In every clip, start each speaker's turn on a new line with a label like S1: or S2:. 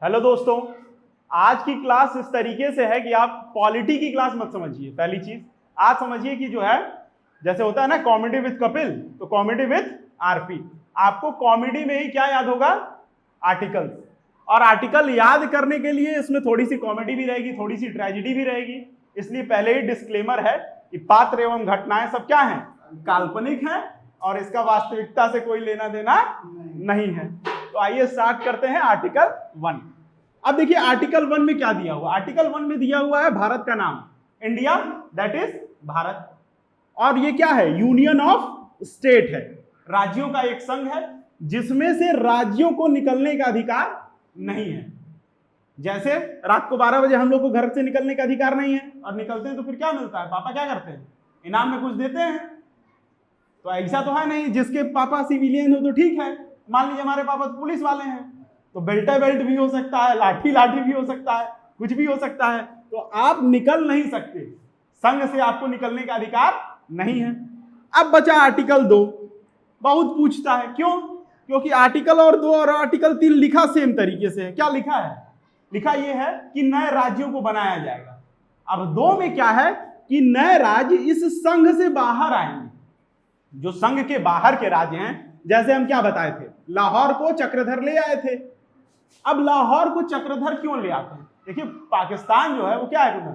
S1: Hello दोस्तों, आज की क्लास इस तरीके से है कि आप पॉलिटी की क्लास मत समझिए। पहली चीज आज समझिए कि जो है जैसे होता है ना कॉमेडी विद कपिल, तो कॉमेडी विद आरपी। आपको कॉमेडी में ही क्या याद होगा? आर्टिकल्स। और आर्टिकल याद करने के लिए इसमें थोड़ी सी कॉमेडी भी रहेगी, थोड़ी सी ट्रेजेडी भी रहेगी। इसलिए पहले ही डिस्क्लेमर है कि पात्र एवं घटनाएं सब क्या हैं? काल्पनिक हैं और इसका वास्तविकता से कोई लेना देना नहीं है। तो आइए स्टार्ट करते हैं आर्टिकल 1। अब देखिए आर्टिकल 1 में क्या दिया हुआ? आर्टिकल 1 में दिया हुआ है भारत का नाम, इंडिया, दैट इज भारत। और ये क्या है? यूनियन ऑफ स्टेट है, राज्यों का एक संघ है जिसमें से राज्यों को निकलने का अधिकार नहीं है। जैसे रात को 12 बजे हम लोग को घर से निकलने का अधिकार नहीं है, और निकलते हैं तो फिर क्या मिलता है? पापा क्या करते हैं? इनाम में कुछ देते हैं। तो ऐसा तो है नहीं जिसके पापा सिविलियन हो तो ठीक है। मान लीजिए हमारे पापा तो पुलिस वाले हैं, तो बेल्टा बेल्ट भी हो सकता है, लाठी लाठी भी हो सकता है, कुछ भी हो सकता है। तो आप निकल नहीं सकते, संघ से आपको निकलने का अधिकार नहीं है। अब बचा आर्टिकल 2। बहुत पूछता है, क्यों? क्योंकि आर्टिकल और 2 और आर्टिकल 3 लिखा सेम तरीके से है। क्या लिखा है? लिखा यह है कि नए राज्यों को बनाया जाएगा। अब 2 में क्या है कि नए राज्य इस संघ से बाहर आएंगे। जो संघ के बाहर के राज्य हैं, जैसे हम क्या बताए थे, लाहौर को चक्रधर ले आए थे। अब लाहौर को चक्रधर क्यों ले आते हैं? देखिए पाकिस्तान जो है वो क्या है?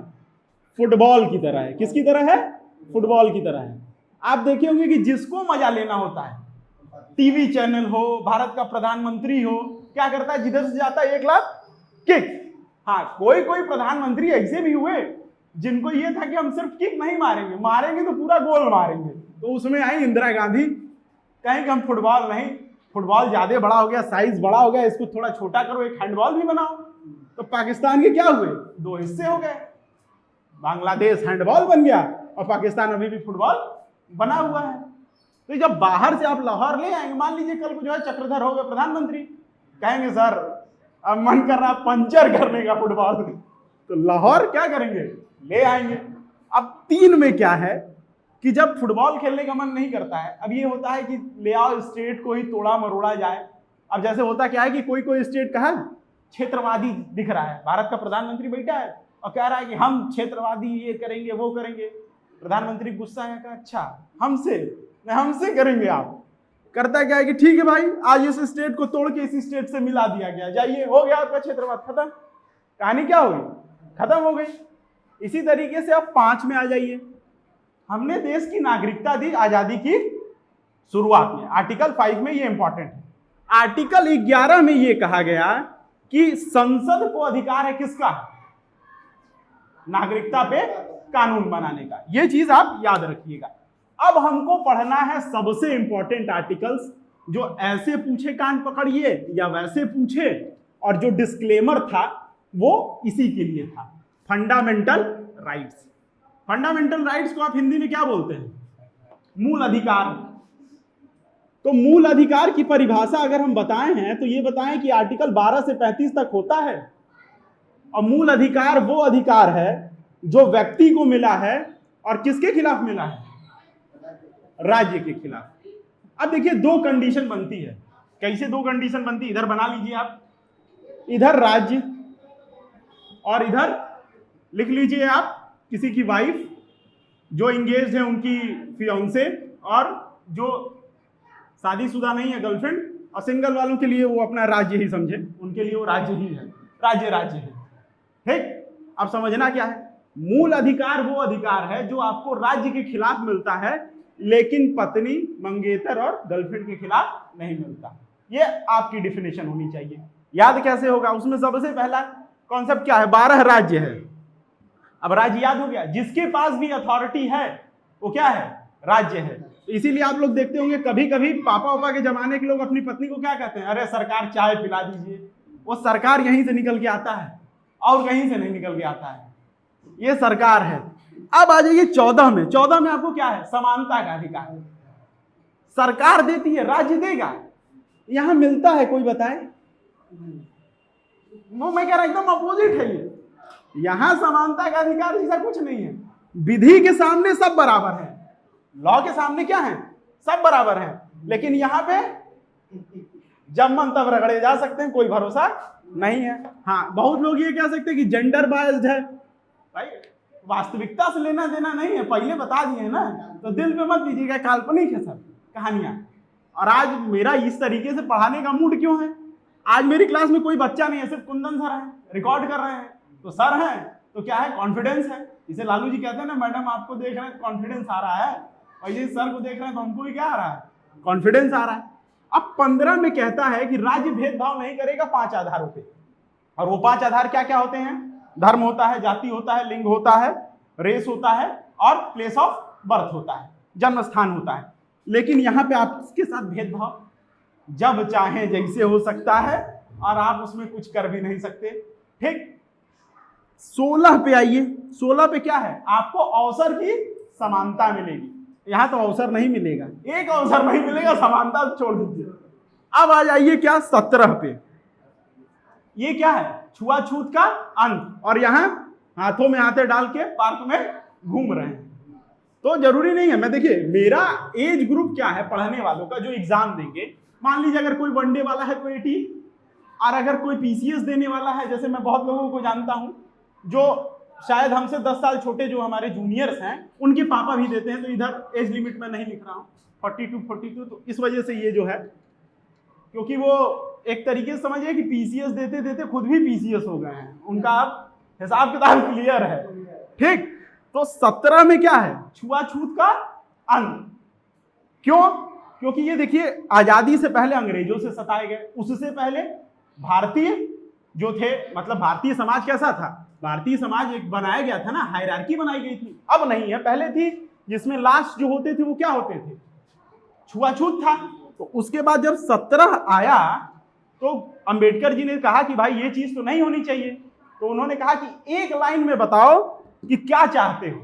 S1: फुटबॉल की तरह है। किसकी तरह है? फुटबॉल की तरह है। आप देखे होंगे कि जिसको मजा लेना होता है, टीवी चैनल हो, भारत का प्रधानमंत्री हो, क्या करता है? जिधर से जाता है 1 लाख किक। हाँ, कोई कोई प्रधानमंत्री ऐसे भी हुए जिनको ये था कि हम सिर्फ किक नहीं मारेंगे, मारेंगे तो पूरा गोल मारेंगे। तो उसमें आई इंदिरा गांधी, कहें कि हम फुटबॉल नहीं, फुटबॉल ज्यादा बड़ा हो गया, साइज बड़ा हो गया, इसको थोड़ा छोटा करो, एक हैंडबॉल भी बनाओ। तो पाकिस्तान के क्या हुए? 2 हिस्से हो गए। बांग्लादेश हैंडबॉल बन गया और पाकिस्तान अभी भी फुटबॉल बना हुआ है। तो जब बाहर से आप लाहौर ले आएंगे, मान लीजिए कल को जो है चक्रधर हो गए प्रधानमंत्री, कहेंगे सर अब मन कर रहा पंचर करने का फुटबॉल, तो लाहौर क्या करेंगे? ले आएंगे। अब 3 में क्या है कि जब फुटबॉल खेलने का मन नहीं करता है, अब ये होता है कि ले आओ स्टेट को ही तोड़ा मरोड़ा जाए। अब जैसे होता क्या है कि कोई कोई स्टेट का है क्षेत्रवादी दिख रहा है, भारत का प्रधानमंत्री बैठा है और कह रहा है कि हम क्षेत्रवादी ये करेंगे वो करेंगे। प्रधानमंत्री गुस्सा है, कहा अच्छा हमसे करेंगे आप? करता क्या है कि ठीक है भाई, आज इस स्टेट को तोड़ के इस स्टेट से मिला दिया गया, जाइए, हो गया आपका क्षेत्रवाद खत्म। कहानी क्या हो गई? खत्म हो गई। इसी तरीके से आप 5 में आ जाइए। हमने देश की नागरिकता दी आजादी की शुरुआत में, आर्टिकल 5 में, ये इंपॉर्टेंट है। आर्टिकल 11 में ये कहा गया कि संसद को अधिकार है किसका? नागरिकता पे कानून बनाने का। ये चीज आप याद रखिएगा। अब हमको पढ़ना है सबसे इंपॉर्टेंट आर्टिकल्स, जो ऐसे पूछे कान पकड़िए या वैसे पूछे, और जो डिस्क्लेमर था वो इसी के लिए था, फंडामेंटल राइट्स। फंडामेंटल राइट्स को आप हिंदी में क्या बोलते हैं? मूल अधिकार। तो मूल अधिकार की परिभाषा अगर हम बताए हैं तो ये बताएं कि आर्टिकल 12 से 35 तक होता है। और मूल अधिकार वो अधिकार है जो व्यक्ति को मिला है, और किसके खिलाफ मिला है? राज्य के खिलाफ। अब देखिए 2 कंडीशन बनती है। कैसे 2 कंडीशन बनती है? इधर बना लीजिए आप, इधर राज्य और इधर लिख लीजिए आप किसी की वाइफ जो इंगेज है, उनकी फियांसे, और जो शादीशुदा नहीं है गर्लफ्रेंड, और सिंगल वालों के लिए वो अपना राज्य ही समझे, उनके लिए वो राज्य ही है, राज्य है। ठीक, अब समझना क्या है? मूल अधिकार वो अधिकार है जो आपको राज्य के खिलाफ मिलता है, लेकिन पत्नी, मंगेतर और गर्लफ्रेंड के खिलाफ नहीं मिलता। ये आपकी डिफिनेशन होनी चाहिए। याद कैसे होगा? उसमें सबसे पहला कॉन्सेप्ट क्या है? 12 राज्य है। अब राज्य याद हो गया, जिसके पास भी अथॉरिटी है वो क्या है? राज्य है। तो इसीलिए आप लोग देखते होंगे कभी कभी पापा के जमाने के लोग अपनी पत्नी को क्या कहते हैं? अरे सरकार चाय पिला दीजिए। वो सरकार यहीं से निकल के आता है और कहीं से नहीं निकल के आता है, ये सरकार है। अब आ जाइए 14 में। 14 में आपको क्या है? समानता का अधिकार। सरकार देती है, राज्य देगा। यहां मिलता है? कोई बताए? वो मैं कह रहा एकदम अपोजिट है ये। यहां समानता का अधिकार जैसा कुछ नहीं है। विधि के सामने सब बराबर है, लॉ के सामने क्या है? सब बराबर है। लेकिन यहां पे जब मन तब रगड़े जा सकते हैं, कोई भरोसा नहीं है। हाँ, बहुत लोग ये कह सकते हैं कि जेंडर बायस्ड है। भाई वास्तविकता से लेना देना नहीं है, पहले बता दिए ना, तो दिल पे मत लीजिएगा, काल्पनिक है सब कहानियां। और आज मेरा इस तरीके से पढ़ाने का मूड क्यों है? आज मेरी क्लास में कोई बच्चा नहीं है, सिर्फ कुंदन सर है, रिकॉर्ड कर रहे हैं। तो सर हैं तो क्या है, कॉन्फिडेंस है। इसे लालू जी कहते हैं ना, मैडम आपको देख रहे हैं कॉन्फिडेंस आ रहा है, और ये सर को देख रहे हैं तो हमको भी क्या आ रहा है, कॉन्फिडेंस आ रहा है। अब 15 में कहता है कि राज्य भेदभाव नहीं करेगा 5 आधारों पे। और वो 5 आधार क्या क्या होते हैं? धर्म होता है, जाति होता है, लिंग होता है, रेस होता है, और प्लेस ऑफ बर्थ होता है, जन्म स्थान होता है। लेकिन यहां पे आपके साथ भेदभाव जब चाहे जैसे हो सकता है, और आप उसमें कुछ कर भी नहीं सकते। ठीक, 16 पे आइए। 16 पे क्या है? आपको अवसर की समानता मिलेगी। यहां तो अवसर नहीं मिलेगा, एक अवसर नहीं मिलेगा, समानता छोड़ दीजिए। अब आ जाइए क्या 17 पे। ये क्या है? छुआछूत का अंत। और यहां हाथों में हाथे डाल के पार्क में घूम रहे हैं। तो जरूरी नहीं है, मैं देखिए मेरा एज ग्रुप क्या है पढ़ने वालों का जो एग्जाम देंगे। मान लीजिए अगर कोई वनडे वाला है तो 18, और अगर कोई पीसीएस देने वाला है, जैसे मैं बहुत लोगों को जानता हूं जो शायद हमसे 10 साल छोटे, जो हमारे जूनियर्स हैं, उनके पापा भी देते हैं, तो इधर एज लिमिट में नहीं लिख रहा हूं 42, तो इस वजह से ये जो है, क्योंकि वो एक तरीके से समझिए कि पीसीएस देते देते खुद भी पीसीएस हो गए हैं, उनका अब हिसाब किताब क्लियर है। ठीक, तो 17 में क्या है? छुआछूत का अंत। क्यों? क्योंकि ये देखिए, आजादी से पहले अंग्रेजों से सताए गए, उससे पहले भारतीय जो थे, मतलब भारतीय समाज कैसा था? भारतीय समाज एक बनाया गया था ना, हायरार्की बनाई गई थी। अब नहीं है, पहले थी, जिसमें लास्ट जो होते थे वो क्या होते थे? छुआछूत था। तो उसके बाद जब 17 आया तो अंबेडकर जी ने कहा कि भाई ये चीज तो नहीं होनी चाहिए। तो उन्होंने कहा कि एक लाइन में बताओ कि क्या चाहते हो।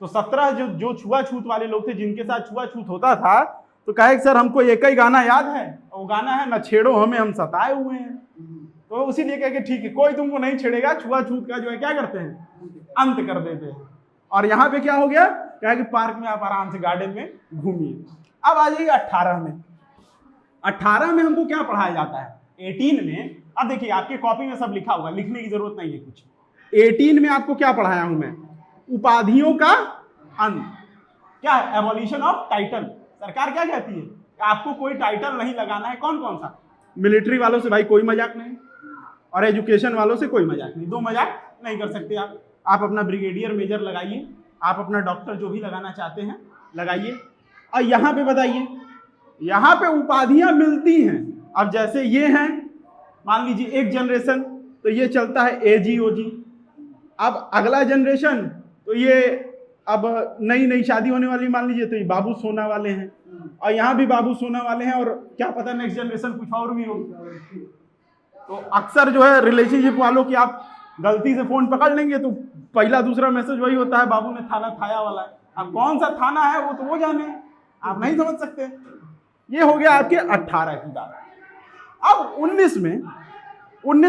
S1: तो 17 जो छुआछूत वाले लोग थे, जिनके साथ छुआछूत होता था, तो कहे सर हमको एक ही गाना याद है, वो गाना है, न छेड़ो हमें हम सताए हुए हैं। तो उसीलिए कह के ठीक है, कोई तुमको नहीं छेड़ेगा, छुआछूत का जो है क्या करते हैं, अंत कर देते हैं। और यहाँ पे क्या हो गया, क्या कि पार्क में आप आराम से गार्डन में घूमिए। अब आ जाइए 18 में। 18 में हमको क्या पढ़ाया जाता है? 18 में, अब देखिए आपके कॉपी में सब लिखा हुआ, लिखने की जरूरत नहीं है कुछ। 18 में आपको क्या पढ़ाया हूं मैं? उपाधियों का अंत। क्या है? Abolition of title. सरकार क्या कहती है? आपको कोई टाइटल नहीं लगाना है। कौन कौन सा? मिलिट्री वालों से भाई कोई मजाक नहीं, और एजुकेशन वालों से कोई मजाक नहीं, 2 मजाक नहीं कर सकते आप। आप अपना ब्रिगेडियर मेजर लगाइए, आप अपना डॉक्टर जो भी लगाना चाहते हैं लगाइए। और यहाँ पे बताइए, यहाँ पे उपाधियां मिलती हैं। अब जैसे ये हैं, मान लीजिए एक जनरेशन तो ये चलता है एजीओजी। अब अगला जनरेशन तो ये, अब नई नई शादी होने वाली, मान लीजिए तो ये बाबू सोना वाले हैं, और यहाँ भी बाबू सोना वाले हैं, और क्या पता नेक्स्ट जनरेशन कुछ और भी हो। तो अक्सर जो है रिलेशनशिप वालों की आप गलती से फोन पकड़ लेंगे तो पहला दूसरा मैसेज वही होता है, बाबू ने थाना थाया वाला है। अब कौन सा थाना है वो तो वो जाने, आप नहीं समझ सकते। ये हो गया आपके 18 की बात। अब 19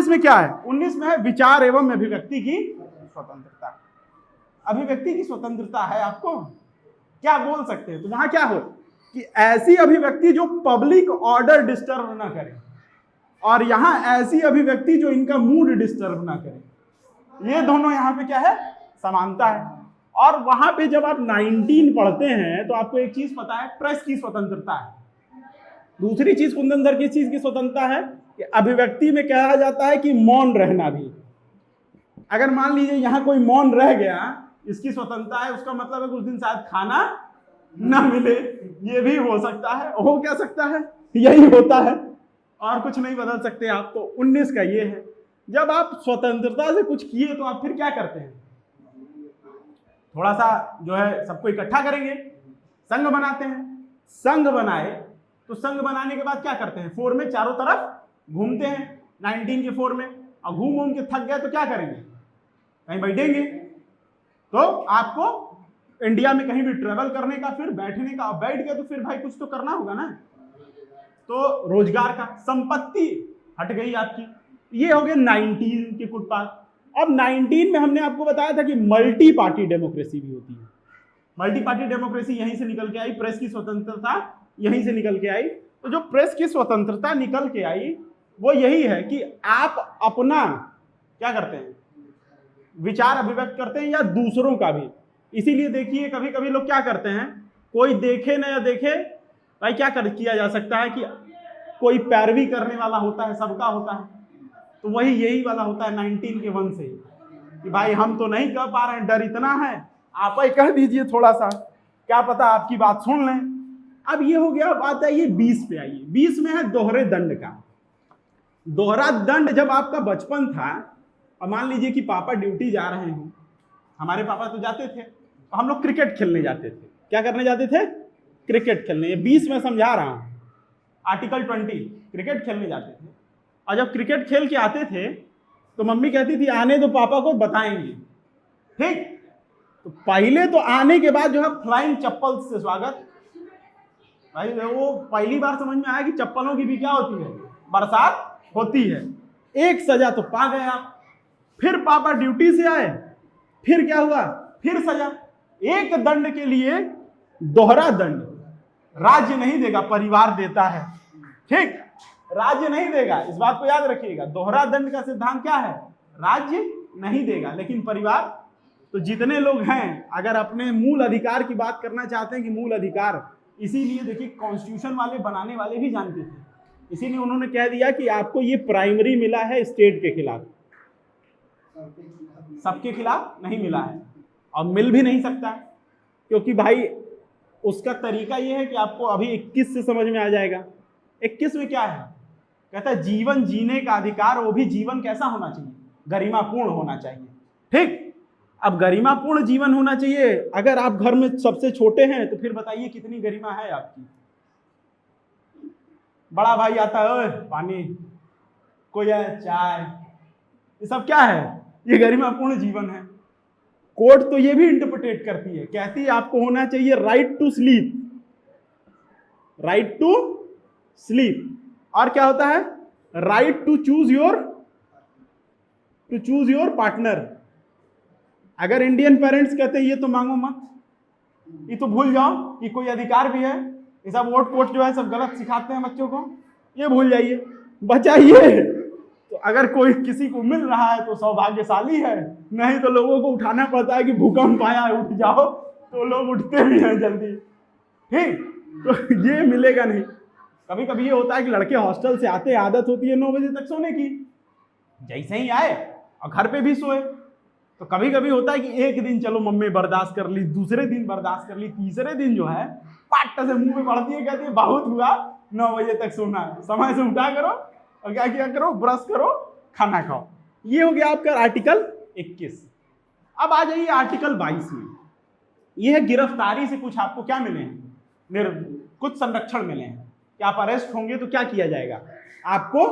S1: में क्या है? 19 में है विचार एवं अभिव्यक्ति की स्वतंत्रता। अभिव्यक्ति की स्वतंत्रता है आपको, क्या बोल सकते हैं? तो वहां क्या हो कि ऐसी अभिव्यक्ति जो पब्लिक ऑर्डर डिस्टर्ब ना करे, और यहां ऐसी अभिव्यक्ति जो इनका मूड डिस्टर्ब ना करे। ये दोनों यहां पे क्या है? समानता है। और वहां पे जब आप 19 पढ़ते हैं तो आपको एक चीज पता है, प्रेस की स्वतंत्रता है। दूसरी चीज कुंदन सर किस चीज की स्वतंत्रता है? कि अभिव्यक्ति में कहा जाता है कि मौन रहना भी। अगर मान लीजिए यहां कोई मौन रह गया, इसकी स्वतंत्रता है, उसका मतलब है कि उस दिन शायद खाना ना मिले। ये भी हो सकता है, हो क्या सकता है, यही होता है, और कुछ नहीं बदल सकते आप। तो 19 का ये है, जब आप स्वतंत्रता से कुछ किए तो आप फिर क्या करते हैं? थोड़ा सा जो है सबको इकट्ठा करेंगे, संघ बनाते हैं। संघ बनाए तो संघ बनाने के बाद क्या करते हैं? 4 में चारों तरफ घूमते हैं, 19 के 4 में, और घूम के थक गए तो क्या करेंगे? कहीं बैठेंगे। तो आपको इंडिया में कहीं भी ट्रेवल करने का, फिर बैठने का, बैठ गए तो फिर भाई कुछ तो करना होगा ना। तो रोजगार का, संपत्ति हट गई आपकी। ये हो गए 19 के कुछ पास। अब 19 में हमने आपको बताया था कि मल्टी पार्टी डेमोक्रेसी भी होती है। मल्टी पार्टी डेमोक्रेसी यहीं से निकल के आई, प्रेस की स्वतंत्रता यहीं से निकल के आई। तो जो प्रेस की स्वतंत्रता निकल के आई वो यही है कि आप अपना क्या करते हैं, विचार अभिव्यक्त करते हैं या दूसरों का भी। इसीलिए देखिए कभी कभी लोग क्या करते हैं, कोई देखे ना या देखे, भाई क्या किया जा सकता है कि कोई पैरवी करने वाला होता है, सबका होता है, तो वही यही वाला होता है 19 के 1 से कि भाई हम तो नहीं कह पा रहे हैं, डर इतना है, आप ही कह दीजिए थोड़ा सा, क्या पता आपकी बात सुन लें। अब ये हो गया, बात आइए 20 पे आइए। 20 में है दोहरे दंड का। दोहरा दंड जब आपका बचपन था, और मान लीजिए कि पापा ड्यूटी जा रहे हो, हमारे पापा तो जाते थे, तो हम लोग क्रिकेट खेलने जाते थे। क्या करने जाते थे? क्रिकेट खेलने। ये 20 में समझा रहा हूं, आर्टिकल 20, क्रिकेट खेलने जाते थे। और जब क्रिकेट खेल के आते थे तो मम्मी कहती थी आने दो, पापा को बताएंगे, ठीक। तो पहले तो आने के बाद जो है फ्लाइंग चप्पल से स्वागत। भाई वो पहली बार समझ में आया कि चप्पलों की भी क्या होती है, बरसात होती है। एक सजा तो पा गए आप। फिर पापा ड्यूटी से आए, फिर क्या हुआ, फिर सजा। एक दंड के लिए दोहरा दंड। राज्य नहीं देगा, परिवार देता है, ठीक। राज्य नहीं देगा, इस बात को याद रखिएगा। दोहरा दंड का सिद्धांत क्या है? राज्य नहीं देगा, लेकिन परिवार। तो जितने लोग हैं, अगर अपने मूल अधिकार की बात करना चाहते हैं कि मूल अधिकार, इसीलिए देखिए कॉन्स्टिट्यूशन वाले बनाने वाले भी जानते थे, इसीलिए उन्होंने कह दिया कि आपको ये प्राइमरी मिला है स्टेट के खिलाफ, सबके खिलाफ नहीं मिला है, और मिल भी नहीं सकता, क्योंकि भाई उसका तरीका ये है कि आपको अभी 21 से समझ में आ जाएगा। 21 में क्या है, कहता है जीवन जीने का अधिकार, वो भी जीवन कैसा होना चाहिए, गरिमापूर्ण होना चाहिए, ठीक। अब गरिमापूर्ण जीवन होना चाहिए। अगर आप घर में सबसे छोटे हैं तो फिर बताइए कितनी गरिमा है आपकी। बड़ा भाई आता है, ओए पानी, कोई है चाय, ये सब क्या है, ये गरिमापूर्ण जीवन है। कोर्ट तो ये भी इंटरप्रिटेट करती है, कहती है आपको होना चाहिए right to sleep, right to sleep, और क्या होता है, right to choose your partner. अगर इंडियन पेरेंट्स कहते हैं ये तो मांगो मत, ये तो भूल जाओ कि कोई अधिकार भी है, ये सब वोट कोट जो है सब गलत सिखाते हैं बच्चों को, ये भूल जाइए, बचाइए। तो अगर कोई किसी को मिल रहा है तो सौभाग्यशाली है, नहीं तो लोगों को उठाना पड़ता है कि भूकंप आया है उठ जाओ, तो लोग उठते भी हैं जल्दी, ठीक। तो ये मिलेगा नहीं। कभी कभी ये होता है कि लड़के हॉस्टल से आते, आदत होती है 9 बजे तक सोने की, जैसे ही आए और घर पे भी सोए। तो कभी कभी होता है कि एक दिन चलो मम्मी बर्दाश्त कर ली, दूसरे दिन बर्दाश्त कर ली, तीसरे दिन जो है पाट से मुंह में पड़ती है, कहती है बहुत हुआ, 9 बजे तक सोना है, समय से उठा करो और क्या करो, ब्रश करो, खाना खाओ। ये हो गया आपका आर्टिकल 21। अब आ जाइए आर्टिकल 22 में। ये है गिरफ्तारी से कुछ आपको क्या मिले हैं, कुछ संरक्षण मिले हैं कि आप अरेस्ट होंगे तो क्या किया जाएगा, आपको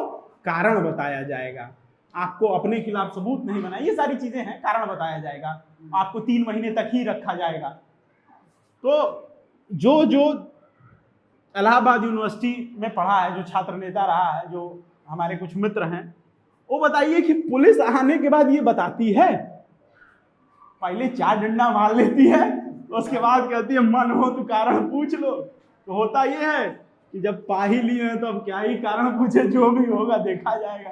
S1: कारण बताया जाएगा, आपको अपने खिलाफ सबूत नहीं बनाया, ये सारी चीजें हैं, कारण बताया जाएगा, आपको 3 महीने तक ही रखा जाएगा। तो जो इलाहाबाद यूनिवर्सिटी में पढ़ा है, जो छात्र नेता रहा है, जो हमारे कुछ मित्र हैं, वो बताइए कि पुलिस आने के बाद ये बताती है, पहले 4 डंडा मार लेती है, तो उसके बाद कहती है मन हो तो कारण पूछ लो। तो होता ये है कि जब पा ही लिए हैं तो अब क्या ही कारण पूछे, जो भी होगा देखा जाएगा,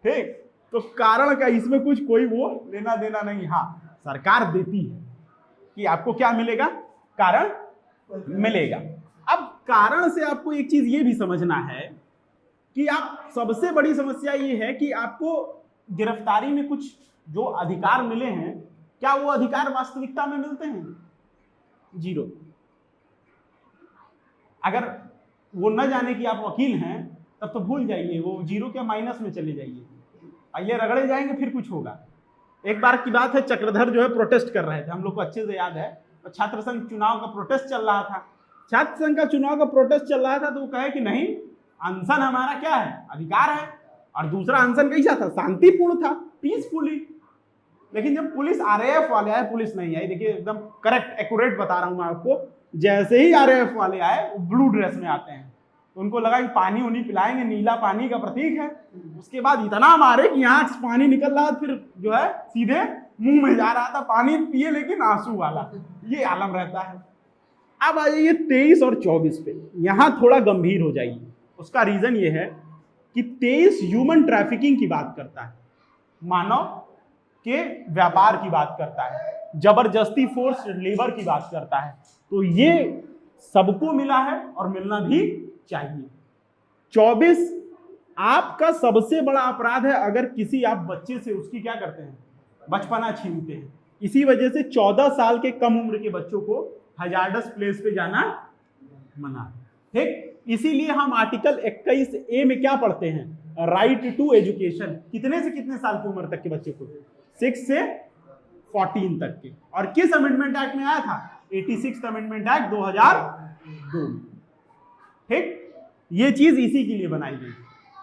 S1: ठीक। तो कारण का इसमें कुछ कोई वो लेना देना नहीं। हाँ, सरकार देती है कि आपको क्या मिलेगा, कारण मिलेगा। अब कारण से आपको एक चीज ये भी समझना है कि आप, सबसे बड़ी समस्या ये है कि आपको गिरफ्तारी में कुछ जो अधिकार मिले हैं, क्या वो अधिकार वास्तविकता में मिलते हैं? 0। अगर वो न जाने कि आप वकील हैं तब तो भूल जाइए, वो 0 के माइनस में चले जाइए, ये रगड़े जाएंगे फिर कुछ होगा। एक बार की बात है, चक्रधर जो है प्रोटेस्ट कर रहे थे, हम लोग को अच्छे से याद है, और छात्र संघ चुनाव का प्रोटेस्ट चल रहा था, छात्र संघ का चुनाव का प्रोटेस्ट चल रहा था, तो वो कहे कि नहीं, अनशन हमारा क्या है, अधिकार है। और दूसरा अनशन कैसा था, शांतिपूर्ण था, पीसफुली। लेकिन जब पुलिस आरएएफ वाले आए, पुलिस नहीं आई, देखिए एकदम करेक्ट एक्यूरेट बता रहा हूं मैं आपको, जैसे ही आरएएफ वाले आए, वो ब्लू ड्रेस में आते हैं, तो उनको लगा कि पानी उन्हीं पिलाएंगे, नीला पानी का प्रतीक है। उसके बाद इतना मारे कि आंख से पानी निकल रहा, फिर जो है सीधे मुंह में जा रहा था, पानी पिए लेकिन आंसू वाला, ये आलम रहता है, अब आ जाइए 23 और 24 पे, यहां थोड़ा गंभीर हो जाइए। उसका रीजन ये है कि 23 ह्यूमन ट्रैफिकिंग की बात करता है, मानव के व्यापार की बात करता है, जबरदस्ती फोर्स लेबर की बात करता है। तो ये सबको मिला है और मिलना भी चाहिए। 24 आपका सबसे बड़ा अपराध है अगर किसी आप बच्चे से उसकी क्या करते हैं, बचपना छीनते हैं। इसी वजह से 14 साल के कम उम्र के बच्चों को हजार्डस प्लेस पे जाना मना है। ठीक, इसीलिए हम आर्टिकल 21A में क्या पढ़ते हैं, राइट टू एजुकेशन। कितने से कितने साल की उम्र तक के बच्चे को, 6 से 14 तक के। और किस अमेंडमेंट एक्ट में आया था, 86 अमेंडमेंट एक्ट 2002। ठीक, ये चीज इसी के लिए बनाई गई।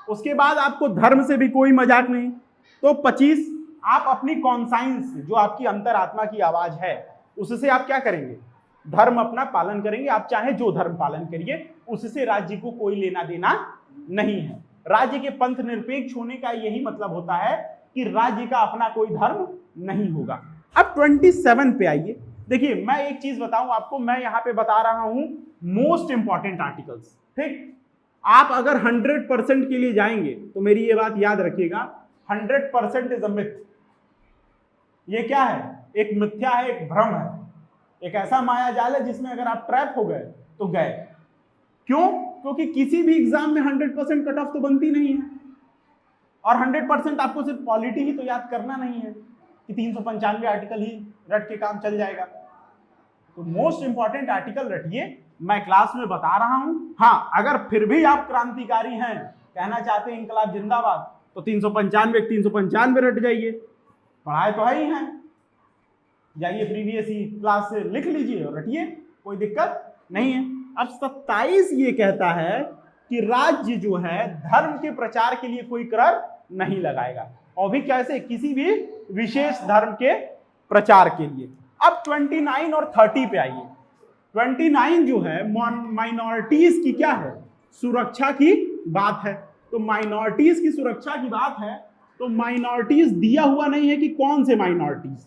S1: उसके बाद आपको धर्म से भी कोई मजाक नहीं। तो 25 आप अपनी कॉन्साइंस, जो आपकी अंतरात्मा की आवाज है, उससे आप क्या करेंगे, धर्म अपना पालन करेंगे। आप चाहे जो धर्म पालन करिए, उससे राज्य को कोई लेना देना नहीं है। राज्य के पंथ निरपेक्ष होने का यही मतलब होता है कि राज्य का अपना कोई धर्म नहीं होगा। अब 27 पे आइए। देखिए मैं एक चीज बताऊं आपको, मैं यहां पे बता रहा हूं मोस्ट इंपॉर्टेंट आर्टिकल्स। ठीक, आप अगर 100% के लिए जाएंगे तो मेरी ये बात याद रखिएगा, 100% इज अ मिथ। ये क्या है, एक मिथ्या है, एक भ्रम है, एक ऐसा माया जाल है जिसमें अगर आप ट्रैप हो गए तो गए। क्यों? क्योंकि किसी भी एग्जाम में 100% कट ऑफ तो बनती नहीं है, और 100% आपको सिर्फ पॉलिटी ही तो याद करना नहीं है कि 395 आर्टिकल ही रट के काम चल जाएगा। तो मोस्ट इंपॉर्टेंट आर्टिकल रटिए, मैं क्लास में बता रहा हूं। हाँ, अगर फिर भी आप क्रांतिकारी हैं, कहना चाहते हैं इंकलाब जिंदाबाद, तो 395 रट जाइए, पढ़ाए तो है ही हैं। जाइए प्रीवियस ही क्लास से लिख लीजिए और रटिए, कोई दिक्कत नहीं है। अब 27 ये कहता है कि राज्य जो है धर्म के प्रचार के लिए कोई कर नहीं लगाएगा, और भी कैसे, किसी भी विशेष धर्म के प्रचार के लिए। अब 29 और 30 पे आइए। 29 जो है माइनॉरिटीज की क्या है, सुरक्षा की बात है। तो माइनॉरिटीज की सुरक्षा की बात है, तो माइनॉरिटीज दिया हुआ नहीं है कि कौन से माइनॉरिटीज।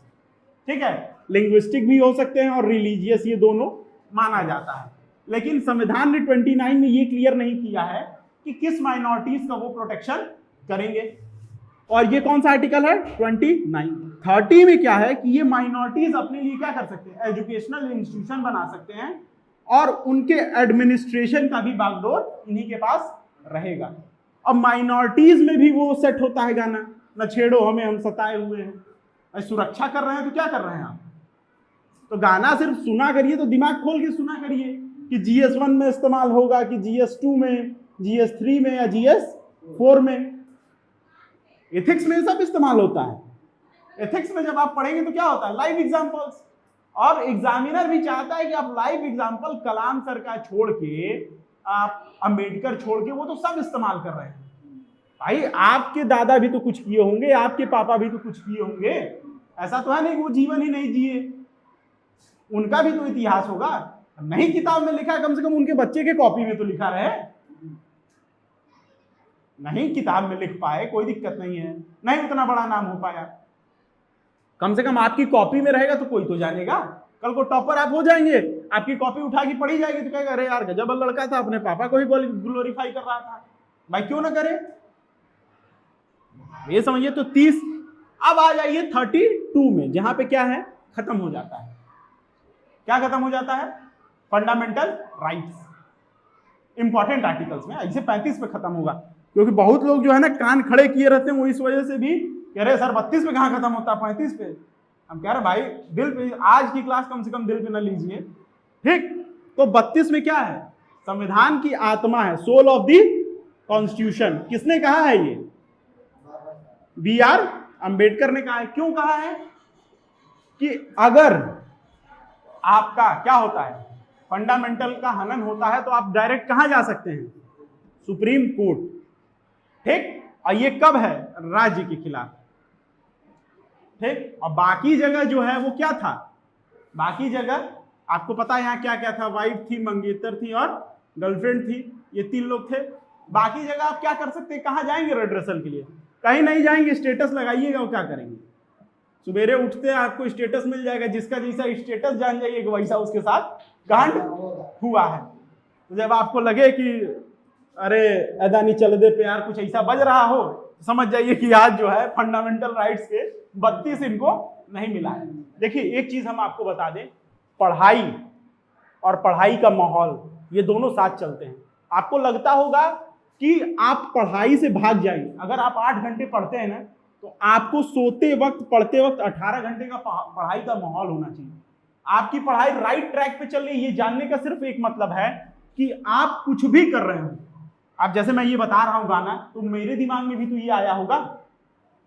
S1: ठीक है, लिंग्विस्टिक भी हो सकते हैं और रिलीजियस, ये दोनों माना जाता है। लेकिन संविधान ने 29 में ये क्लियर नहीं किया है कि किस माइनॉरिटीज का वो प्रोटेक्शन करेंगे। और ये कौन सा आर्टिकल है, 29। 30 में क्या है कि ये माइनॉरिटीज अपने लिए क्या कर सकते हैं, एजुकेशनल इंस्टीट्यूशन बना सकते हैं, और उनके एडमिनिस्ट्रेशन का भी बागडोर इन्हीं के पास रहेगा। अब माइनॉरिटीज में भी वो सेट होता है गाना, न छेड़ो हमें हम सताए हुए हैं। सुरक्षा कर रहे हैं तो क्या कर रहे हैं आप, तो गाना सिर्फ सुना करिए, तो दिमाग खोल के सुना करिए कि GS1 में इस्तेमाल होगा कि GS2 में, GS3 में, या GS4 में। एथिक्स में सब इस्तेमाल होता है। एथिक्स में जब आप पढ़ेंगे तो क्या होता है, लाइव एग्जांपल्स, और एग्जामिनर भी चाहता है कि आप लाइव एग्जांपल कलाम सर का छोड़ के, आप अंबेडकर छोड़ के, वो तो सब इस्तेमाल कर रहे हैं। भाई आपके दादा भी तो कुछ किए होंगे, आपके पापा भी तो कुछ किए होंगे, ऐसा तो है नहीं वो जीवन ही नहीं जिए, उनका भी तो इतिहास होगा। नहीं किताब में लिखा, कम से कम उनके बच्चे के कॉपी में तो लिखा रहे। नहीं किताब में लिख पाए, कोई दिक्कत नहीं है, नहीं उतना बड़ा नाम हो पाया, कम से कम आपकी कॉपी में रहेगा तो कोई तो जानेगा। कल को टॉपर आप हो जाएंगे, आपकी कॉपी उठा के पढ़ी जाएगी तो कहेगा अरे यार गजब लड़का था, अपने पापा को ही ग्लोरीफाई कर रहा था। भाई क्यों ना करे, ये समझिए। तो 30। अब आ जाइए 32 में, जहां पे क्या है, खत्म हो जाता है। क्या खत्म हो जाता है, फंडामेंटल राइट्स, इंपॉर्टेंट आर्टिकल्स में। ऐसे 35 पे खत्म होगा, क्योंकि बहुत लोग जो है ना कान खड़े किए रहते हैं, वो इस वजह से भी कह रहे सर 32 पे कहां खत्म होता है, 35 पे। हम कह रहे भाई दिल पे, आज की क्लास कम से कम दिल पे ना लीजिए। ठीक, तो 32 में क्या है, संविधान की आत्मा है, सोल ऑफ द कॉन्स्टिट्यूशन। किसने कहा है ये, BR अंबेडकर ने कहा है। क्यों कहा है कि अगर आपका क्या होता है, फंडामेंटल का हनन होता है, तो आप डायरेक्ट कहां जा सकते हैं, सुप्रीम कोर्ट। ठीक, और ये कब है, राज्य के खिलाफ। ठीक, और बाकी जगह जो है वो क्या था, बाकी जगह आपको पता है यहाँ क्या क्या था, वाइफ थी, मंगेतर थी और गर्लफ्रेंड थी, ये 3 लोग थे। बाकी जगह आप क्या कर सकते हैं, कहां जाएंगे रेड्रेसल के लिए, कहीं नहीं जाएंगे, स्टेटस लगाइएगा, वो क्या करेंगे, सवेरे उठते हैं आपको स्टेटस मिल जाएगा, जिसका जैसा स्टेटस जान जाइए कि वैसा उसके साथ कांड हुआ है। तो जब आपको लगे कि अरे ऐदा नहीं चल दे पे यार, कुछ ऐसा बज रहा हो, समझ जाइए कि आज जो है फंडामेंटल राइट्स के 32 इनको नहीं मिला है। देखिए एक चीज हम आपको बता दें, पढ़ाई और पढ़ाई का माहौल ये दोनों साथ चलते हैं। आपको लगता होगा कि आप पढ़ाई से भाग जाएंगे, अगर आप 8 घंटे पढ़ते हैं ना, तो आपको सोते वक्त पढ़ते वक्त 18 घंटे का पढ़ाई का माहौल होना चाहिए। आपकी पढ़ाई राइट ट्रैक पे चल रही है, ये जानने का सिर्फ एक मतलब है कि आप कुछ भी कर रहे हो। आप जैसे मैं ये बता रहा हूं गाना, तो मेरे दिमाग में भी तो ये आया होगा।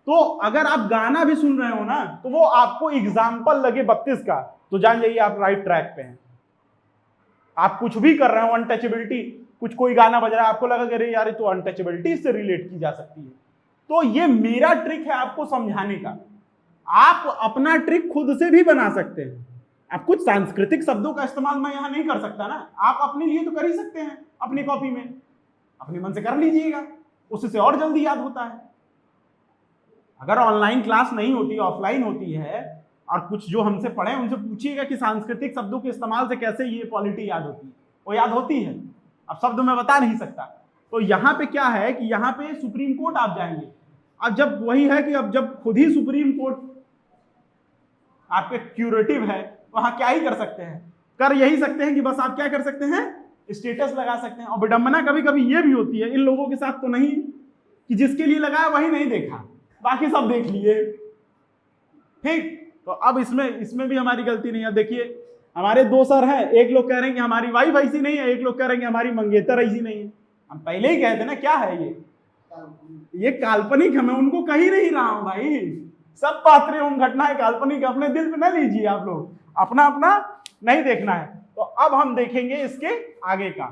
S1: तो अगर आप गाना भी सुन रहे हो ना, तो वो आपको एग्जाम्पल लगे 32 का, तो जान जाइए आप राइट ट्रैक पे हैं। आप कुछ भी कर रहे हो, अनटचेबिलिटी, कुछ कोई गाना बज रहा है, आपको लगा अरे यार तो अनटचेबिलिटी से रिलेट की जा सकती है, तो ये मेरा ट्रिक है आपको समझाने का। आप अपना ट्रिक खुद से भी बना सकते हैं। आप कुछ सांस्कृतिक शब्दों का इस्तेमाल मैं यहां नहीं कर सकता ना, आप अपने लिए तो कर ही सकते हैं, अपनी कॉपी में अपने मन से कर लीजिएगा, उससे और जल्दी याद होता है। अगर ऑनलाइन क्लास नहीं होती, ऑफलाइन होती है, और कुछ जो हमसे पढ़े उनसे पूछिएगा कि सांस्कृतिक शब्दों के इस्तेमाल से कैसे ये पॉलिटी याद होती है, वो याद होती है। अब शब्द में बता नहीं सकता। तो यहाँ पे क्या है कि यहाँ पे सुप्रीम कोर्ट आप जाएंगे, अब जब वही है कि अब जब खुद ही सुप्रीम कोर्ट आपके क्यूरेटिव है, वहां क्या ही कर सकते हैं, कर यही सकते हैं कि बस आप क्या कर सकते हैं, स्टेटस लगा सकते हैं। और विडंबना कभी कभी ये भी होती है इन लोगों के साथ तो नहीं, कि जिसके लिए लगाया वही नहीं देखा, बाकी सब देख लिए। ठीक, तो अब इसमें भी हमारी गलती नहीं है। देखिए हमारे 2 सर हैं, एक लोग कह रहे हैं कि हमारी वाइफ ऐसी नहीं है, एक लोग कह रहे हैं कि हमारी मंगेतर ऐसी नहीं है। हम पहले ही कहते ना क्या है ये काल्पनिक है, मैं उनको कह ही नहीं रहा हूं भाई, सब पात्रे उन घटनाएं काल्पनिक, अपने दिल पे न लीजिए आप लोग, अपना अपना नहीं देखना है। तो अब हम देखेंगे इसके आगे का।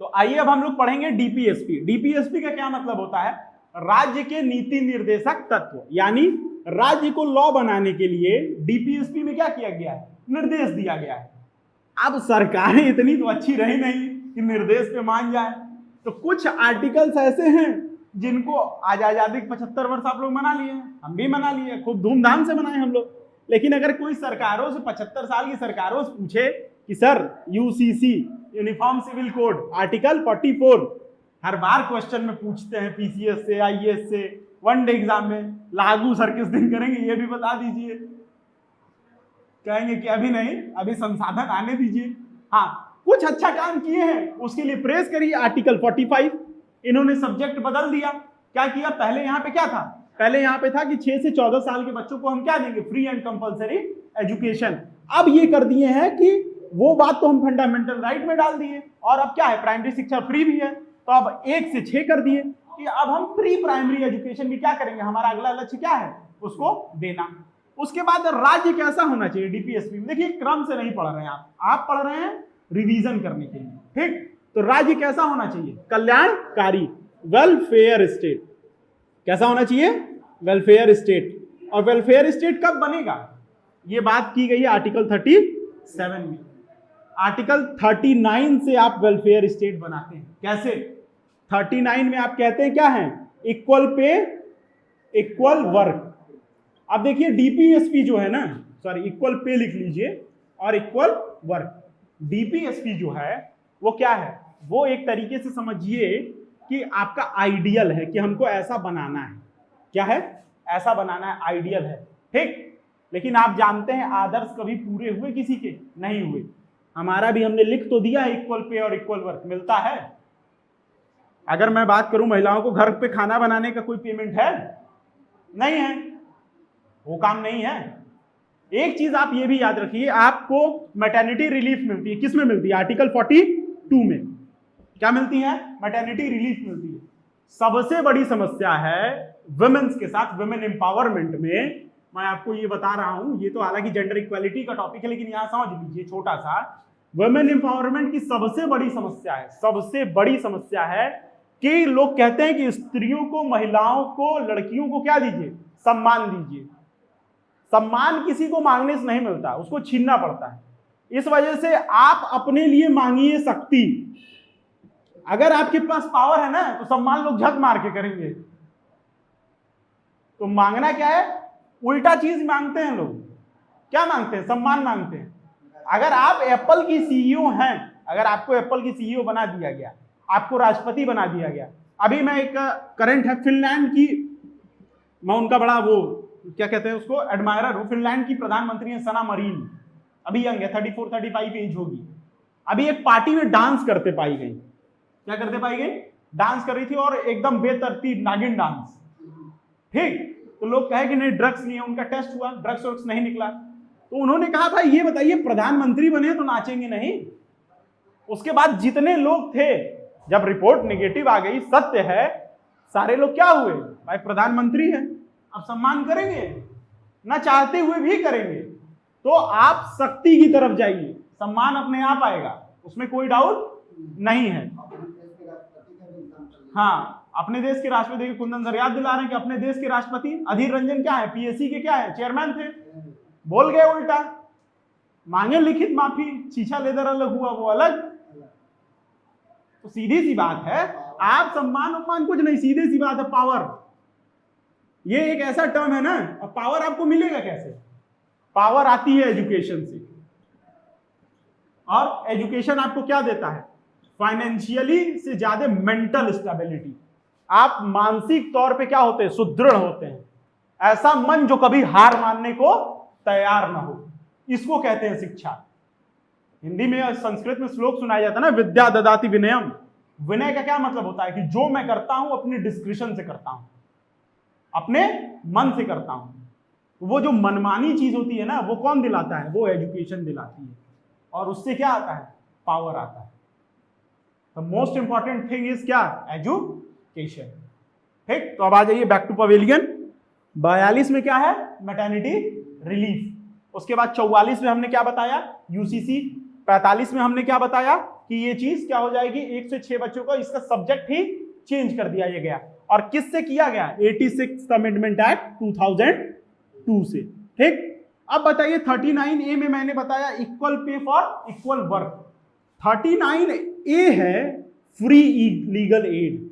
S1: तो आइए अब हम लोग पढ़ेंगे डीपीएसपी। डीपीएसपी का क्या मतलब होता है, राज्य के नीति निर्देशक तत्व, यानी राज्य को लॉ बनाने के लिए डीपीएसपी में क्या किया गया है, निर्देश दिया गया है। अब सरकारें इतनी तो अच्छी रही नहीं कि निर्देश पे मान जाए, तो कुछ आर्टिकल्स ऐसे हैं जिनको आज आजादी के 75 वर्ष आप लोग मना लिए, हम भी मना लिए, खूब धूमधाम से मनाए हम लोग। लेकिन अगर कोई सरकारों से 75 साल की सरकारों से पूछे कि sir UCC uniform civil code article 44 हर बार क्वेश्चन में पूछते हैं, पीसीएस से, आईएएस से, वनडे एग्जाम में, लागू सर किस दिन करेंगे ये भी बता दीजिए। कहेंगे कि अभी नहीं, अभी संसाधन आने दीजिए। हाँ, कुछ अच्छा काम किए हैं उसके लिए प्रेस करिए। आर्टिकल 45 इन्होंने सब्जेक्ट बदल दिया। क्या किया, पहले यहाँ पे क्या था, पहले यहाँ पे था कि 6 से 14 साल के बच्चों को हम क्या देंगे, फ्री एंड कंपलसरी एजुकेशन। अब ये कर दिए हैं कि वो बात तो हम फंडामेंटल राइट में डाल दिए, और अब क्या है, प्राइमरी शिक्षा फ्री भी है, तो अब 1 से 6 कर दिए कि अब हम प्री प्राइमरी एजुकेशन भी क्या करेंगे, हमारा अगला लक्ष्य क्या है, उसको देना। उसके बाद राज्य कैसा होना चाहिए डीपीएसपी में, देखिए क्रम से नहीं पढ़ रहे हैं आप पढ़ रहे हैं रिवीजन करने के लिए। ठीक, तो राज्य कैसा होना चाहिए, कल्याणकारी, वेलफेयर स्टेट। कैसा होना चाहिए, वेलफेयर स्टेट। और वेलफेयर स्टेट कब बनेगा, ये बात की गई है आर्टिकल 37 में। आर्टिकल 39 से आप वेलफेयर स्टेट बनाते हैं। कैसे, 39 में आप कहते हैं क्या है, इक्वल पे इक्वल वर्क। अब देखिए डीपीएसपी जो है ना, सॉरी इक्वल पे लिख लीजिए और इक्वल वर्क। डीपीएसपी जो है वो क्या है, वो एक तरीके से समझिए कि आपका आइडियल है कि हमको ऐसा बनाना है। क्या है, ऐसा बनाना है, आइडियल है। ठीक, लेकिन आप जानते हैं आदर्श कभी पूरे हुए किसी के नहीं हुए। हमारा भी हमने लिख तो दिया है इक्वल पे और इक्वल वर्क मिलता है। अगर मैं बात करूं महिलाओं को घर पे खाना बनाने का कोई पेमेंट है, नहीं है, वो काम नहीं है। एक चीज आप ये भी याद रखिए, आपको मैटरनिटी रिलीफ मिलती है, किसमें मिलती है, आर्टिकल 42 में क्या मिलती है, मैटरनिटी रिलीफ मिलती है। सबसे बड़ी समस्या है वुमेन्स के साथ, वुमेन एम्पावरमेंट में। मैं आपको ये बता रहा हूं, ये तो हालांकि जेंडर इक्वालिटी का टॉपिक है, लेकिन यहां समझ लीजिए छोटा सा, वुमेन एम्पावरमेंट की सबसे बड़ी समस्या है, सबसे बड़ी समस्या है कि लोग कहते हैं कि स्त्रियों को, महिलाओं को, लड़कियों को क्या दीजिए, सम्मान दीजिए। सम्मान किसी को मांगने से नहीं मिलता, उसको छीनना पड़ता है। इस वजह से आप अपने लिए मांगिए शक्ति। अगर आपके पास पावर है ना, तो सम्मान लोग झक मार के करेंगे। तो मांगना क्या है, उल्टा चीज मांगते हैं लोग। क्या मांगते हैं? सम्मान मांगते हैं। अगर आप एप्पल की सीईओ हैं, अगर आपको एप्पल की सीईओ बना दिया गया, आपको राष्ट्रपति बना दिया गया, अभी मैं एक करंट है फिनलैंड की, मैं उनका बड़ा वो क्या कहते हैं उसको, एडमायरर हूं। फिनलैंड की प्रधानमंत्री है सना मरीन, अभी यंग है, 34-35 एज होगी। अभी एक पार्टी में डांस करते पाई गई। क्या करते पाई गई? डांस कर रही थी और एकदम बेतरतीब नागिन डांस। ठीक, तो लोग कहे कि नहीं ड्रग्स नहीं है, उनका टेस्ट हुआ, ड्रग्स वर्ग्स नहीं निकला। तो उन्होंने कहा भाई ये बताइए प्रधानमंत्री बने तो नाचेंगे नहीं? उसके बाद जितने लोग थे, जब रिपोर्ट नेगेटिव आ गई, सत्य है, सारे लोग क्या हुए, भाई प्रधानमंत्री है अब सम्मान करेंगे, ना चाहते हुए भी करेंगे। तो आप शक्ति की तरफ जाइए, सम्मान अपने आप आएगा, उसमें कोई डाउट नहीं है। हाँ, अपने देश के राष्ट्रपति कुंदन सर याद दिला रहे हैं कि अपने देश के राष्ट्रपति अधीर रंजन क्या है, पीएससी के क्या है, चेयरमैन थे, बोल गए उल्टा, मांगे लिखित माफी, शीशा लेदर अलग हुआ वो अलग। तो सीधी सी बात है, आप सम्मान उपमान कुछ नहीं, सीधी सी बात है पावर। ये एक ऐसा टर्म है ना, अब पावर आपको मिलेगा कैसे? पावर आती है एजुकेशन से, और एजुकेशन आपको क्या देता है? फाइनेंशियली से ज्यादा मेंटल स्टेबिलिटी। आप मानसिक तौर पे क्या होते हैं? सुदृढ़ होते हैं। ऐसा मन जो कभी हार मानने को तैयार ना हो, इसको कहते हैं शिक्षा। हिंदी में, संस्कृत में श्लोक सुनाया जाता है ना, विद्या ददाति विनयम। विनय का क्या मतलब होता है कि जो मैं करता हूं अपने डिस्क्रिशन से करता हूं, अपने मन से करता हूं। वो जो मनमानी चीज होती है ना, वो कौन दिलाता है? वो एजुकेशन दिलाती है, और उससे क्या आता है? पावर आता है। The most important thing is क्या? एजुकेशन। ठीक, तो अब आ जाइए बैक टू पवेलियन। 42 में क्या है? Maternity relief. उसके बाद 44 में हमने क्या बताया? यूसीसी। 45 में हमने क्या बताया कि ये चीज क्या हो जाएगी, 1 से 6 बच्चों को इसका सब्जेक्ट ही चेंज कर दिया गया। और किससे किया गया? 86 अमेंडमेंट एक्ट 2002 से। ठीक, अब बताइए 39A में मैंने बताया equal pay for equal work. 39A है फ्री लीगल एड।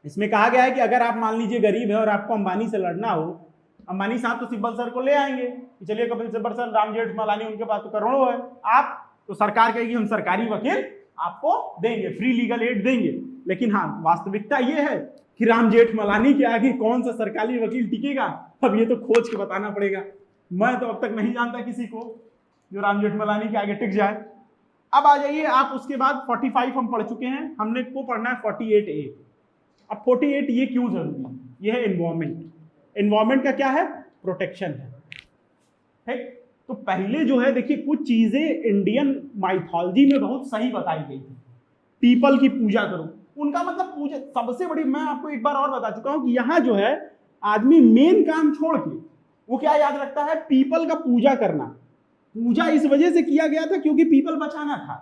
S1: इसमें कहा गया है कि अगर आप मान लीजिए गरीब है और आपको अंबानी से लड़ना हो, अंबानी साहब तो सिब्बल सर को ले आएंगे कि चलिए कपिल सिब्बल सर, राम जेठमलानी, उनके पास तो करोड़ों है, आप तो सरकार कहेगी हम सरकारी वकील आपको देंगे, फ्री लीगल एड देंगे। लेकिन हाँ, वास्तविकता ये है कि राम जेठमलानी के आगे कौन सा सरकारी वकील टिकेगा, अब ये तो खोज के बताना पड़ेगा। मैं तो अब तक नहीं जानता किसी को जो राम जेठमलानी के आगे टिक जाए। अब आ जाइए आप, उसके बाद 45 हम पढ़ चुके हैं, हमने को पढ़ना है 48A। अब 48 ये क्यों जरूरी है? ये है एनवायरमेंट। एनवायरमेंट का क्या है? प्रोटेक्शन है। ठीक, तो पहले जो है देखिए, कुछ चीजें इंडियन माइथोलॉजी में बहुत सही बताई गई थी। पीपल की पूजा करो, उनका मतलब पूजा सबसे बड़ी, मैं आपको एक बार और बता चुका हूं कि यहां जो है आदमी मेन काम छोड़ के वो क्या याद रखता है? पीपल का पूजा करना। पूजा इस वजह से किया गया था क्योंकि पीपल बचाना था।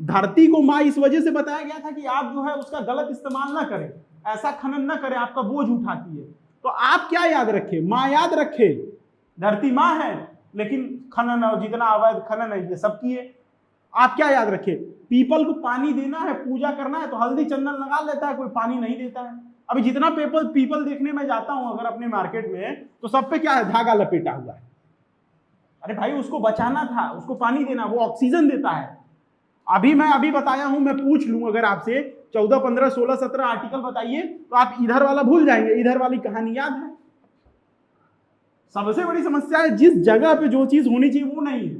S1: धरती को माँ इस वजह से बताया गया था कि आप जो है उसका गलत इस्तेमाल ना करें, ऐसा खनन ना करें, आपका बोझ उठाती है। तो आप क्या याद रखे? माँ याद रखे, धरती माँ है, लेकिन खनन और जितना अवैध खनन है ये सब की है। आप क्या याद रखे? पीपल को पानी देना है, पूजा करना है, तो हल्दी चंदन लगा लेता है, कोई पानी नहीं देता है। अभी जितना पीपल देखने में जाता हूं अगर अपने मार्केट में, तो सब पे क्या है? धागा लपेटा हुआ है। अरे भाई, उसको बचाना था, उसको पानी देना, वो ऑक्सीजन देता है। मैं अभी बताया हूं, मैं पूछ लूं अगर आपसे 14, 15, 16, 17 आर्टिकल बताइए, तो आप इधर वाला भूल जाएंगे, इधर वाली कहानी याद है। सबसे बड़ी समस्या है जिस जगह पे जो चीज होनी चाहिए वो नहीं है।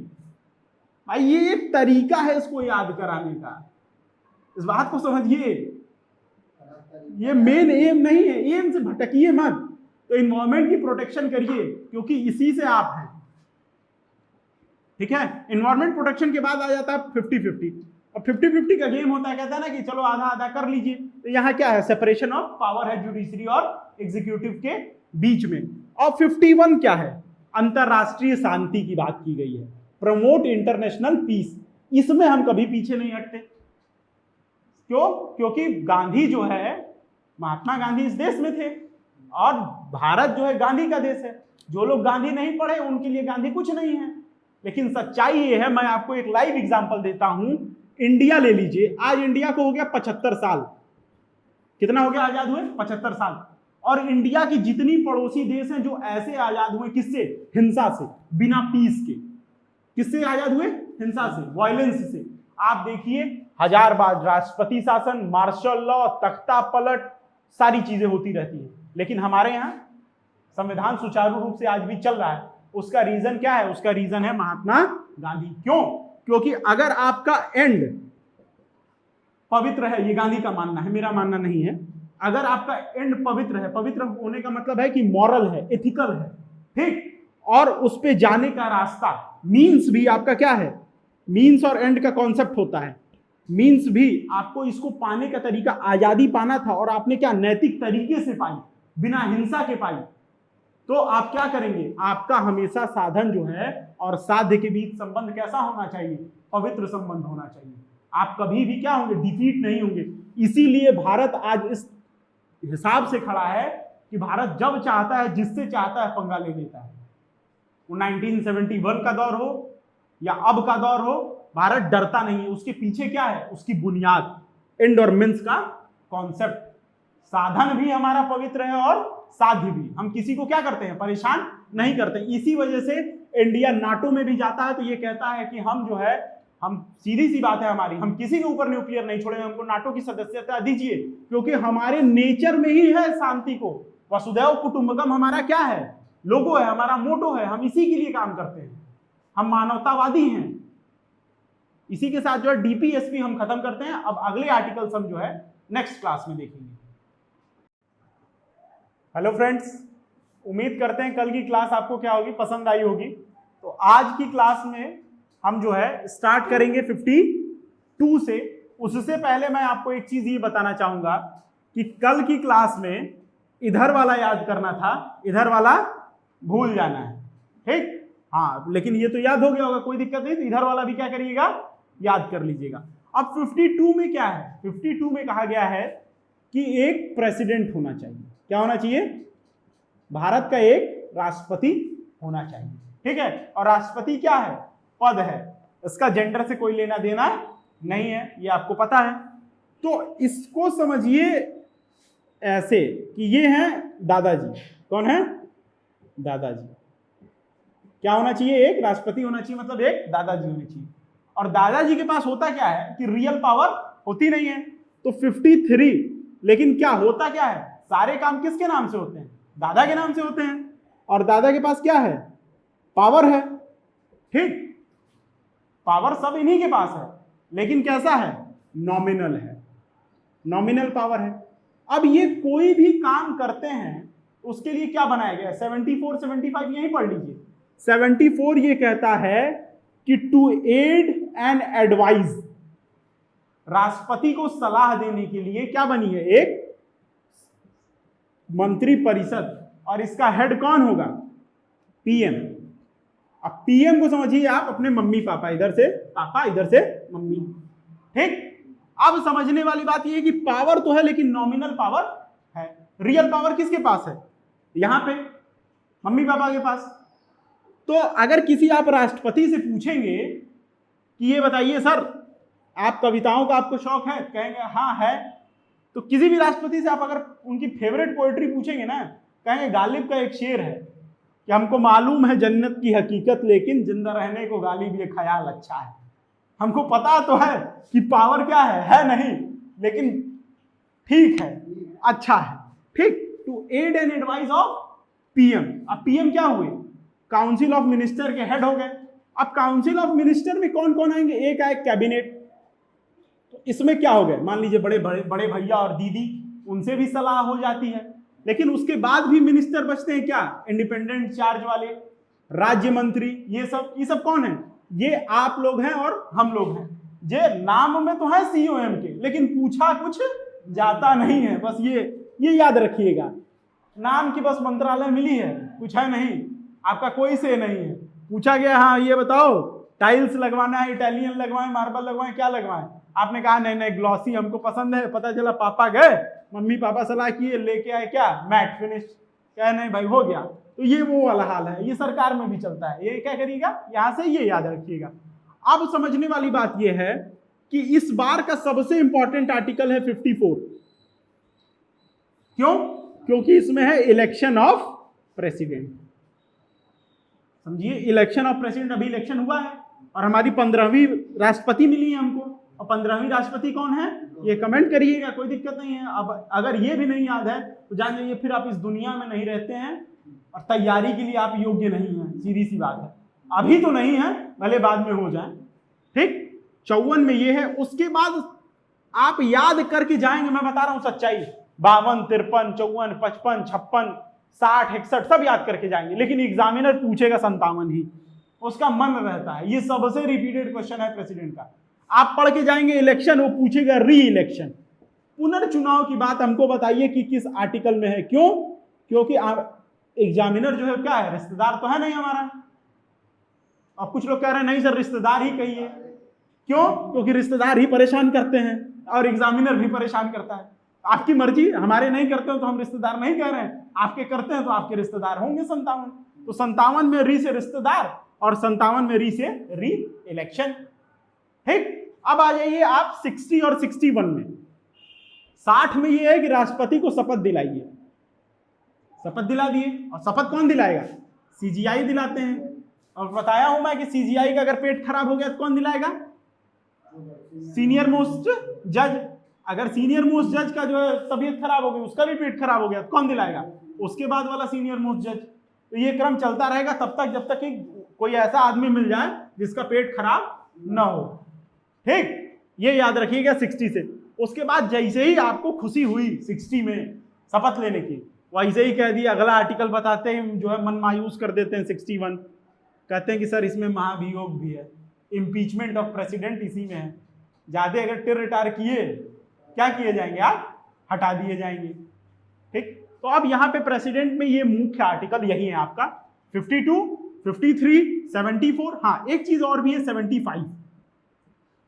S1: भाई ये एक तरीका है इसको याद कराने का, इस बात को समझिए। ये मेन एम नहीं है, एम से भटकिए मत। तो इन्वायरमेंट की प्रोटेक्शन करिए क्योंकि इसी से आप हैं। ठीक है, इन्वायरमेंट प्रोटेक्शन के बाद आ जाता है 50-50। अब 50-50 का गेम होता है, कहता है ना कि चलो आधा आधा कर लीजिए। तो यहाँ क्या है? सेपरेशन ऑफ पावर है जुडिशरी और एग्जीक्यूटिव के बीच में। और 51 क्या है? अंतरराष्ट्रीय शांति की बात की गई है, प्रमोट इंटरनेशनल पीस। इसमें हम कभी पीछे नहीं हटते। क्यों? क्योंकि गांधी जो है, महात्मा गांधी इस देश में थे और भारत जो है गांधी का देश है। जो लोग गांधी नहीं पढ़े उनके लिए गांधी कुछ नहीं है। लेकिन सच्चाई ये है, मैं आपको एक लाइव एग्जांपल देता हूं। इंडिया ले लीजिए, आज इंडिया को हो गया 75 साल। कितना हो गया आजाद हुए? 75 साल। और इंडिया की जितनी पड़ोसी देश हैं जो ऐसे आजाद हुए, किससे? हिंसा से, बिना पीस के। किससे आजाद हुए? हिंसा से, वायलेंस से। आप देखिए, हजार बार राष्ट्रपति शासन, मार्शल लॉ, तख्ता पलट, सारी चीजें होती रहती है, लेकिन हमारे यहाँ संविधान सुचारू रूप से आज भी चल रहा है। उसका रीजन क्या है? उसका रीजन है महात्मा गांधी। क्यों? क्योंकि अगर आपका एंड पवित्र है, ये गांधी का मानना है, मेरा मानना नहीं है, अगर आपका एंड पवित्र है, पवित्र होने का मतलब है कि मॉरल है, एथिकल है, ठीक, और उस पे जाने का रास्ता, मीन्स भी आपका क्या है? मीन्स और एंड का कॉन्सेप्ट होता है। मीन्स भी आपको इसको पाने का तरीका, आजादी पाना था और आपने क्या नैतिक तरीके से पाई, बिना हिंसा के पाई, तो आप क्या करेंगे? आपका हमेशा साधन जो है और साध्य के बीच संबंध कैसा होना चाहिए? पवित्र संबंध होना चाहिए। आप कभी भी क्या होंगे? डिफीट नहीं होंगे। इसीलिए भारत आज इस हिसाब से खड़ा है कि भारत जब चाहता है, जिससे चाहता है पंगा ले लेता है। वो 1971 का दौर हो या अब का दौर हो, भारत डरता नहीं है। उसके पीछे क्या है? उसकी बुनियाद, एंड और मीन्स का कॉन्सेप्ट। साधन भी हमारा पवित्र है और साध्य भी। हम किसी को क्या करते हैं? परेशान नहीं करते। इसी वजह से इंडिया नाटो में भी जाता है तो ये कहता है कि हम जो है, हम सीधी सी बात है हमारी, हम किसी के ऊपर न्यूक्लियर नहीं छोड़ेंगे, हमको नाटो की सदस्यता दीजिए, क्योंकि हमारे नेचर में ही है शांति को। वसुधैव कुटुंबकम हमारा क्या है? लोगो है, हमारा मोटो है, हम इसी के लिए काम करते हैं, हम मानवतावादी हैं। इसी के साथ जो है डीपीएसपी हम खत्म करते हैं। अब अगले आर्टिकल्स हम जो है नेक्स्ट क्लास में देखेंगे। हेलो फ्रेंड्स, उम्मीद करते हैं कल की क्लास आपको क्या होगी? पसंद आई होगी। तो आज की क्लास में हम जो है स्टार्ट करेंगे 52 से। उससे पहले मैं आपको एक चीज ये बताना चाहूंगा कि कल की क्लास में इधर वाला याद करना था, इधर वाला भूल जाना है, ठीक? हाँ, लेकिन ये तो याद हो गया होगा, कोई दिक्कत नहीं। तो इधर वाला भी क्या करिएगा? याद कर लीजिएगा। अब 52 में क्या है? 52 में कहा गया है कि एक प्रेसिडेंट होना चाहिए। क्या होना चाहिए? भारत का एक राष्ट्रपति होना चाहिए, ठीक है? और राष्ट्रपति क्या है? पद है, इसका जेंडर से कोई लेना देना नहीं है, ये आपको पता है। तो इसको समझिए ऐसे कि ये हैं दादाजी। कौन है? दादाजी। क्या होना चाहिए? एक राष्ट्रपति होना चाहिए, मतलब एक दादाजी होने चाहिए। और दादाजी के पास होता क्या है कि रियल पावर होती नहीं है। तो 53, लेकिन क्या होता क्या है? सारे काम किसके नाम से होते हैं? दादा के नाम से होते हैं। और दादा के पास क्या है? पावर है, ठीक? पावर सब इन्हीं के पास है, लेकिन कैसा है? नॉमिनल है, नॉमिनल पावर है। अब ये कोई भी काम करते हैं उसके लिए क्या बनाया गया? 74, 75 यही पढ़ लीजिए। 74 ये कहता है कि टू एड एंड एडवाइज, राष्ट्रपति को सलाह देने के लिए क्या बनी है? एक मंत्री परिषद, और इसका हेड कौन होगा? पीएम। अब पीएम को समझिए आप अपने मम्मी पापा, इधर से पापा, इधर से मम्मी, ठीक? अब समझने वाली बात यह है कि पावर तो है लेकिन नॉमिनल पावर है। रियल पावर किसके पास है? यहां पे मम्मी पापा के पास। तो अगर किसी आप राष्ट्रपति से पूछेंगे कि ये बताइए सर, आप कविताओं का आपको शौक है? कहेंगे हाँ है। तो किसी भी राष्ट्रपति से आप अगर उनकी फेवरेट पोएट्री पूछेंगे ना, कहेंगे गालिब का एक शेर है कि हमको मालूम है जन्नत की हकीकत, लेकिन जिंदा रहने को गालिब ये ख्याल अच्छा है। हमको पता तो है कि पावर क्या है नहीं, लेकिन ठीक है, अच्छा है, ठीक? To aid and advice of PM. अब पीएम क्या हुए? काउंसिल ऑफ मिनिस्टर के हेड हो गए। अब काउंसिल ऑफ मिनिस्टर में कौन कौन आएंगे? एक आए कैबिनेट। तो इसमें क्या हो गए? मान लीजिए बड़े भैया और दीदी, उनसे भी सलाह हो जाती है। लेकिन उसके बाद भी मिनिस्टर बचते हैं क्या? इंडिपेंडेंट चार्ज वाले, राज्य मंत्री। ये सब कौन है? ये आप लोग हैं और हम लोग हैं। ये नाम में तो है सीओएम के, लेकिन पूछा कुछ जाता नहीं है। बस ये याद रखिएगा, नाम की बस मंत्रालय मिली है, कुछ है नहीं, आपका कोई से नहीं है। पूछा गया हाँ ये बताओ टाइल्स लगवाना है, इटालियन लगवाएं, मार्बल लगवाएं, क्या लगवाएं? आपने कहा नहीं ग्लॉसी हमको पसंद है। पता चला पापा गए, मम्मी पापा सलाह किए, लेके आए क्या? Matte finish. क्या नहीं भाई हो गया। तो ये वो वाला हाल है, ये सरकार में भी चलता है। ये क्या करिएगा, यहां से ये याद रखिएगा। अब समझने वाली बात ये है कि इस बार का सबसे इंपॉर्टेंट आर्टिकल है 54। क्यों? क्योंकि इसमें है इलेक्शन ऑफ प्रेसिडेंट। समझिए, इलेक्शन ऑफ प्रेसिडेंट, अभी इलेक्शन हुआ है और हमारी 15वीं राष्ट्रपति मिली है हमको, और 15वीं राष्ट्रपति कौन है ये कमेंट करिएगा, कोई दिक्कत नहीं है। अब अगर ये भी नहीं याद है तो जान जाइए फिर आप इस दुनिया में नहीं रहते हैं और तैयारी के लिए आप योग्य नहीं हैं, सीधी सी बात है। अभी तो नहीं है, भले बाद में हो जाए, ठीक। 54 में ये है। उसके बाद आप याद करके जाएंगे, मैं बता रहा हूं सच्चाई, 52, 53, 54, 55, 56, 60, 61 सब याद करके जाएंगे, लेकिन एग्जामिनर पूछेगा 57 ही, उसका मन रहता है। ये सबसे रिपीटेड क्वेश्चन है प्रेसिडेंट का। आप पढ़ के जाएंगे इलेक्शन, वो पूछेगा री इलेक्शन, पुनर्चुनाव की बात हमको बताइए कि किस आर्टिकल में है। क्यों? क्योंकि एग्जामिनर जो है क्या है, रिश्तेदार तो है नहीं हमारा। अब कुछ लोग कह रहे हैं नहीं सर रिश्तेदार ही कहिए। क्यों? क्योंकि रिश्तेदार ही परेशान करते हैं और एग्जामिनर भी परेशान करता है। आपकी मर्जी, हमारे नहीं करते हो तो हम रिश्तेदार नहीं कह रहे हैं, आपके करते हैं तो आपके रिश्तेदार होंगे 57। तो 57 में री से रिश्तेदार और 57 में री से री इलेक्शन, ठीक। अब आ जाइए आप 60 और 61 में। 60 में ये है कि राष्ट्रपति को शपथ दिलाइए, शपथ दिला दिए, और शपथ कौन दिलाएगा? सीजीआई दिलाते हैं। और बताया हूं मैं कि सीजीआई का अगर पेट खराब हो गया तो कौन दिलाएगा? सीनियर मोस्ट जज। अगर सीनियर मोस्ट जज का जो है तबीयत खराब हो गई, उसका भी पेट खराब हो गया तो कौन दिलाएगा? उसके बाद वाला सीनियर मोस्ट जज। तो ये क्रम चलता रहेगा तब तक जब तक कि कोई ऐसा आदमी मिल जाए जिसका पेट खराब ना हो, ठीक। ये याद रखिएगा 60 से। उसके बाद जैसे ही आपको खुशी हुई 60 में शपथ लेने की, वैसे ही कह दिया अगला आर्टिकल बताते हैं, जो है मन मायूस कर देते हैं। 61 कहते हैं कि सर इसमें महाभियोग भी है, इम्पीचमेंट ऑफ प्रेसिडेंट इसी में है। ज्यादा अगर टिर रिटायर किए, क्या किए जाएंगे? आप हटा दिए जाएंगे, ठीक। तो अब यहाँ पे प्रेसिडेंट में ये मुख्य आर्टिकल यही है आपका 52, 53, 74। हाँ, एक चीज और भी है 75।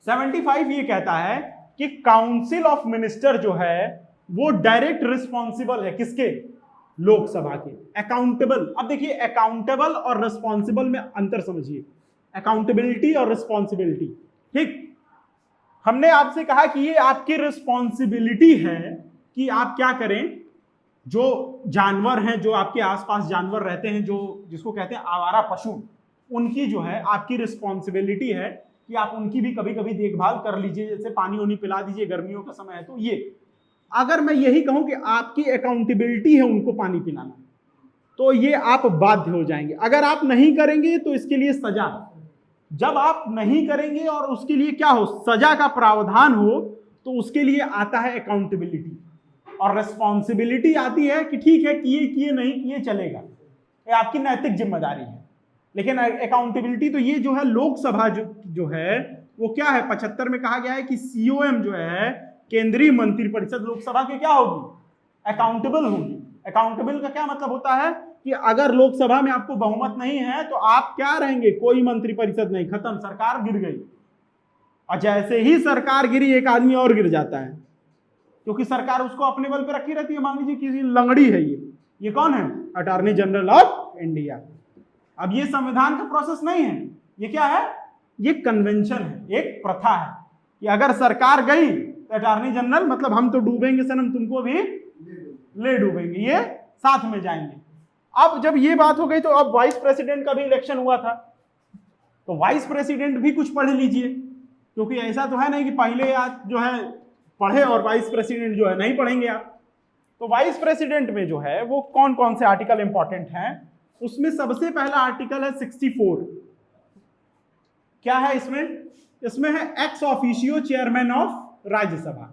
S1: 75 ये कहता है कि काउंसिल ऑफ मिनिस्टर जो है वो डायरेक्ट रिस्पॉन्सिबल है किसके? लोकसभा के। अकाउंटेबल। अब देखिए अकाउंटेबल और रिस्पॉन्सिबल में अंतर समझिए, अकाउंटेबिलिटी और रिस्पॉन्सिबिलिटी, ठीक। हमने आपसे कहा कि ये आपकी रिस्पॉन्सिबिलिटी है कि आप क्या करें, जो जानवर हैं, जो आपके आसपास जानवर रहते हैं, जो जिसको कहते हैं आवारा पशु, उनकी जो है आपकी रिस्पॉन्सिबिलिटी है कि आप उनकी भी कभी कभी देखभाल कर लीजिए, जैसे पानी वानी पिला दीजिए, गर्मियों का समय है तो ये। अगर मैं यही कहूं कि आपकी अकाउंटेबिलिटी है उनको पानी पिलाना, तो ये आप बाध्य हो जाएंगे। अगर आप नहीं करेंगे तो इसके लिए सजा। जब आप नहीं करेंगे और उसके लिए क्या हो, सजा का प्रावधान हो, तो उसके लिए आता है अकाउंटेबिलिटी। और रिस्पॉन्सिबिलिटी आती है कि ठीक है किए किए नहीं किए चलेगा, ये आपकी नैतिक जिम्मेदारी है। लेकिन अकाउंटेबिलिटी तो ये जो है लोकसभा जो है वो क्या है, 75 में कहा गया है कि सीओएम जो है केंद्रीय मंत्रिपरिषद लोकसभा के क्या होगी? अकाउंटेबल होगी। अकाउंटेबल का क्या मतलब होता है कि अगर लोकसभा में आपको बहुमत नहीं है तो आप क्या रहेंगे? कोई मंत्रिपरिषद नहीं, खत्म, सरकार गिर गई। और जैसे ही सरकार गिरी एक आदमी और गिर जाता है, क्योंकि सरकार उसको अपने बल पर रखी रहती है। मान लीजिए किसी लंगड़ी है, ये कौन है? Attorney general of India. अब ये संविधान का प्रोसेस नहीं है, ये क्या है? ये कन्वेंशन है, एक प्रथा है कि अगर सरकार गई तो अटॉर्नी जनरल, मतलब हम तो डूबेंगे सनम, तुमको भी ले डूबेंगे, ये साथ में जाएंगे। अब जब ये बात हो गई तो अब वाइस प्रेसिडेंट का भी इलेक्शन हुआ था, तो वाइस प्रेसिडेंट भी कुछ पढ़ लीजिए, क्योंकि ऐसा तो है नहीं कि पहले आप जो है पढ़े और वाइस प्रेसिडेंट जो है नहीं पढ़ेंगे आप। तो वाइस प्रेसिडेंट में जो है वो कौन कौन से आर्टिकल इंपॉर्टेंट हैं, उसमें सबसे पहला आर्टिकल है 64। क्या है इसमें? इसमें है ex officio chairman of Rajya Sabha.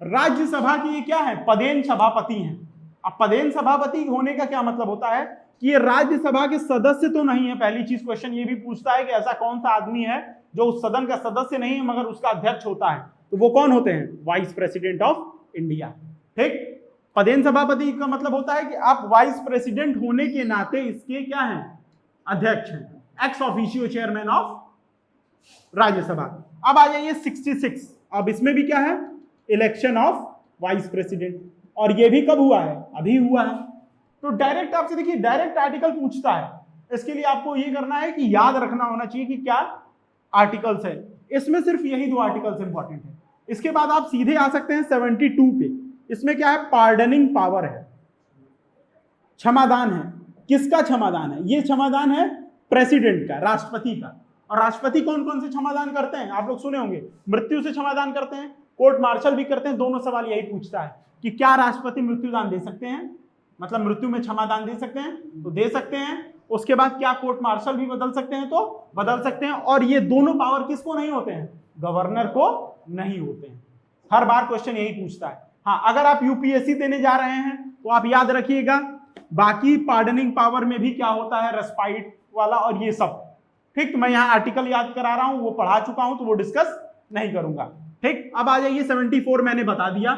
S1: Rajya Sabha की ये क्या है? पदेन सभापति हैं। अब पदेन सभापति होने का क्या मतलब होता है कि ये राज्यसभा के सदस्य तो नहीं है। पहली चीज क्वेश्चन ये भी पूछता है कि ऐसा कौन सा आदमी है जो उस सदन का सदस्य नहीं है मगर उसका अध्यक्ष होता है, तो वो कौन होते हैं? वाइस प्रेसिडेंट ऑफ इंडिया, ठीक। पदेन सभापति का मतलब होता है कि आप वाइस प्रेसिडेंट होने के नाते इसके क्या हैं? अध्यक्ष हैं। Ex officio chairman of Rajya Sabha. अब आ जाइए 66। अब इसमें भी क्या है? Election of vice president. और ये भी कब हुआ है? अभी हुआ है। तो डायरेक्ट आपसे देखिए, डायरेक्ट आर्टिकल पूछता है। इसके लिए आपको ये करना है कि याद रखना होना चाहिए कि क्या आर्टिकल्स है। इसमें सिर्फ यही 2 आर्टिकल्स इंपॉर्टेंट है। इसके बाद आप सीधे आ सकते हैं 72 पे। इसमें क्या है, पार्डनिंग पावर है, क्षमादान है। किसका क्षमादान है? ये क्षमादान है प्रेसिडेंट का, राष्ट्रपति का। और राष्ट्रपति कौन कौन से क्षमादान करते हैं? आप लोग सुने होंगे, मृत्यु से क्षमादान करते हैं, कोर्ट मार्शल भी करते हैं। दोनों सवाल यही पूछता है कि क्या राष्ट्रपति मृत्युदान दे सकते हैं, मतलब मृत्यु में क्षमादान दे सकते हैं? तो दे सकते हैं। उसके बाद क्या कोर्ट मार्शल भी बदल सकते हैं? तो बदल सकते हैं। और ये दोनों पावर किसको नहीं होते हैं? गवर्नर को नहीं होते हैं। हर बार क्वेश्चन यही पूछता है। हाँ, अगर आप यूपीएससी देने जा रहे हैं तो आप याद रखिएगा, बाकी पार्डनिंग पावर में भी क्या होता है, रेस्पाइट वाला और ये सब। ठीक, तो मैं यहाँ आर्टिकल याद करा रहा हूं, वो पढ़ा चुका हूं तो वो डिस्कस नहीं करूंगा। ठीक, अब आ जाइए 74 मैंने बता दिया,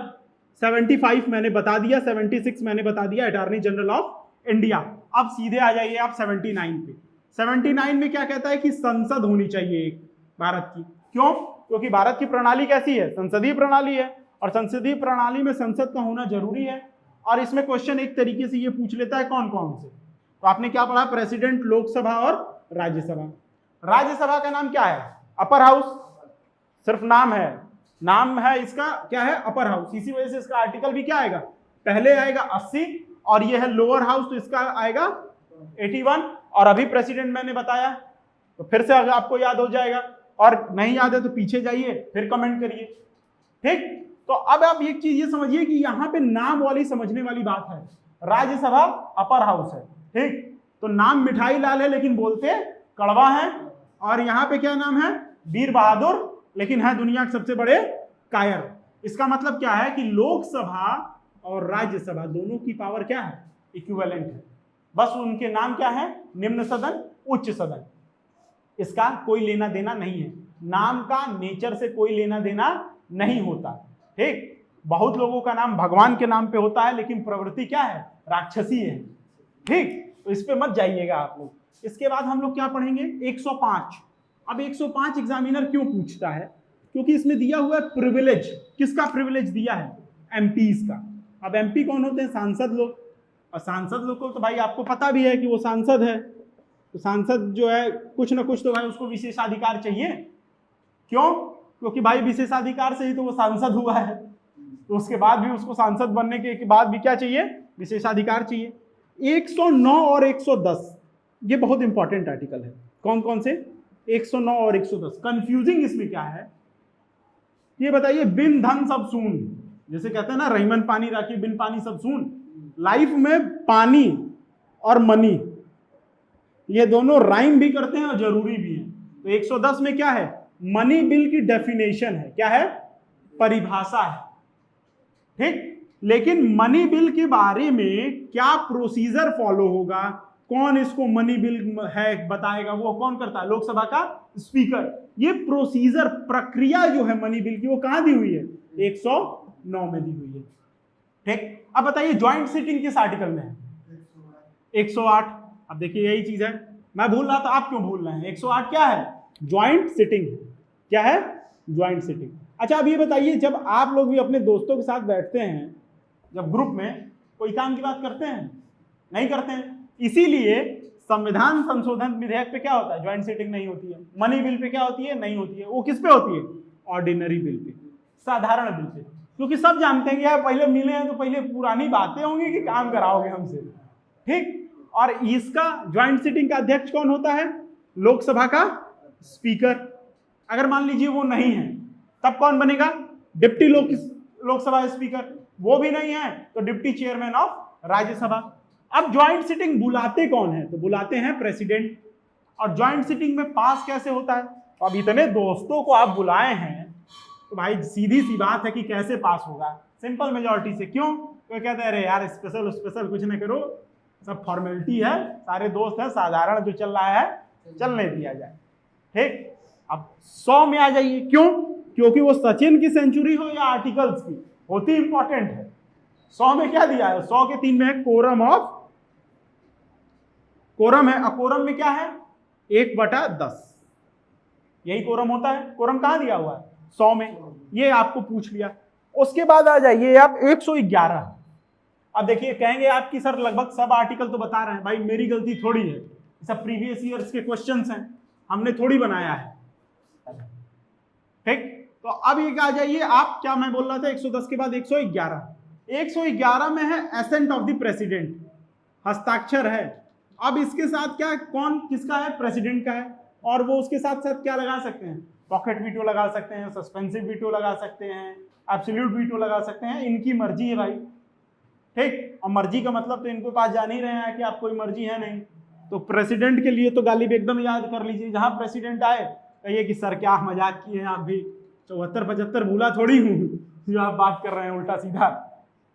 S1: 75 मैंने बता दिया, 76 मैंने बता दिया, अटॉर्नी जनरल ऑफ इंडिया। अब सीधे आ जाइए आप 79 पे। 79 में क्या कहता है कि संसद होनी चाहिए एक भारत की। क्यों? क्योंकि भारत की प्रणाली कैसी है? संसदीय प्रणाली है, और संसदीय प्रणाली में संसद का होना जरूरी है। और इसमें क्वेश्चन एक तरीके से ये पूछ लेता है कौन कौन से। तो आपने क्या पढ़ा? प्रेसिडेंट, लोकसभा और राज्यसभा। राज्यसभा का नाम क्या है? अपर हाउस, सिर्फ नाम है, नाम है इसका क्या है? Upper house. इसी वजह से इसका आर्टिकल भी क्या आएगा? पहले आएगा 80, और ये है लोअर हाउस तो इसका आएगा 81। और अभी प्रेसिडेंट मैंने बताया, तो फिर से अगर आपको याद हो जाएगा, और नहीं याद है तो पीछे जाइए फिर कमेंट करिए। ठीक, तो अब आप एक चीज ये समझिए कि यहां पे नाम वाली समझने वाली बात है। राज्यसभा अपर हाउस है, ठीक, तो नाम मिठाई लाल है लेकिन बोलते कड़वा है। और यहाँ पे क्या नाम है? वीर बहादुर, लेकिन है दुनिया के सबसे बड़े कायर। इसका मतलब क्या है कि लोकसभा और राज्यसभा दोनों की पावर क्या है? इक्विवेलेंट है। बस उनके नाम क्या है? निम्न सदन, उच्च सदन। इसका कोई लेना देना नहीं है, नाम का नेचर से कोई लेना देना नहीं होता। ठीक, बहुत लोगों का नाम भगवान के नाम पे होता है लेकिन प्रवृत्ति क्या है? राक्षसी है। ठीक, तो इस पे मत जाइएगा आप लोग। इसके बाद हम लोग क्या पढ़ेंगे? 105। अब 105 एग्जामिनर क्यों पूछता है? क्योंकि इसमें दिया हुआ है प्रिविलेज। किसका प्रिविलेज दिया है? एमपीज का। अब एमपी कौन होते हैं? सांसद लोग। और सांसद लोग को तो भाई आपको पता भी है कि वो सांसद है, तो सांसद जो है कुछ ना कुछ तो भाई उसको विशेषाधिकार चाहिए। क्यों? क्योंकि भाई विशेषाधिकार से ही तो वो सांसद हुआ है, तो उसके बाद भी उसको सांसद बनने के बाद भी क्या चाहिए? विशेषाधिकार चाहिए। 109 और 110 ये बहुत इंपॉर्टेंट आर्टिकल है। कौन कौन से? 109 और 110। कंफ्यूजिंग इसमें क्या है ये बताइए? बिन धन सब सून, जैसे कहते हैं ना, रहीमन पानी राखी बिन पानी सब सून। लाइफ में पानी और मनी ये दोनों राइम भी करते हैं और जरूरी भी है। तो 110 में क्या है? मनी बिल की डेफिनेशन है। क्या है? परिभाषा है। ठीक, लेकिन मनी बिल के बारे में क्या प्रोसीजर फॉलो होगा, कौन इसको मनी बिल है बताएगा? वो कौन करता है? लोकसभा का स्पीकर। ये प्रोसीजर, प्रक्रिया जो है मनी बिल की, वो कहां दी हुई है? 109 में दी हुई है। ठीक, अब बताइए ज्वाइंट सिटिंग किस आर्टिकल में है? 108। अब देखिए यही चीज है, मैं भूल रहा था, आप क्यों भूल रहे हैं? 108 क्या है? Joint sitting. क्या है? Joint sitting. अच्छा, अब ये बताइए, जब आप लोग भी अपने दोस्तों के साथ बैठते हैं, जब ग्रुप में, कोई काम की बात करते हैं? नहीं करते हैं। इसीलिए संविधान संशोधन विधेयक पे क्या होता है? ज्वाइंट सिटिंग नहीं होती है। मनी बिल पे क्या होती है? नहीं होती है। वो किस पे होती है? ऑर्डिनरी बिल पे, साधारण बिल पे। क्योंकि सब जानते हैं कि यार पहले मिले हैं तो पहले पुरानी बातें होंगी कि काम कराओगे हमसे। ठीक, और इसका ज्वाइंट सिटिंग का अध्यक्ष कौन होता है? लोकसभा का स्पीकर। अगर मान लीजिए वो नहीं है तब कौन बनेगा? Deputy Lok Sabha speaker. वो भी नहीं है तो डिप्टी चेयरमैन ऑफ राज्यसभा। अब ज्वाइंट सिटिंग बुलाते कौन है? तो बुलाते हैं प्रेसिडेंट। और ज्वाइंट सिटिंग में पास कैसे होता है? तो अब इतने दोस्तों को आप बुलाए हैं तो भाई सीधी सी बात है कि कैसे पास होगा? सिंपल मेजॉरिटी से। क्यों? तो कहते हैं अरे यार स्पेशल स्पेशल कुछ नहीं करो, सब फॉर्मेलिटी है, सारे दोस्त हैं, साधारण जो चल रहा है चलने दिया जाए। ठीक, अब 100 में आ जाइए। क्यों? क्योंकि वो सचिन की सेंचुरी हो या आर्टिकल्स की, होती इंपॉर्टेंट है। 100 में क्या दिया है? 100 के 3 में है कोरम ऑफ, कोरम है। अकोरम में क्या है? 1/10, यही कोरम होता है। कोरम कहां दिया हुआ है? 100 में। ये आपको पूछ लिया। उसके बाद आ जाइए आप 111। अब देखिए कहेंगे आपकी सर लगभग सब आर्टिकल तो बता रहे हैं। भाई मेरी गलती थोड़ी है, सब प्रीवियस ईयर्स के क्वेश्चंस हैं, हमने थोड़ी बनाया है। ठीक, तो अब ये आ जाइए आप, क्या मैं बोल रहा था? 110 के बाद 111। 111 में है एसेंट ऑफ द प्रेसिडेंट, हस्ताक्षर है। अब इसके साथ क्या, कौन किसका है, प्रेसिडेंट का है, और वो उसके साथ साथ क्या लगा सकते हैं, पॉकेट वीटो लगा सकते हैं, सस्पेंसिव वीटो लगा सकते हैं, एब्सोल्यूट वीटो लगा सकते हैं, इनकी मर्जी है भाई, ठीक। और मर्जी का मतलब तो इनके पास जान ही रहे हैं कि आप कोई मर्जी है नहीं। तो प्रेसिडेंट के लिए तो गालिब एकदम याद कर लीजिए, जहां प्रेसिडेंट आए कहिए कि सर क्या मजाक किए हैं आप भी, 74-75 भूला थोड़ी हूँ जो आप बात कर रहे हैं उल्टा सीधा,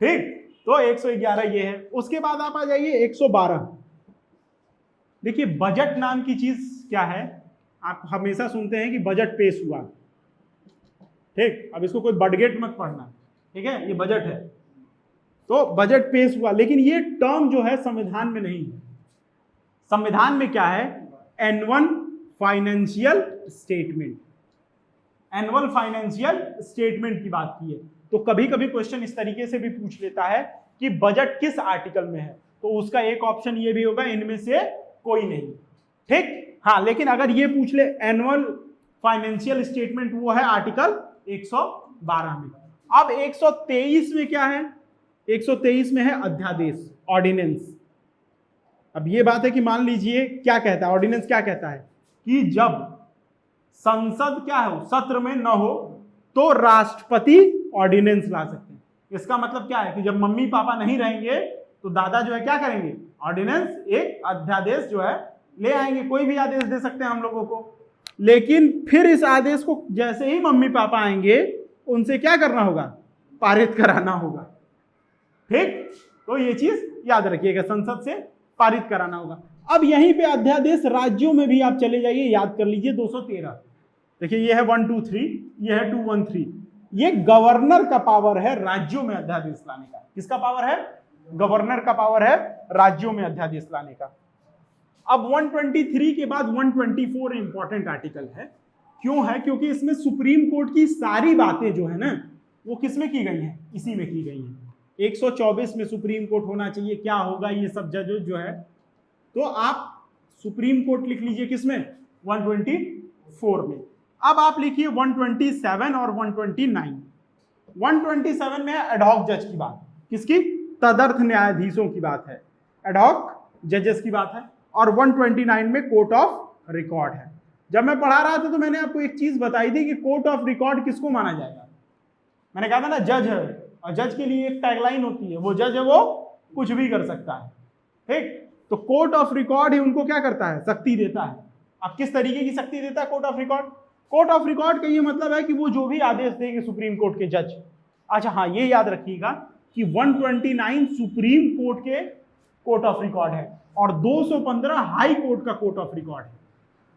S1: ठीक। तो 111 ये है। उसके बाद आप आ जाइए 112। देखिए बजट नाम की चीज क्या है, आप हमेशा सुनते हैं कि बजट पेश हुआ, ठीक। अब इसको कोई बडगेट मत पढ़ना, ठीक है, ये बजट है। तो बजट पेश हुआ, लेकिन ये टर्म जो है संविधान में नहीं है। संविधान में क्या है, annual financial statement, annual financial statement की बात की है। तो कभी कभी क्वेश्चन इस तरीके से भी पूछ लेता है कि बजट किस आर्टिकल में है, तो उसका एक ऑप्शन ये भी होगा इनमें से कोई नहीं, ठीक। हाँ, लेकिन अगर ये पूछ ले एनुअल फाइनेंशियल स्टेटमेंट, वो है आर्टिकल 112 में। अब 123 में क्या है, 123 में है अध्यादेश, ऑर्डिनेंस। अब ये बात है कि मान लीजिए क्या कहता है ऑर्डिनेंस, क्या कहता है कि जब संसद क्या हो सत्र में न हो तो राष्ट्रपति ऑर्डिनेंस ला सकते हैं। इसका मतलब क्या है कि जब मम्मी पापा नहीं रहेंगे तो दादा जो है क्या करेंगे, ऑर्डिनेंस, एक अध्यादेश जो है ले आएंगे। कोई भी आदेश दे सकते हैं हम लोगों को, लेकिन फिर इस आदेश को जैसे ही मम्मी पापा आएंगे उनसे क्या करना होगा, पारित कराना होगा, ठीक। तो ये चीज याद रखिएगा, संसद से पारित कराना होगा। अब यहीं पे अध्यादेश राज्यों में भी आप चले जाइए, याद कर लीजिए 213। देखिए ये है 123, ये है 213। ये गवर्नर का पावर है राज्यों में अध्यादेश लाने का। किसका पावर है, गवर्नर का पावर है राज्यों में अध्यादेश लाने का। अब 123 के बाद 124 इंपॉर्टेंट आर्टिकल है। क्यों है, क्योंकि इसमें सुप्रीम कोर्ट की सारी बातें जो है ना वो किसमें की गई हैं, इसी में की गई हैं। 124 में सुप्रीम कोर्ट होना चाहिए, क्या होगा ये सब जज जो है, तो आप सुप्रीम कोर्ट लिख लीजिए किसमें, 124 में। अब आप लिखिए 127 और 129। 127 में है एडहॉक जज की बात, किसकी, तदर्थ न्यायाधीशों की बात है, एडहॉक जजेस की बात है। और 129 में कोर्ट ऑफ रिकॉर्ड है। जब मैं पढ़ा रहा था तो मैंने आपको एक चीज बताई थी कि कोर्ट ऑफ रिकॉर्ड किसको माना जाएगा। मैंने कहा था ना जज है, और जज के लिए एक टैगलाइन होती है, वो जज है वो कुछ भी कर सकता है, ठीक। तो कोर्ट ऑफ रिकॉर्ड ही उनको क्या करता है, शक्ति देता है। अब किस तरीके की शक्ति देता है court of record, court of record का ये मतलब है कि वो जो भी आदेश देंगे सुप्रीम कोर्ट के जज। अच्छा हाँ, ये याद रखिएगा कि 129 सुप्रीम कोर्ट के कोर्ट ऑफ रिकॉर्ड है और 215 हाई कोर्ट का कोर्ट ऑफ रिकॉर्ड है।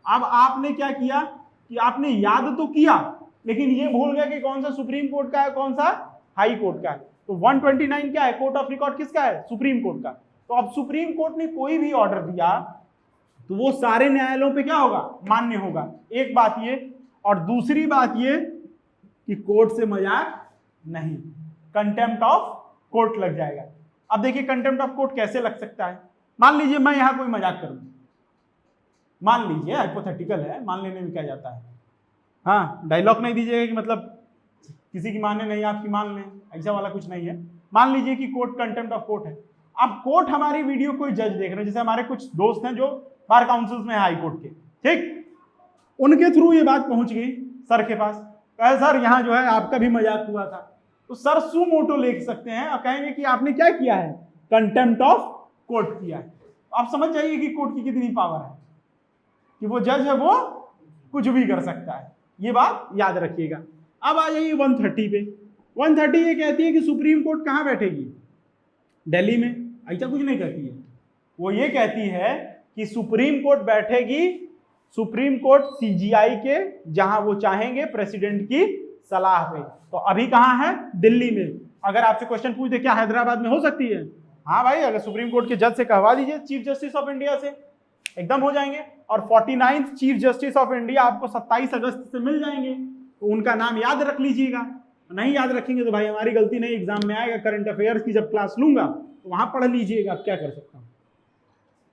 S1: अब आपने क्या किया कि आपने याद तो किया, लेकिन ये भूल गया कि कौन सा सुप्रीम कोर्ट का है, कौन सा हाई कोर्ट का है। तो 129 क्या है, कोर्ट ऑफ रिकॉर्ड किसका है, सुप्रीम कोर्ट का। तो अब सुप्रीम कोर्ट ने कोई भी ऑर्डर दिया तो वो सारे न्यायालयों पे क्या होगा, मान्य होगा। एक बात ये, और दूसरी बात ये कि कोर्ट से मजाक नहीं, कंटेम्प्ट ऑफ कोर्ट लग जाएगा। अब देखिए कंटेम्प्ट ऑफ कोर्ट कैसे लग सकता है। मान लीजिए मैं यहां कोई मजाक करूं, मान लीजिए हाइपोथेटिकल है, मान लेने में क्या जाता है। हाँ, डायलॉग नहीं दीजिएगा कि मतलब किसी की माने नहीं आपकी मान लें, ऐसा वाला कुछ नहीं है। मान लीजिए कि कोर्ट कंटेम्प्ट ऑफ कोर्ट है। अब कोर्ट हमारी वीडियो कोई जज देख रहे हैं, जैसे हमारे कुछ दोस्त हैं जो बार काउंसिल्स में है हाई कोर्ट के, ठीक, उनके थ्रू ये बात पहुंच गई सर के पास, कहे सर यहाँ जो है आपका भी मजाक हुआ था। तो सर सुमोटो लिख सकते हैं और कहेंगे कि आपने क्या किया है, कंटेम्प्ट ऑफ कोर्ट किया है। आप समझ जाइए कि कोर्ट की कितनी पावर है कि वो जज है वो कुछ भी कर सकता है। ये बात याद रखिएगा। अब आ जाइए 130 पे। 130 ये कहती है कि सुप्रीम कोर्ट कहाँ बैठेगी, दिल्ली में। ऐसा कुछ नहीं कहती है, वो ये कहती है कि सुप्रीम कोर्ट बैठेगी, सुप्रीम कोर्ट सीजीआई के, जहां वो चाहेंगे प्रेसिडेंट की सलाह पे। तो अभी कहां है, दिल्ली में। अगर आपसे क्वेश्चन पूछ दे क्या हैदराबाद में हो सकती है, हाँ भाई, अगर सुप्रीम कोर्ट के जज से कहवा दीजिए चीफ जस्टिस ऑफ इंडिया से, एकदम हो जाएंगे। और 49th chief justice of India आपको 27 अगस्त से मिल जाएंगे, तो उनका नाम याद रख लीजिएगा। नहीं याद रखेंगे तो भाई हमारी गलती नहीं, एग्जाम में आएगा, करंट अफेयर्स की जब क्लास लूंगा तो वहां पढ़ लीजिएगा, क्या कर सकता हूं।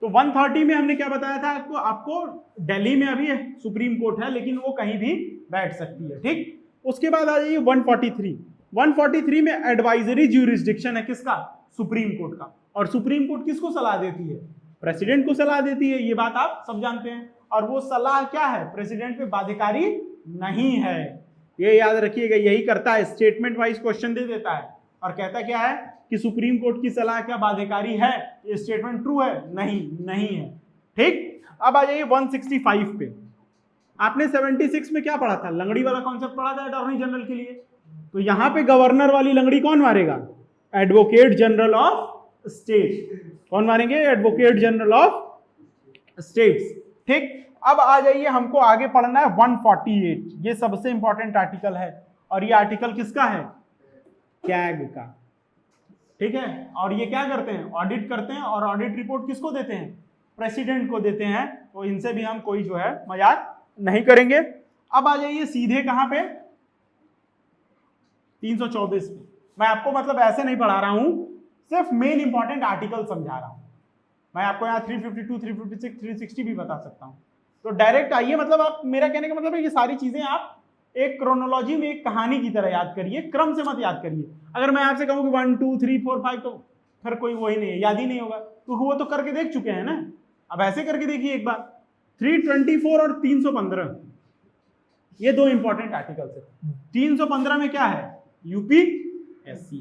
S1: तो 130 में हमने क्या बताया था आपको, आपको दिल्ली में अभी सुप्रीम कोर्ट है, लेकिन वो कहीं भी बैठ सकती है, ठीक। उसके बाद आ जाइए 143। 143 में एडवाइजरी ज्यूरिसडिक्शन है किसका? सुप्रीम कोर्ट का। और सुप्रीम कोर्ट किसको सलाह देती है? प्रेसिडेंट को सलाह देती है, ये बात आप सब जानते हैं। और वो सलाह क्या है? प्रेसिडेंट पे बाध्यकारी नहीं है, ये याद रखिएगा। यही करता है, स्टेटमेंट वाइज क्वेश्चन दे देता है और कहता क्या है कि सुप्रीम कोर्ट की सलाह क्या बाध्यकारी है? ये स्टेटमेंट ट्रू है? नहीं है। ठीक, अब आ जाइए 165 पे। आपने 76 में क्या पढ़ा था? लंगड़ी वाला कॉन्सेप्ट पढ़ा था अटॉर्नी जनरल के लिए। तो यहां पे गवर्नर वाली लंगड़ी कौन मारेगा? Advocate general of state. कौन मारेंगे? Advocate general of states. ठीक, अब आ जाइए, हमको आगे पढ़ना है 148। ये सबसे इंपॉर्टेंट आर्टिकल है और ये आर्टिकल किसका है? कैग का। ठीक है, और ये क्या करते हैं? ऑडिट करते हैं। और ऑडिट रिपोर्ट किसको देते हैं? प्रेसिडेंट को देते हैं। तो इनसे भी हम कोई जो है मजाक नहीं करेंगे। अब आ जाइए सीधे कहां पे? 324 पे। मैं आपको मतलब ऐसे नहीं पढ़ा रहा हूं, सिर्फ मेन इंपॉर्टेंट आर्टिकल समझा रहा हूं। मैं आपको यहाँ 352, 356, 360 भी बता सकता हूं। तो डायरेक्ट आइए, मतलब आप, मेरा कहने का मतलब है ये सारी चीजें आप एक क्रोनोलॉजी में, एक कहानी की तरह याद करिए, क्रम से मत याद करिए। अगर मैं आपसे कहूँ कि 1 2 3 4 5 तो फिर कोई वही नहीं है, याद ही नहीं होगा। तो वो तो करके देख चुके हैं ना, अब ऐसे करके देखिए एक बार। 324 और 315 ये दो इंपॉर्टेंट आर्टिकल्स है। 315 में क्या है? यूपीएससी।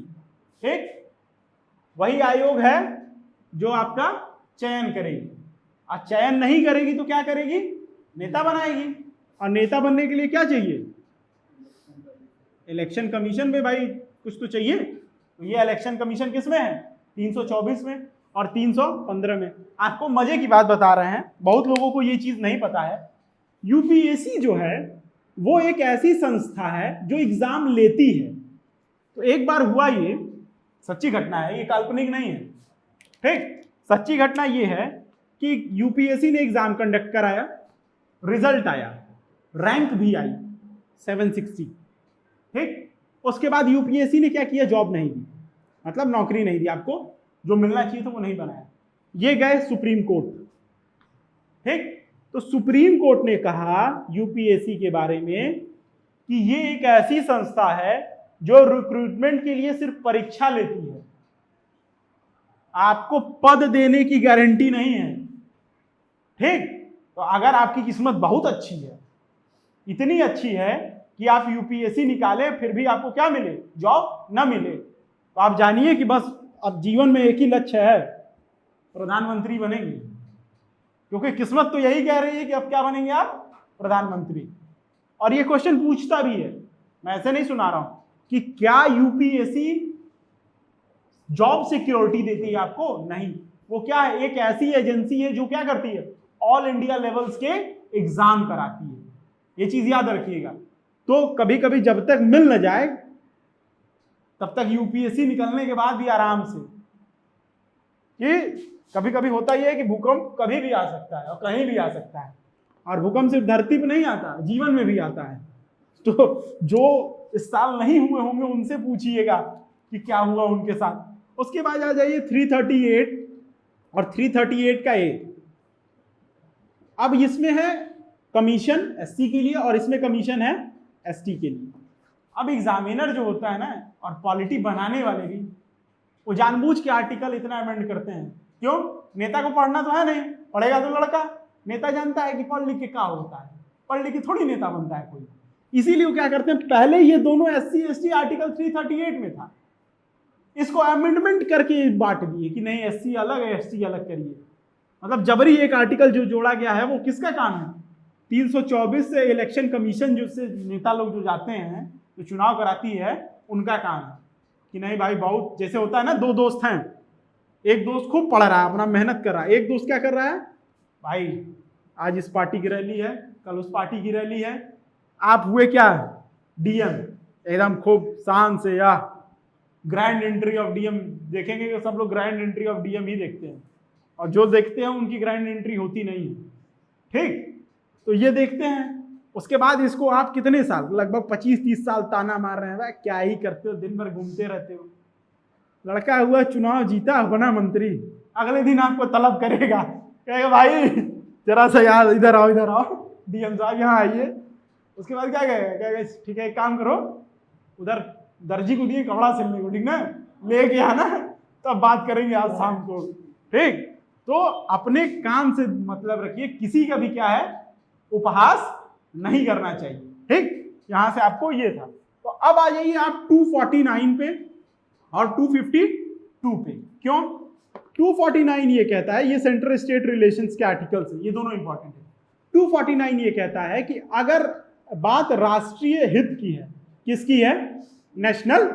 S1: ठीक, वही आयोग है जो आपका चयन करेगी। और चयन नहीं करेगी तो क्या करेगी? नेता बनाएगी। और नेता बनने के लिए क्या चाहिए? इलेक्शन कमीशन में भाई कुछ तो चाहिए। तो ये इलेक्शन कमीशन किस में है? 324 में और 315 में। आपको मजे की बात बता रहे हैं, बहुत लोगों को ये चीज नहीं पता है। यूपीएससी जो है वो एक ऐसी संस्था है जो एग्जाम लेती है। तो एक बार हुआ, ये सच्ची घटना है, ये काल्पनिक नहीं है। ठीक, सच्ची घटना ये है कि यूपीएससी ने एग्जाम कंडक्ट कराया, रिजल्ट आया, रैंक भी आई 760। ठीक, उसके बाद यूपीएससी ने क्या किया? जॉब नहीं दी, मतलब नौकरी नहीं दी आपको, जो मिलना चाहिए था वो नहीं बनाया। ये गए सुप्रीम कोर्ट। ठीक, तो सुप्रीम कोर्ट ने कहा यूपीएससी के बारे में कि ये एक ऐसी संस्था है जो रिक्रूटमेंट के लिए सिर्फ परीक्षा लेती है, आपको पद देने की गारंटी नहीं है। ठीक, तो अगर आपकी किस्मत बहुत अच्छी है, इतनी अच्छी है कि आप यूपीएससी निकाले फिर भी आपको क्या मिले? जॉब ना मिले, तो आप जानिए कि बस अब जीवन में एक ही लक्ष्य है, प्रधानमंत्री बनेंगे। क्योंकि किस्मत तो यही कह रही है कि अब क्या बनेंगे आप? प्रधानमंत्री। और ये क्वेश्चन पूछता भी है, मैं ऐसे नहीं सुना रहा हूं, कि क्या यूपीएससी जॉब सिक्योरिटी देती है आपको? नहीं। वो क्या है? एक ऐसी एजेंसी है जो क्या करती है? ऑल इंडिया लेवल्स के एग्जाम कराती है। ये चीज याद रखिएगा। तो कभी कभी जब तक मिल न जाए तब तक यूपीएससी निकलने के बाद भी आराम से, कि कभी कभी होता ही है कि भूकंप कभी भी आ सकता है और कहीं भी आ सकता है। और भूकंप सिर्फ धरती पे नहीं आता, जीवन में भी आता है। तो जो इस साल नहीं हुए होंगे उनसे पूछिएगा कि क्या हुआ उनके साथ। उसके बाद आ जाइए 338 और 338 का ए। अब इसमें है कमीशन एससी के लिए और इसमें कमीशन है एसटी के लिए। अब एग्जामिनर जो होता है ना, और पॉलिटी बनाने वाले भी, वो जानबूझ के आर्टिकल इतना अमेंड करते हैं। क्यों? नेता को पढ़ना तो है नहीं, पढ़ेगा तो लड़का। नेता जानता है कि पढ़ लिख के क्या होता है, पढ़ लिख के थोड़ी नेता बनता है कोई। इसीलिए वो क्या करते हैं, पहले ये दोनों एससी एसटी आर्टिकल 338 में था, इसको अमेंडमेंट करके बांट दिए कि नहीं एससी अलग है एसटी अलग करिए। मतलब जबरी एक आर्टिकल जो जोड़ा गया है, वो किसका काम है? 324 से इलेक्शन कमीशन जो से नेता लोग जो जाते हैं, जो चुनाव कराती है, उनका काम है कि नहीं भाई, बहुत जैसे होता है ना, दो दोस्त हैं, एक दोस्त खूब पढ़ रहा है, अपना मेहनत कर रहा है, एक दोस्त क्या कर रहा है, भाई आज इस पार्टी की रैली है, कल उस पार्टी की रैली है, आप हुए क्या डीएम, एकदम खूब शान से, या ग्रैंड एंट्री ऑफ डीएम देखेंगे कि सब लोग ग्रैंड एंट्री ऑफ डीएम ही देखते हैं, और जो देखते हैं उनकी ग्रैंड एंट्री होती नहीं है। ठीक, तो ये देखते हैं। उसके बाद इसको आप कितने साल, लगभग 25-30 साल ताना मार रहे हैं, भाई क्या ही करते हो, दिन भर घूमते रहते हो। लड़का हुआ, चुनाव जीता, बना मंत्री, अगले दिन आपको तलब करेगा, कहेगा भाई जरा सा यार इधर आओ डीएम साहब यहाँ आइए। उसके बाद क्या कहेगा, कहेगा ठीक है एक काम करो, उधर दर्जी को दिए कपड़ा सिलने को, ठीक ना, लेके आना, तब बात करेंगे आज शाम को, ठीक। तो अपने काम से मतलब रखिए, किसी का भी क्या है उपहास नहीं करना चाहिए, ठीक। यहां से आपको ये था। तो अब आ जाइए आप 249 पे और 252 पे। क्यों 249 ये कहता है, ये सेंटर स्टेट रिलेशंस के आर्टिकल्स है, ये दोनों इंपॉर्टेंट है। 249 ये कहता है कि अगर बात राष्ट्रीय हित की है, किसकी है, नेशनल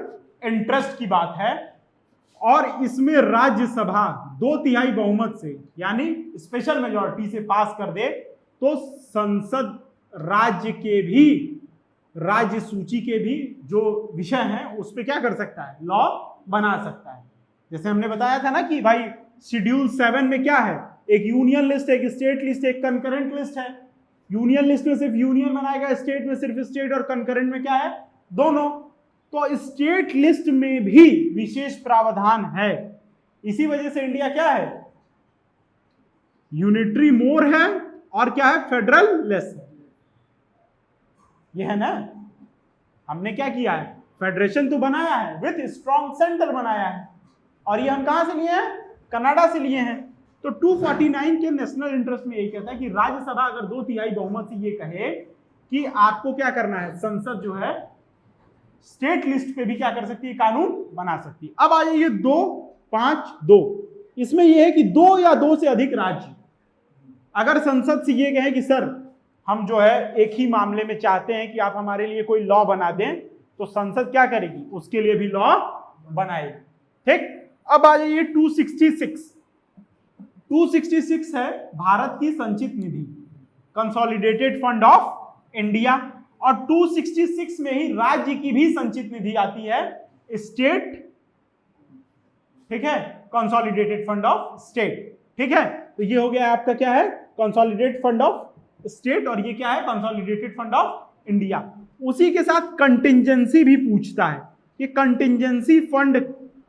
S1: इंटरेस्ट की बात है, और इसमें राज्यसभा 2/3 बहुमत से यानी स्पेशल मेजॉरिटी से पास कर दे, तो संसद राज्य के भी, राज्य सूची के भी जो विषय हैं उस पर क्या कर सकता है, लॉ बना सकता है। जैसे हमने बताया था ना कि भाई शेड्यूल 7 में क्या है, एक यूनियन लिस्ट, एक स्टेट लिस्ट, एक कंकरेंट लिस्ट है। यूनियन लिस्ट में सिर्फ यूनियन बनाएगा, स्टेट में सिर्फ स्टेट, और कंकरेंट में क्या है, दोनों। तो स्टेट लिस्ट में भी विशेष प्रावधान है। इसी वजह से इंडिया क्या है, यूनिटरी मोर है, और क्या है, फेडरल लेस है। यह है ना, हमने क्या किया है, फेडरेशन तो बनाया है, विथ स्ट्रॉन्ग सेंटर बनाया है, और ये हम कहां से लिए हैं, कनाडा से लिए हैं। तो 249 के नेशनल इंटरेस्ट में यही कहता है कि राज्यसभा अगर 2/3 बहुमत से ये कहे कि आपको क्या करना है, संसद जो है स्टेट लिस्ट पे भी क्या कर सकती है, कानून बना सकती है। अब आ जाइए 252, इसमें यह है कि 2 या 2 से अधिक राज्य अगर संसद से ये कहे कि सर हम जो है एक ही मामले में चाहते हैं कि आप हमारे लिए कोई लॉ बना दें, तो संसद क्या करेगी, उसके लिए भी लॉ बनाएगी, ठीक। अब आ जाइए 266 है भारत की संचित निधि, कंसोलिडेटेड फंड ऑफ इंडिया, और 266 में ही राज्य की भी संचित निधि आती है, स्टेट, ठीक है, कंसोलिडेटेड फंड ऑफ स्टेट, ठीक है। तो ये हो गया आपका क्या है, कंसोलिडेटेड फंड ऑफ स्टेट, और ये क्या है, कंसोलिडेटेड फंड ऑफ इंडिया। उसी के साथ कंटिंजेंसी भी पूछता है कि कंटिंजेंसी फंड,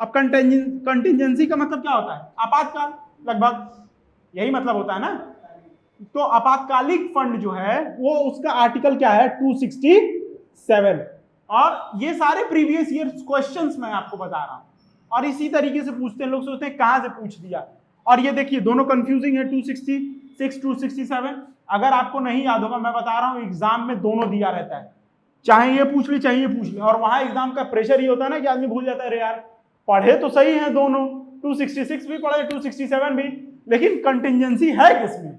S1: अब कंटिंजेंसी का मतलब क्या होता है, आपातकाल, लगभग यही मतलब होता है ना। तो आपातकालिक फंड जो है वो उसका आर्टिकल क्या है, 267, और ये सारे प्रीवियस ईयर क्वेश्चंस मैं आपको बता रहा हूं, और इसी तरीके से पूछते हैं लोग, सोचते हैं कहां से पूछ दिया। और ये देखिए दोनों कंफ्यूजिंग है, 266 267। अगर आपको नहीं याद होगा, मैं बता रहा हूं एग्जाम में दोनों दिया रहता है, चाहे ये पूछ ले चाहे ये पूछ ले, और वहां एग्जाम का प्रेशर ये होता है ना कि आदमी भूल जाता है, अरे यार पढ़े तो सही है दोनों, 266 भी पढ़े 267 भी, लेकिन कंटिंजेंसी है किसमें,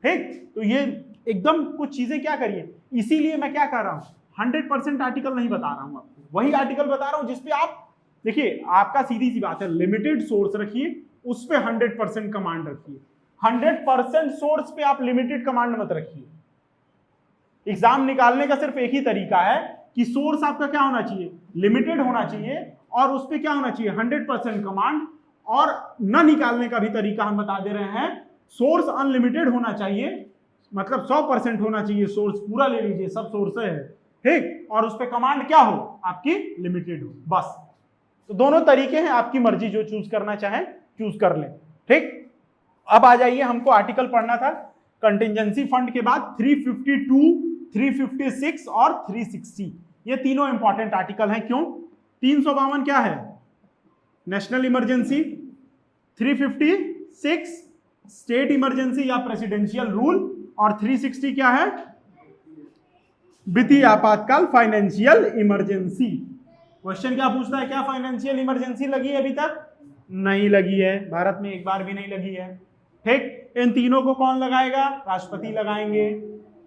S1: ठीक। तो ये एकदम कुछ चीजें क्या करिए, इसीलिए मैं क्या कर रहा हूं, 100% आर्टिकल नहीं बता रहा हूं आपको, वही आर्टिकल बता रहा हूं जिसपे आप देखिए, आपका सीधी सी बात है, लिमिटेड सोर्स रखिए, उस पे 100% कमांड रखिए। 100% सोर्स पे आप लिमिटेड कमांड मत रखिए। एग्जाम निकालने का सिर्फ एक ही तरीका है कि सोर्स आपका क्या होना चाहिए, लिमिटेड होना चाहिए, और उस पे क्या होना चाहिए, 100% कमांड। और न निकालने का भी तरीका हम बता दे रहे हैं, सोर्स अनलिमिटेड होना चाहिए, मतलब 100% होना चाहिए, सोर्स पूरा ले लीजिए, सब सोर्स है, ठीक, और उस पे कमांड क्या हो, आपकी लिमिटेड हो, बस। तो दोनों तरीके हैं, आपकी मर्जी, जो चूज करना चाहें चूज कर लें, ठीक। अब आ जाइए, हमको आर्टिकल पढ़ना था कंटिंजेंसी फंड के बाद 352, 356 और 360, ये तीनों इंपॉर्टेंट आर्टिकल हैं। क्यों, 352 क्या है, नेशनल इमरजेंसी, 356 स्टेट इमरजेंसी या प्रेसिडेंशियल रूल, और 360 क्या है, वित्तीय आपातकाल, फाइनेंशियल इमरजेंसी। क्वेश्चन क्या पूछता है, क्या फाइनेंशियल इमरजेंसी लगी है अभी तक, नहीं लगी है, भारत में एक बार भी नहीं लगी है, ठीक। इन तीनों को कौन लगाएगा, राष्ट्रपति लगाएंगे।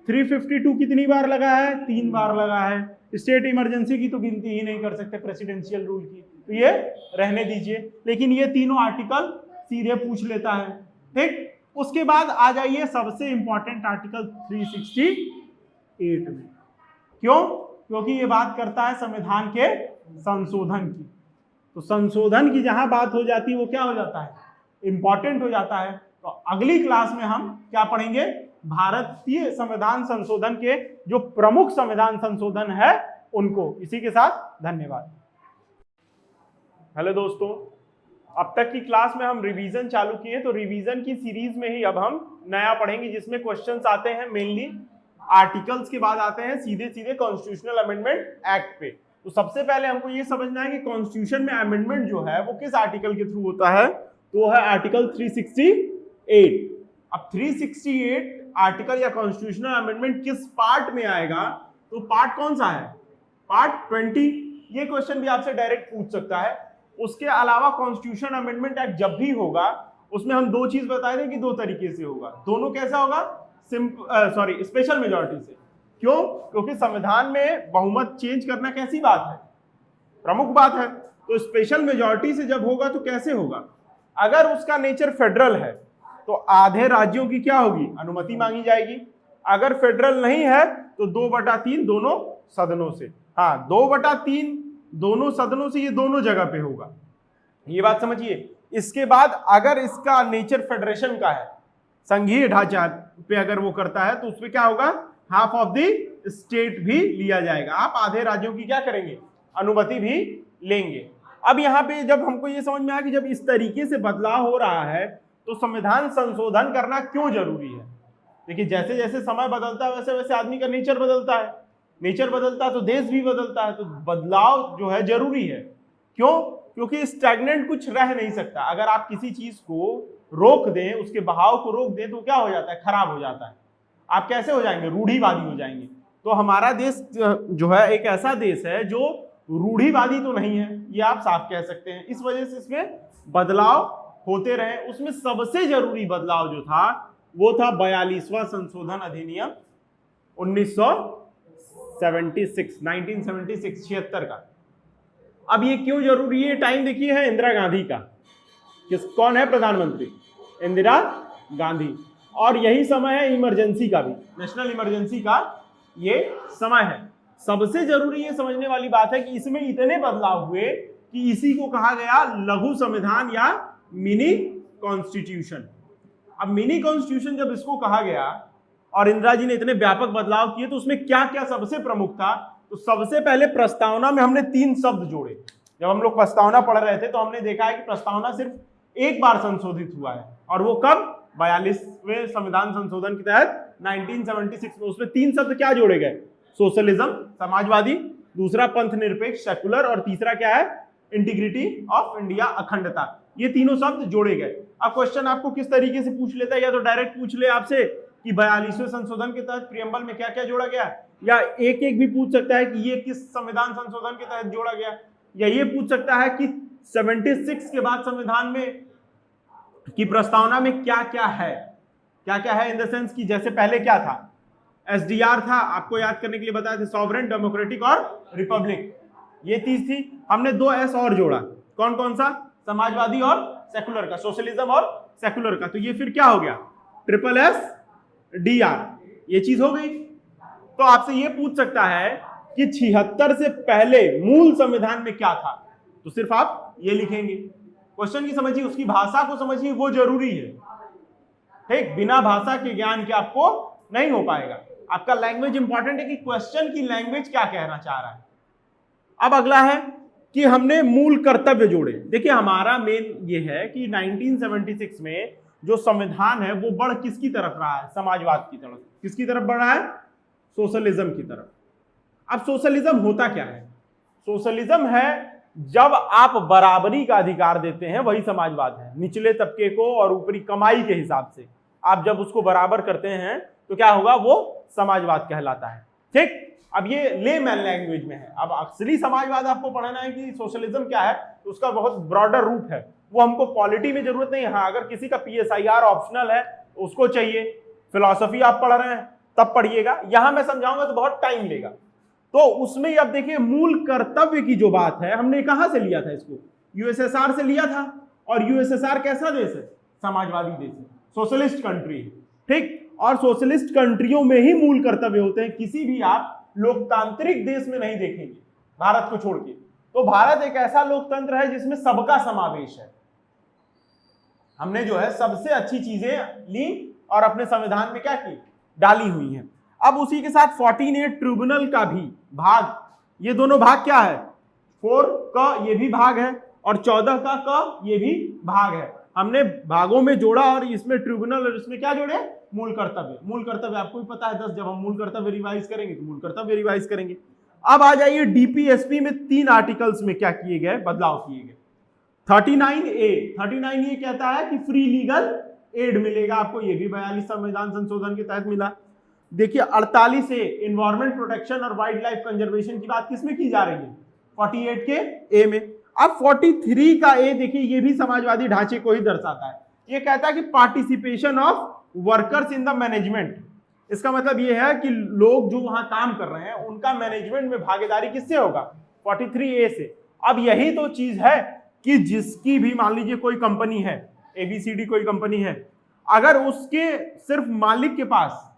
S1: 352 कितनी बार लगा है, 3 बार लगा है। स्टेट इमरजेंसी की तो गिनती ही नहीं कर सकते, प्रेसिडेंशियल रूल की, तो ये रहने दीजिए, लेकिन ये तीनों आर्टिकल सीधे पूछ लेता है, ठीक। उसके बाद आ जाइए सबसे इंपॉर्टेंट आर्टिकल 368 में। क्यों, क्योंकि ये बात करता है संविधान के संशोधन की। तो संशोधन की जहां बात हो जाती है वो क्या हो जाता है, इंपॉर्टेंट हो जाता है। तो अगली क्लास में हम क्या पढ़ेंगे, भारतीय संविधान संशोधन के जो प्रमुख संविधान संशोधन है उनको। इसी के साथ धन्यवाद। हेलो दोस्तों, अब तक की क्लास में हम रिवीजन चालू किए, तो रिवीजन की सीरीज में ही अब हम नया पढ़ेंगे, जिसमें क्वेश्चंस आते हैं मेनली आर्टिकल्स के बाद आते हैं सीधे सीधे कॉन्स्टिट्यूशनल अमेंडमेंट एक्ट पे। तो सबसे पहले हमको ये समझना है कि कॉन्स्टिट्यूशन में अमेंडमेंट जो है वो किस आर्टिकल के थ्रू होता है, तो है आर्टिकल 368। अब 368 आर्टिकल या कॉन्स्टिट्यूशनल अमेंडमेंट किस पार्ट में आएगा, तो पार्ट कौन सा है, पार्ट 20। ये क्वेश्चन भी आपसे डायरेक्ट पूछ सकता है। उसके अलावा कॉन्स्टिट्यूशन अमेंडमेंट एक्ट जब भी होगा उसमें हम दो चीज बताए थे कि दो तरीके से होगा। दोनों कैसा होगा, स्पेशल मेजॉरिटी से। क्यों, क्योंकि संविधान में बहुमत चेंज करना कैसी बात है, प्रमुख बात है। तो स्पेशल मेजॉरिटी से जब होगा तो कैसे होगा, अगर उसका नेचर फेडरल है तो आधे राज्यों की क्या होगी, अनुमति मांगी जाएगी। अगर फेडरल नहीं है तो 2/3 दोनों सदनों से, हाँ 2/3 दोनों सदनों से, ये दोनों जगह पे होगा, ये बात समझिए। इसके बाद अगर इसका नेचर फेडरेशन का है, संघीय ढांचा पे अगर वो करता है तो उसमें क्या होगा, हाफ ऑफ द स्टेट भी लिया जाएगा। आप आधे राज्यों की क्या करेंगे, अनुमति भी लेंगे। अब यहाँ पे जब हमको ये समझ में आया कि जब इस तरीके से बदलाव हो रहा है तो संविधान संशोधन करना क्यों जरूरी है। देखिए जैसे जैसे समय बदलता है वैसे वैसे आदमी का नेचर बदलता है, नेचर बदलता है तो देश भी बदलता है, तो बदलाव जो है जरूरी है। क्यों, क्योंकि स्टैग्नेंट कुछ रह नहीं सकता। अगर आप किसी चीज को रोक दें, उसके बहाव को रोक दें तो क्या हो जाता है, खराब हो जाता है। आप कैसे हो जाएंगे, रूढ़िवादी हो जाएंगे। तो हमारा देश जो है एक ऐसा देश है जो रूढ़िवादी तो नहीं है, ये आप साफ कह सकते हैं। इस वजह से इसमें बदलाव होते रहे। उसमें सबसे जरूरी बदलाव जो था वो था 42वां संशोधन अधिनियम 1976 का। अब ये क्यों जरूरी है, टाइम देखिए है इंदिरा गांधी का। कौन है प्रधानमंत्री, इंदिरा गांधी। और यही समय है इमरजेंसी का भी, नेशनल इमरजेंसी का ये समय है। सबसे जरूरी ये समझने वाली बात है कि इसमें इतने बदलाव हुए कि इसी को कहा गया लघु संविधान या मिनी कॉन्स्टिट्यूशन। अब मिनी कॉन्स्टिट्यूशन जब इसको कहा गया और इंदिरा जी ने इतने व्यापक बदलाव किए तो उसमें क्या क्या सबसे प्रमुख था, तो सबसे पहले प्रस्तावना में हमने 3 शब्द जोड़े। जब हम लोग प्रस्तावना पढ़ रहे थे तो हमने देखा है कि प्रस्तावना सिर्फ एक बार संशोधित हुआ है, और वो कब, 42वें संविधान संशोधन के तहत 1976 में। उसमें 3 शब्द क्या जोड़े गए, सोशलिज्म समाजवादी, दूसरा पंथ निरपेक्ष सेकुलर, और तीसरा क्या है, इंटीग्रिटी ऑफ इंडिया अखंडता। ये तीनों शब्द जोड़े गए। अब क्वेश्चन आपको किस तरीके से पूछ लेता है, या तो डायरेक्ट पूछ ले आपसे कि 42वें संशोधन के तहत प्रियम्बल में क्या क्या जोड़ा गया, या एक एक भी पूछ सकता है कि ये किस संविधान संशोधन के तहत जोड़ा गया, या ये पूछ सकता है कि 76 के बाद संविधान में की प्रस्तावना में क्या क्या है इन द सेंस कि जैसे पहले क्या था, एसडीआर था, आपको याद करने के लिए बताया था, सॉवरेन, डेमोक्रेटिक और रिपब्लिक, ये चीज थी। हमने 2 एस और जोड़ा, कौन कौन सा, समाजवादी और सेकुलर का, सोशलिज्म और सेकुलर का। तो ये फिर क्या हो गया, SSDR, ये चीज हो गई। तो आपसे ये पूछ सकता है कि 76 से पहले मूल संविधान में क्या था, तो सिर्फ आप ये लिखेंगे। क्वेश्चन की समझिए, उसकी भाषा को समझिए, वो जरूरी है। ठीक, बिना भाषा के ज्ञान के आपको नहीं हो पाएगा। आपका लैंग्वेज इंपॉर्टेंट है कि क्वेश्चन की लैंग्वेज क्या कहना चाह रहा है। अब अगला है कि हमने मूल कर्तव्य जोड़े। देखिए हमारा मेन ये है कि 1976 में जो संविधान है वो बढ़ किसकी तरफ रहा है, समाजवाद की तरफ। किसकी तरफ बढ़ रहा है, सोशलिज्म की तरफ। अब सोशलिज्म होता क्या है, सोशलिज्म है जब आप बराबरी का अधिकार देते हैं, वही समाजवाद है। निचले तबके को और ऊपरी कमाई के हिसाब से आप जब उसको बराबर करते हैं तो क्या होगा, वो समाजवाद कहलाता है। ठीक, अब ये लेमैन लैंग्वेज में है। अब असली समाजवाद आपको पढ़ना है कि सोशलिज्म क्या है, तो उसका बहुत ब्रॉडर रूप है, वो हमको पॉलिटी में जरूरत नहीं है। हाँ, अगर किसी का PSIR ऑप्शनल है उसको चाहिए, फिलॉसफी आप पढ़ रहे हैं तब पढ़िएगा, यहां मैं समझाऊंगा तो बहुत टाइम लेगा। तो उसमें अब देखिए मूल कर्तव्य की जो बात है, हमने कहां से लिया था इसको, USSR से लिया था। और USSR कैसा देश है, समाजवादी देश है, सोशलिस्ट कंट्री है। ठीक, और सोशलिस्ट कंट्रियों में ही मूल कर्तव्य होते हैं, किसी भी आप लोकतांत्रिक देश में नहीं देखेंगे भारत को छोड़ के। तो भारत एक ऐसा लोकतंत्र है जिसमें सबका समावेश है। हमने जो है सबसे अच्छी चीजें ली और अपने संविधान में क्या की, डाली हुई हैं। अब उसी के साथ 14A ट्रिब्यूनल का भी भाग, ये दोनों भाग क्या है, 4 का ये भी भाग है और 14 का ये भी भाग है। हमने भागों में जोड़ा और इसमें ट्रिब्यूनल और इसमें क्या जोड़े, मूल कर्तव्य। मूल कर्तव्य आपको भी पता है 10, जब हम मूल कर्तव्य रिवाइज करेंगे तो मूल कर्तव्य रिवाइज करेंगे। अब आ जाइए डीपीएसपी में 3 आर्टिकल्स में क्या किए गए, बदलाव किए गए। 39A कहता है कि फ्री लीगल एड मिलेगा आपको, ये भी 42 संविधान संशोधन के तहत मिला। देखिए 48A एनवायरमेंट प्रोटेक्शन और वाइल्ड लाइफ कंजर्वेशन की बात किसमें की जा रही है, 48 के ए में। अब 43 का ए देखिए, ये भी समाजवादी ढांचे को ही दर्शाता है। ये कहता है कि participation of workers in the management. इसका मतलब ये है कि लोग जो वहां काम कर रहे हैं उनका मैनेजमेंट में भागीदारी किससे होगा, 43A से। अब यही तो चीज है कि जिसकी भी मान लीजिए कोई कंपनी है, ABCD कोई कंपनी है, अगर उसके सिर्फ मालिक के पास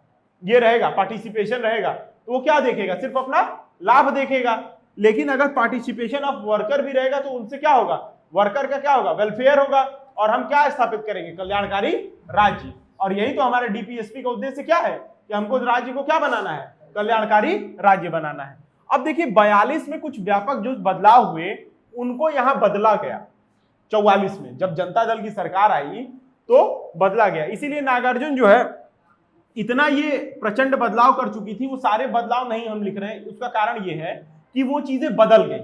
S1: ये रहेगा, पार्टिसिपेशन रहेगा, तो वो क्या देखेगा, सिर्फ अपना लाभ देखेगा। लेकिन अगर पार्टिसिपेशन ऑफ वर्कर भी रहेगा तो उनसे क्या होगा, वर्कर का क्या होगा, वेलफेयर होगा। और हम क्या स्थापित करेंगे, कल्याणकारी राज्य। और यही तो हमारे डीपीएसपी का उद्देश्य क्या है कि हमको राज्य को क्या बनाना है, कल्याणकारी राज्य बनाना है। अब देखिए 42 में कुछ व्यापक जो बदलाव हुए उनको यहां बदला गया। 44 में जब जनता दल की सरकार आई तो बदला गया। इसीलिए नागार्जुन जो है इतना ये प्रचंड बदलाव कर चुकी थी, वो सारे बदलाव नहीं हम लिख रहे हैं। उसका कारण ये है कि वो चीजें बदल गई,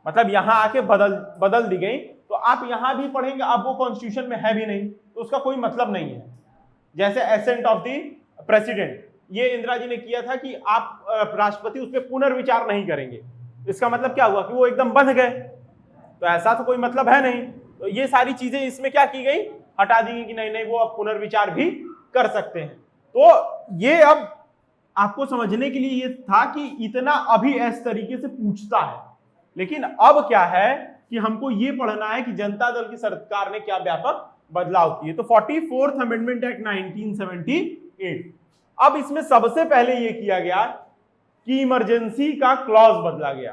S1: मतलब यहां आके बदल दी गई। तो आप यहां भी पढ़ेंगे, अब वो कॉन्स्टिट्यूशन में है भी नहीं तो उसका कोई मतलब नहीं है। जैसे एसेंट ऑफ द प्रेसिडेंट, ये इंदिरा जी ने किया था कि आप राष्ट्रपति उस पर पुनर्विचार नहीं करेंगे। इसका मतलब क्या हुआ कि वो एकदम बंध गए, तो ऐसा तो कोई मतलब है नहीं। तो ये सारी चीजें इसमें क्या की गई, हटा दी गई कि नहीं वो अब पुनर्विचार भी कर सकते हैं। तो ये अब आपको समझने के लिए ये था कि इतना अभी इस तरीके से पूछता है, लेकिन अब क्या है कि हमको ये पढ़ना है कि जनता दल की सरकार ने क्या व्यापक बदलाव किए। तो 44th अमेंडमेंट एक्ट 1978, अब इसमें सबसे पहले ये किया गया कि इमरजेंसी का क्लॉज बदला गया।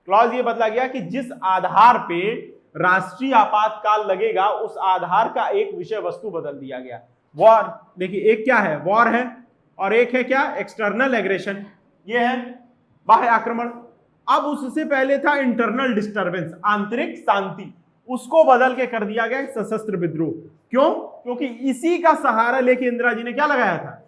S1: क्लॉज ये बदला गया कि जिस आधार पे राष्ट्रीय आपातकाल लगेगा उस आधार का एक विषय वस्तु बदल दिया गया। वॉर, देखिए एक क्या है, वॉर है, और एक है क्या, एक्सटर्नल एग्रेशन, ये है बाह्य आक्रमण। अब उससे पहले था इंटरनल डिस्टर्बेंस, आंतरिक शांति, उसको बदल के कर दिया गया सशस्त्र विद्रोह। क्यों, क्योंकि इसी का सहारा लेके इंदिरा जी ने क्या लगाया था,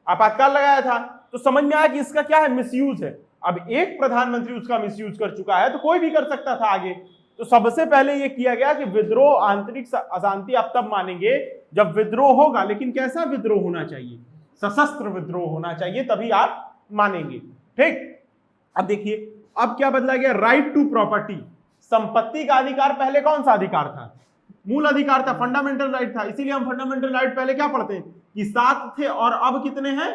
S1: आपातकाल लगाया था। तो समझ में आया कि इसका क्या है, मिसयूज है। अब एक प्रधानमंत्री उसका मिसयूज कर चुका है तो कोई भी कर सकता था आगे। तो सबसे पहले यह किया गया कि विद्रोह, आंतरिक अशांति आप तब मानेंगे जब विद्रोह होगा, लेकिन कैसा विद्रोह होना चाहिए, सशस्त्र विद्रोह होना चाहिए, तभी आप मानेंगे। ठीक, अब देखिए अब क्या बदला गया, राइट टू प्रॉपर्टी, संपत्ति का अधिकार। पहले कौन सा अधिकार था, मूल अधिकार था, फंडामेंटल राइट था। इसीलिए हम फंडामेंटल राइट पहले क्या पढ़ते हैं कि 7 थे और अब कितने हैं,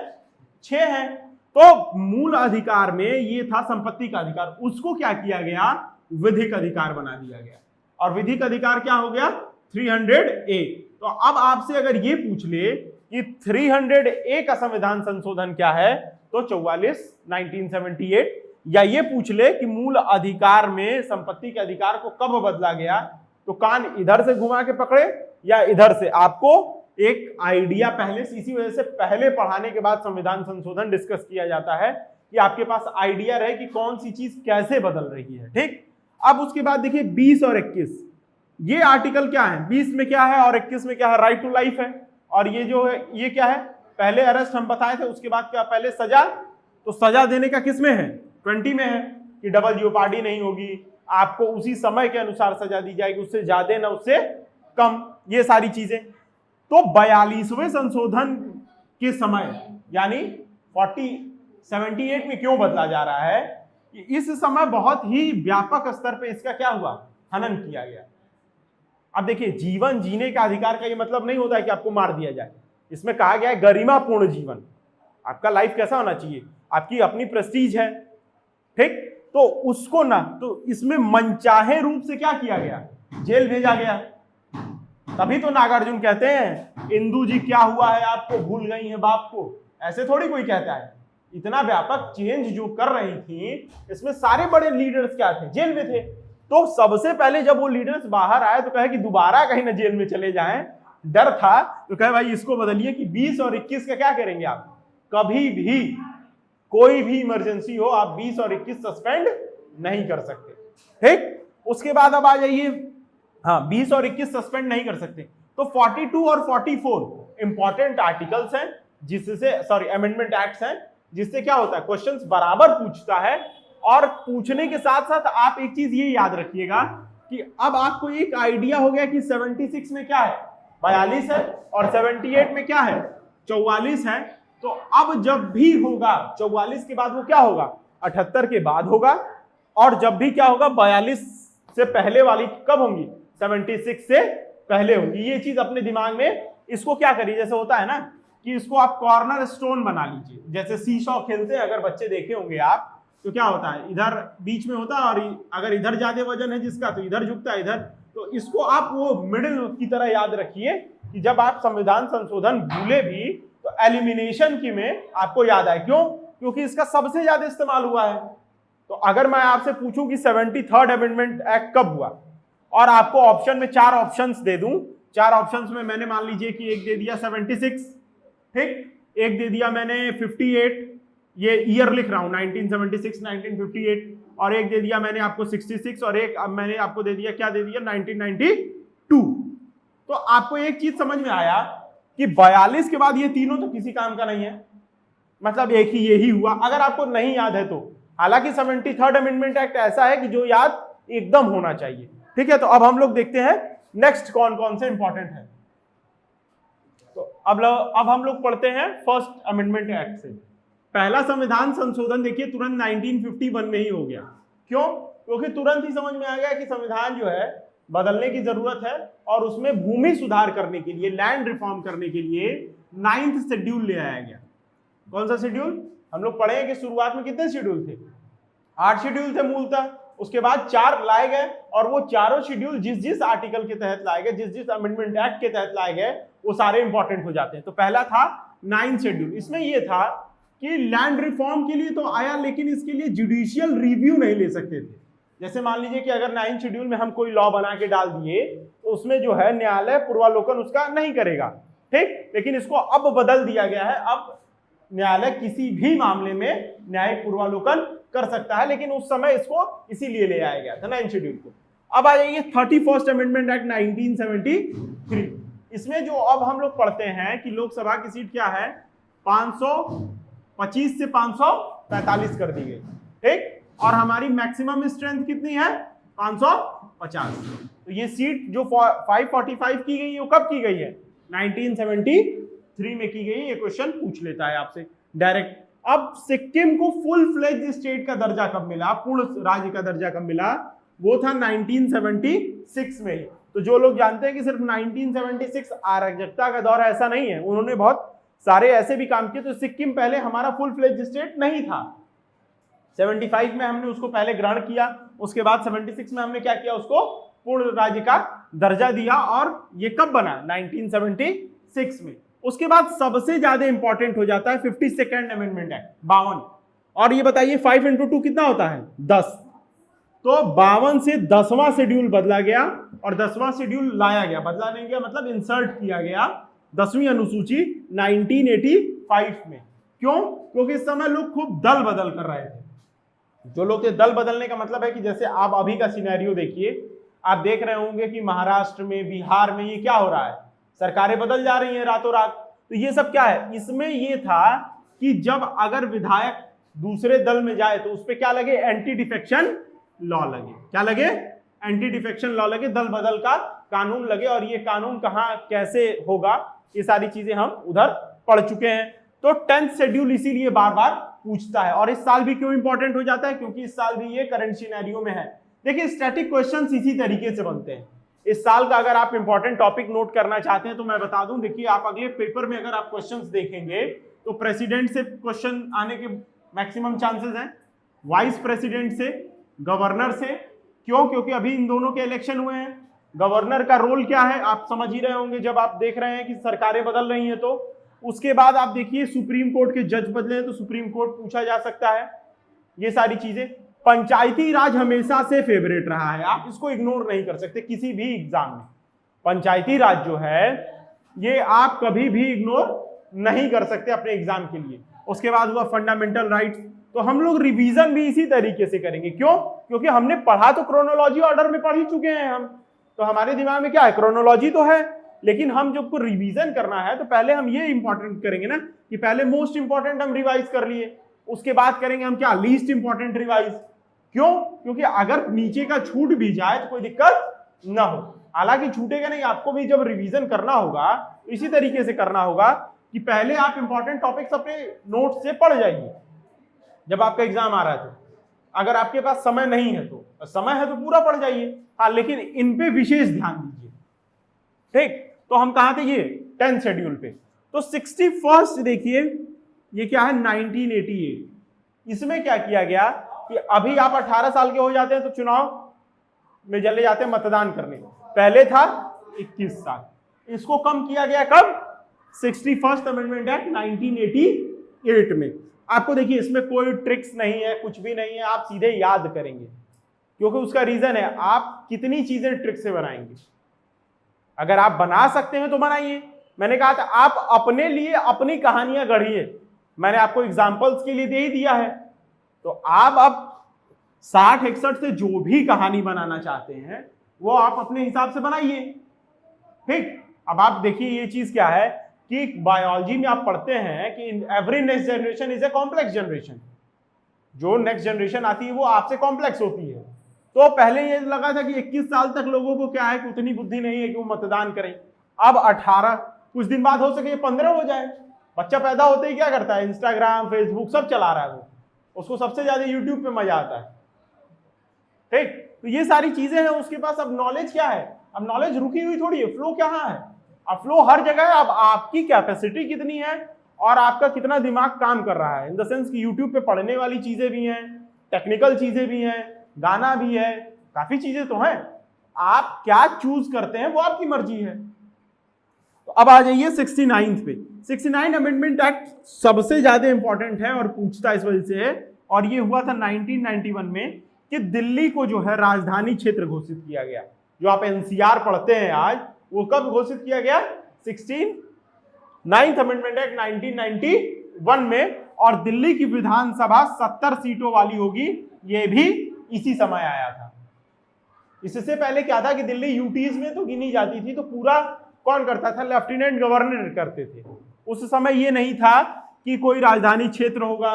S1: 6 हैं। तो मूल अधिकार में ये था संपत्ति का अधिकार, उसको क्या किया गया, विधिक अधिकार बना दिया गया। और विधिक अधिकार क्या हो गया, 300A। तो अब आपसे अगर ये पूछ ले कि 300A का संविधान संशोधन क्या है, तो 44 1978, या ये पूछ ले कि मूल अधिकार में संपत्ति के अधिकार को कब बदला गया, तो कान इधर से घुमा के पकड़े या इधर से, आपको एक आइडिया पहले से, इसी वजह से पहले पढ़ाने के बाद संविधान संशोधन डिस्कस किया जाता है कि आपके पास आइडिया रहे कि कौन सी चीज कैसे बदल रही है। ठीक, अब उसके बाद देखिए 20 और 21, ये आर्टिकल क्या है, 20 में क्या है और 21 में क्या है, राइट टू लाइफ है। और ये जो है ये क्या है, पहले अरेस्ट हम बताए थे, उसके बाद क्या, पहले सजा। तो सजा देने का किस में है, 20 में है कि डबल जियोपार्डी नहीं होगी, आपको उसी समय के अनुसार सजा दी जाएगी, उससे ज्यादा ना उससे कम, ये सारी चीजें। तो 42वें संशोधन के समय यानी 78 में क्यों बदला जा रहा है कि इस समय बहुत ही व्यापक स्तर पे इसका क्या हुआ, हनन किया गया। अब देखिए जीवन जीने का अधिकार का ये मतलब नहीं होता है कि आपको मार दिया जाए, इसमें कहा गया है गरिमापूर्ण जीवन, आपका लाइफ कैसा होना चाहिए, आपकी अपनी प्रेस्टीज है। ठीक, तो उसको ना, तो इसमें मनचाहे रूप से क्या किया गया, जेल भेजा गया। तभी तो नागार्जुन कहते हैं इंदू जी क्या हुआ है आपको, भूल गई हैं बाप को, ऐसे थोड़ी कोई कहता है। इतना व्यापक चेंज जो कर रही थी, इसमें सारे बड़े लीडर्स क्या थे, जेल में थे। तो सबसे पहले जब वो लीडर्स बाहर आए तो कहे कि दोबारा कहीं ना जेल में चले जाएं, डर था, तो कहे भाई इसको बदलिए कि 20 और 21 का क्या करेंगे आप, कभी भी कोई भी इमरजेंसी हो आप 20 और 21 सस्पेंड नहीं कर सकते। ठीक, उसके बाद अब आ जाइए हाँ 20 और 21 सस्पेंड नहीं कर सकते। तो 42 और 44 इंपॉर्टेंट आर्टिकल्स हैं जिससे, सॉरी अमेंडमेंट एक्ट्स हैं, जिससे क्या होता है क्वेश्चंस बराबर पूछता है। और पूछने के साथ साथ आप एक चीज ये याद रखिएगा कि अब आपको एक आइडिया हो गया कि 76 में क्या है 42 है और 78 में क्या है 44 है। तो अब जब भी होगा 44 के बाद वो क्या होगा 78 के बाद होगा, और जब भी क्या होगा 42 से पहले वाली कब होंगी 76 से पहले होंगी। ये चीज अपने दिमाग में, इसको क्या करिए, जैसे होता है ना कि इसको आप कॉर्नर स्टोन बना लीजिए, जैसे सीसॉ खेलते हैं अगर बच्चे देखे होंगे आप, तो क्या होता है इधर बीच में होता है और अगर इधर ज्यादा वजन है जिसका तो इधर झुकता है इधर। तो इसको आप वो मिडिल की तरह याद रखिए कि जब आप संविधान संशोधन भूले भी तो एलिमिनेशन की में आपको याद आए। क्यों? क्योंकि इसका सबसे ज्यादा इस्तेमाल हुआ है। तो अगर मैं आपसे पूछूं कि 73rd अमेंडमेंट एक्ट कब हुआ और आपको ऑप्शन में 4 ऑप्शंस दे दूं, 4 ऑप्शंस में मैंने मान लीजिए कि एक दे दिया 76, ठीक, एक दे दिया मैंने 58, ये ईयर लिख रहा हूं 1976 1958, और एक दे दिया मैंने आपको 66, और एक अब मैंने आपको दे दिया क्या दे दिया 1992। तो आपको एक चीज समझ में आया कि 42 के बाद ये तीनों तो किसी काम का नहीं है, मतलब एक ही यही हुआ। अगर आपको नहीं याद है तो, हालांकि 73rd अमेंडमेंट एक्ट ऐसा है कि जो याद एकदम होना चाहिए, ठीक है। तो अब हम लोग देखते हैं नेक्स्ट कौन कौन से इंपॉर्टेंट है। तो अब हम लोग पढ़ते हैं फर्स्ट अमेंडमेंट एक्ट से। पहला संविधान संशोधन देखिए तुरंत 1951 में ही हो गया। क्यों? क्योंकि तुरंत ही समझ में आ गया कि संविधान जो है बदलने की जरूरत है, और उसमें भूमि सुधार करने के लिए, लैंड रिफॉर्म करने के लिए 9th शेड्यूल ले आया गया। कौन सा शेड्यूल? हम लोग पढ़े कि शुरुआत में कितने शेड्यूल थे? 8 शेड्यूल थे मूलतः, उसके बाद 4 लाए गए, और वो चारों शेड्यूल जिस जिस आर्टिकल के तहत लाए गए, जिस जिस अमेंडमेंट एक्ट के तहत लाए गए, वो सारे इंपॉर्टेंट हो जाते हैं। तो पहला था 9th शेड्यूल। इसमें ये था कि लैंड रिफॉर्म के लिए तो आया, लेकिन इसके लिए जुडिशियल रिव्यू नहीं ले सकते थे। जैसे मान लीजिए कि अगर 9th शेड्यूल में हम कोई लॉ बना के डाल दिए तो उसमें जो है न्यायालय पूर्वालोकन उसका नहीं करेगा, ठीक। लेकिन इसको अब बदल दिया गया है, अब न्यायालय किसी भी मामले में न्यायिक पूर्वालोकन कर सकता है, लेकिन उस समय इसको इसीलिए ले आया गया था 9th शेड्यूल को। अब आ जाइए 31st अमेंडमेंट एक्ट 1973। इसमें जो अब हम लोग पढ़ते हैं कि लोकसभा की सीट क्या है 525 से 545 कर दी गई, ठीक। और हमारी मैक्सिमम स्ट्रेंथ कितनी है 550। तो ये सीट जो 545 की गई है वो कब की गई है 1973 में की गई। ये क्वेश्चन पूछ लेता है आपसे डायरेक्ट। अब सिक्किम को फुल फ्लेज स्टेट का दर्जा कब मिला, पूर्ण राज्य का दर्जा कब मिला? वो था 1976 में ही। तो जो लोग जानते हैं कि सिर्फ 1976 अराजकता का दौर, ऐसा नहीं है, उन्होंने बहुत सारे ऐसे भी काम किए। तो सिक्किम पहले हमारा फुल फ्लेज स्टेट नहीं था। 75 में हमने उसको पहले ग्रहण किया, उसके बाद 76 में हमने क्या किया, उसको पूर्ण राज्य का दर्जा दिया, और ये कब बना 1976 में। उसके बाद सबसे ज्यादा इंपॉर्टेंट हो जाता है 52nd अमेंडमेंट एक्ट 52। और ये बताइए 5 × 2 कितना होता है 10। तो 52 से 10वां शेड्यूल बदला गया, और 10वां शेड्यूल लाया गया, बदला नहीं गया मतलब इंसर्ट किया गया 10वीं अनुसूची 1985 में। क्यों? क्योंकि इस समय लोग खूब दल बदल कर रहे थे। जो लोग थे, दल बदलने का मतलब है कि जैसे आप अभी का सिनेरियो देखिए, आप देख रहे होंगे कि महाराष्ट्र में, बिहार में ये क्या हो रहा है, सरकारें बदल जा रही हैं रातों रात। तो ये सब क्या है, इसमें ये था कि जब अगर विधायक दूसरे दल में जाए तो उस पर क्या लगे, एंटी डिफेक्शन लॉ लगे। क्या लगे? एंटी डिफेक्शन लॉ लगे, दल बदल का कानून लगे। और ये कानून कहां कैसे होगा, ये सारी चीजें हम उधर पढ़ चुके हैं। तो 10th शेड्यूल इसीलिए बार बार पूछता है। और इस साल भी क्यों इंपॉर्टेंट हो जाता है, क्योंकि इस साल भी ये करंट सिनेरियो में है। देखिए स्टैटिक क्वेश्चंस इसी तरीके से बनते हैं। इस साल का अगर आप इंपॉर्टेंट टॉपिक नोट करना चाहते हैं तो मैं बता दूं, देखिए आप अगले पेपर में अगर आप क्वेश्चंस देखेंगे तो प्रेसिडेंट से क्वेश्चन आने के मैक्सिमम चांसेस हैं, वाइस प्रेसिडेंट से, गवर्नर से। क्यों? क्योंकि अभी इन दोनों के इलेक्शन हुए हैं। गवर्नर का रोल क्या है आप समझ ही रहे होंगे, जब आप देख रहे हैं कि सरकारें बदल रही हैं। तो उसके बाद आप देखिए सुप्रीम कोर्ट के जज बदले हैं तो सुप्रीम कोर्ट पूछा जा सकता है, ये सारी चीजें। पंचायती राज हमेशा से फेवरेट रहा है, आप इसको इग्नोर नहीं कर सकते किसी भी एग्जाम में। पंचायती राज जो है ये आप कभी भी इग्नोर नहीं कर सकते अपने एग्जाम के लिए। उसके बाद हुआ फंडामेंटल राइट्स। तो हम लोग रिवीजन भी इसी तरीके से करेंगे। क्यों? क्योंकि हमने पढ़ा तो क्रोनोलॉजी ऑर्डर में पढ़ ही चुके हैं हम। तो हमारे दिमाग में क्या है, क्रोनोलॉजी तो है, लेकिन हम जब को रिवीजन करना है तो पहले हम ये इंपॉर्टेंट करेंगे ना कि पहले मोस्ट इंपॉर्टेंट हम रिवाइज कर लिए, उसके बाद करेंगे हम क्या, लीस्ट इंपॉर्टेंट रिवाइज। क्यों? क्योंकि अगर नीचे का छूट भी जाए तो कोई दिक्कत ना हो। हालांकि छूटेगा नहीं, आपको भी जब रिवीजन करना होगा इसी तरीके से करना होगा कि पहले आप इंपॉर्टेंट टॉपिक्स अपने नोट से पढ़ जाइए जब आपका एग्जाम आ रहा है। तो अगर आपके पास समय नहीं है तो समय है तो पूरा पढ़ जाइए, हाँ, लेकिन इन पे विशेष ध्यान दीजिए। ठीक, तो हम कहां थे, ये 10 शेड्यूल पे। तो 61st देखिए, ये क्या है, 1988। इसमें क्या किया गया कि अभी आप 18 साल के हो जाते हैं तो चुनाव में चले जाते हैं मतदान करने। पहले था 21 साल, इसको कम किया गया कब, 61st अमेंडमेंट एक्ट 1988 में। आपको देखिए इसमें कोई ट्रिक्स नहीं है, कुछ भी नहीं है, आप सीधे याद करेंगे, क्योंकि उसका रीजन है आप कितनी चीजें ट्रिक से बनाएंगे। अगर आप बना सकते हैं तो बनाइए। मैंने कहा था आप अपने लिए अपनी कहानियां गढ़िए, मैंने आपको एग्जाम्पल्स के लिए दे ही दिया है। तो आप अब 60-61 से जो भी कहानी बनाना चाहते हैं वो आप अपने हिसाब से बनाइए। ठीक, अब आप देखिए ये चीज क्या है कि बायोलॉजी में आप पढ़ते हैं कि every next generation is a complex generation. जो नेक्स्ट जनरेशन आती है वो आपसे कॉम्प्लेक्स होती है। तो पहले ये लगा था कि 21 साल तक लोगों को क्या है कि उतनी बुद्धि नहीं है कि वो मतदान करें। अब 18, कुछ दिन बाद हो सके 15 हो जाए। बच्चा पैदा होते ही क्या करता है, इंस्टाग्राम फेसबुक सब चला रहा है, वो उसको सबसे ज्यादा यूट्यूब पे मजा आता है। ठीक, तो ये सारी चीजें हैं उसके पास। अब नॉलेज क्या है, अब नॉलेज रुकी हुई थोड़ी है, फ्लो कहाँ है, अब फ्लो हर जगह है। अब आपकी कैपेसिटी कितनी है और आपका कितना दिमाग काम कर रहा है, इन द सेंस कि यूट्यूब पे पढ़ने वाली चीजें भी हैं, टेक्निकल चीजें भी हैं, गाना भी है, काफी चीजें तो हैं। आप क्या चूज करते हैं वो आपकी मर्जी है। तो अब आ जाइए 69 पे। 69 अमेंडमेंट एक्ट सबसे ज्यादा इंपॉर्टेंट है और पूछता इस वजह से है, और ये हुआ था 1991 में कि दिल्ली को जो है राजधानी क्षेत्र घोषित किया गया। जो आप एनसीआर पढ़ते हैं आज, वो कब घोषित किया गया, 69th अमेंडमेंट एक्ट 1991 में। और दिल्ली की विधानसभा 70 सीटों वाली होगी, ये भी इसी समय आया था। इससे पहले क्या था कि दिल्ली यूटीज में तो गिनी जाती थी, तो पूरा कौन करता था, लेफ्टिनेंट गवर्नर करते थे। उस समय ये नहीं था कि कोई राजधानी क्षेत्र होगा,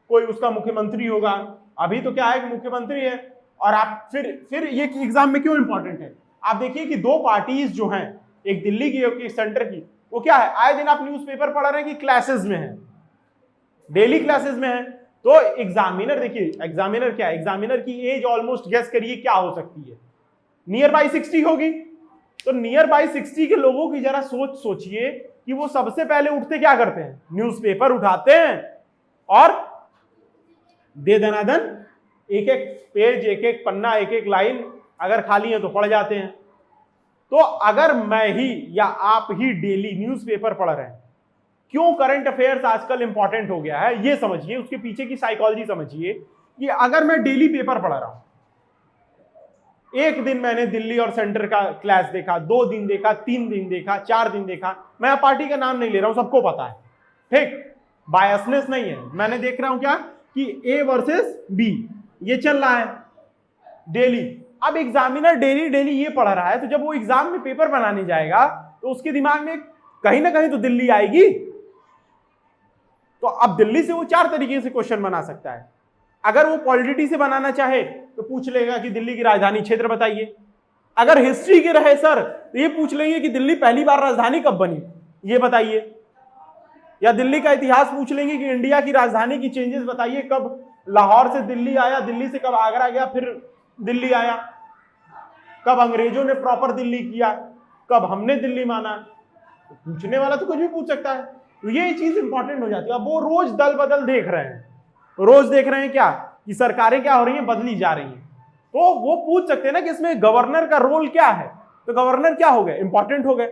S1: कोई उसका मुख्यमंत्री होगा। अभी तो क्या है कि मुख्यमंत्री है। और आप फिर ये एग्जाम में क्यों इंपॉर्टेंट है, आप देखिए कि दो पार्टीज जो हैं, एक दिल्ली की एक सेंटर की, वो क्या है, आए दिन आप न्यूज़पेपर पढ़ रहे हैं कि क्लासेस में है, डेली क्लासेस में है। तो एग्जामिनर देखिए, एग्जामिनर क्या है, एग्जामिनर की एज ऑलमोस्ट गेस करिए क्या हो सकती है, नियर बाई 60 होगी। तो नियर बाई 60 के लोगों की जरा सोचिए कि वो सबसे पहले उठते क्या करते हैं, न्यूज़पेपर उठाते हैं और दे दनादन एक एक पेज, एक एक पन्ना, एक एक लाइन अगर खाली है तो पढ़ जाते हैं। तो अगर मैं ही या आप ही डेली न्यूज़पेपर पढ़ रहे हैं, क्यों करंट अफेयर्स आजकल इंपॉर्टेंट हो गया है, ये समझिए, उसके पीछे की साइकोलॉजी समझिए। कि अगर मैं डेली पेपर पढ़ रहा हूं, एक दिन मैंने दिल्ली और सेंटर का क्लास देखा, 2 दिन देखा, 3 दिन देखा, 4 दिन देखा, मैं पार्टी का नाम नहीं ले रहा हूं, सबको पता है, ठीक, बायसनेस नहीं है, मैंने देख रहा हूं क्या कि ए वर्सेस बी ये चल रहा है डेली। अब एग्जामिनर डेली ये पढ़ रहा है, तो जब वो एग्जाम में पेपर बनाने जाएगा तो उसके दिमाग में कहीं ना कहीं तो दिल्ली आएगी। तो अब दिल्ली से वो 4 तरीके से क्वेश्चन बना सकता है। अगर वो पॉलिटी से बनाना चाहे तो पूछ लेगा कि दिल्ली की राजधानी क्षेत्र बताइए। अगर हिस्ट्री के रहे सर तो ये पूछ लेंगे कि दिल्ली पहली बार राजधानी कब बनी ये बताइए। या दिल्ली का इतिहास पूछ लेंगे कि इंडिया की राजधानी की चेंजेस बताइए, कब लाहौर से दिल्ली आया, दिल्ली से कब आगरा गया, फिर दिल्ली आया, कब अंग्रेजों ने प्रॉपर दिल्ली किया, कब हमने दिल्ली माना। तो पूछने वाला तो कुछ भी पूछ सकता है। तो ये चीज इंपॉर्टेंट हो जाती है। अब वो रोज दल बदल देख रहे हैं, रोज देख रहे हैं क्या कि सरकारें क्या हो रही हैं, बदली जा रही हैं। तो वो पूछ सकते हैं ना कि इसमें गवर्नर का रोल क्या है, तो गवर्नर क्या हो गए, इंपॉर्टेंट हो गए।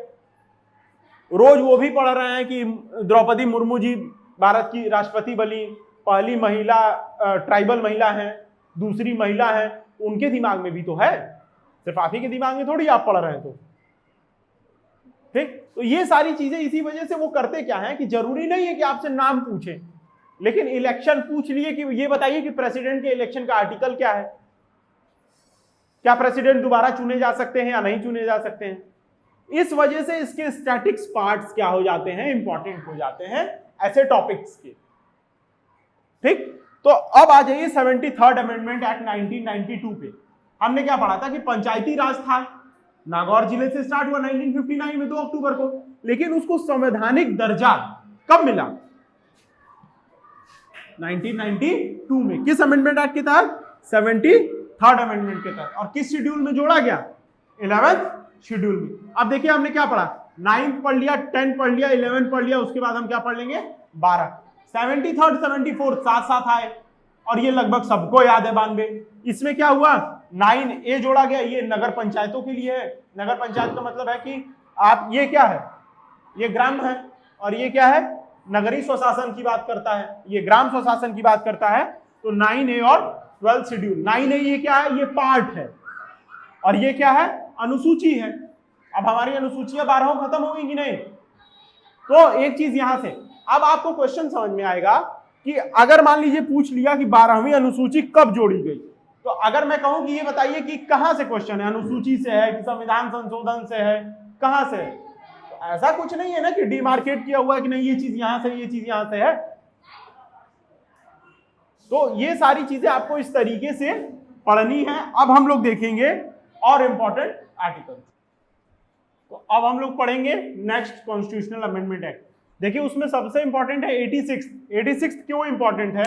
S1: रोज वो भी पढ़ रहे हैं कि द्रौपदी मुर्मू जी भारत की राष्ट्रपति बनी, पहली महिला ट्राइबल महिला है, दूसरी महिला है, उनके दिमाग में भी तो है, सिर्फ आप ही के दिमाग में थोड़ी आप पढ़ रहे हैं। तो ठीक, तो ये सारी चीजें इसी वजह से वो करते क्या है कि जरूरी नहीं है कि आपसे नाम पूछे, लेकिन इलेक्शन पूछ लिए कि ये बताइए कि प्रेसिडेंट के इलेक्शन का आर्टिकल क्या है। क्या प्रेसिडेंट दोबारा चुने जा सकते हैं या नहीं चुने जा सकते हैं। इस वजह से इसके स्टैटिक्स पार्ट्स क्या हो जाते हैं, इंपॉर्टेंट हो जाते हैं ऐसे टॉपिक्स के। ठीक, तो अब आ जाइए 73rd अमेंडमेंट एक्ट 1992 पे। हमने क्या पढ़ा था कि पंचायती राज था, नागौर जिले से स्टार्ट हुआ 1959 में 2 अक्टूबर को, लेकिन उसको संवैधानिक दर्जा कब मिला, 1992 में। किस अमेंडमेंट एक्ट के तहत, 73rd अमेंडमेंट के तहत। और किस शेड्यूल में जोड़ा गया, 11th शेड्यूल में। अब देखिए हमने क्या पढ़ा, 9th पढ़ लिया, 10th पढ़ लिया, 11th पढ़ लिया, उसके बाद हम क्या पढ़ लेंगे, 12। 73rd 74 साथ साथ आए और ये लगभग सबको याद है 92। इसमें क्या हुआ, 9A जोड़ा गया, ये नगर पंचायतों के लिए है। नगर पंचायत का मतलब है कि आप, ये क्या है, ये ग्राम है, और ये क्या है, नगरीय स्वशासन की बात करता है, ये ग्राम स्वशासन की बात करता है। तो 9A और 12th शेड्यूल, 9A ये क्या है, ये पार्ट है, और ये क्या है, अनुसूची है। अब हमारी अनुसूचियां 12 खत्म हो गई कि नहीं। तो एक चीज यहां से अब आपको क्वेश्चन समझ में आएगा कि अगर मान लीजिए पूछ लिया कि 12वीं अनुसूची कब जोड़ी गई, तो अगर मैं कहूं कि ये बताइए कि कहां से क्वेश्चन है, अनुसूची से है कि संविधान संशोधन से है, कहां से है, तो ऐसा कुछ नहीं है ना कि डिमार्केट किया हुआ है कि नहीं ये चीज यहां से, ये चीज यहां से है। तो ये सारी चीजें आपको इस तरीके से पढ़नी है। अब हम लोग देखेंगे और इंपॉर्टेंट आर्टिकल। तो अब हम लोग पढ़ेंगे नेक्स्ट कॉन्स्टिट्यूशनल अमेंडमेंट एक्ट। देखिए उसमें सबसे इंपॉर्टेंट है 86। क्यों इंपॉर्टेंट है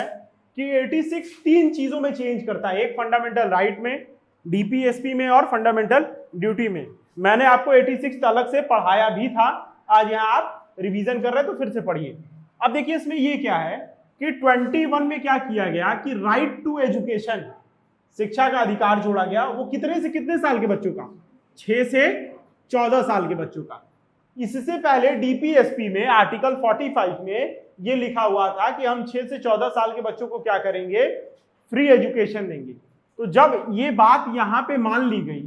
S1: कि 86 तीन चीजों में चेंज करता है, एक फंडामेंटल राइट में, डीपीएसपी में और फंडामेंटल ड्यूटी में। मैंने आपको 86 अलग से पढ़ाया भी था, आज यहाँ आप रिवीजन कर रहे हैं तो फिर से पढ़िए। अब देखिए इसमें ये क्या है कि 21 में क्या किया गया कि राइट टू एजुकेशन, शिक्षा का अधिकार जोड़ा गया। वो कितने से कितने साल के बच्चों का, 6 से 14 साल के बच्चों का। इससे पहले डीपीएसपी में आर्टिकल 45 में ये लिखा हुआ था कि हम 6 से 14 साल के बच्चों को क्या करेंगे, फ्री एजुकेशन देंगे। तो जब ये बात यहां पे मान ली गई,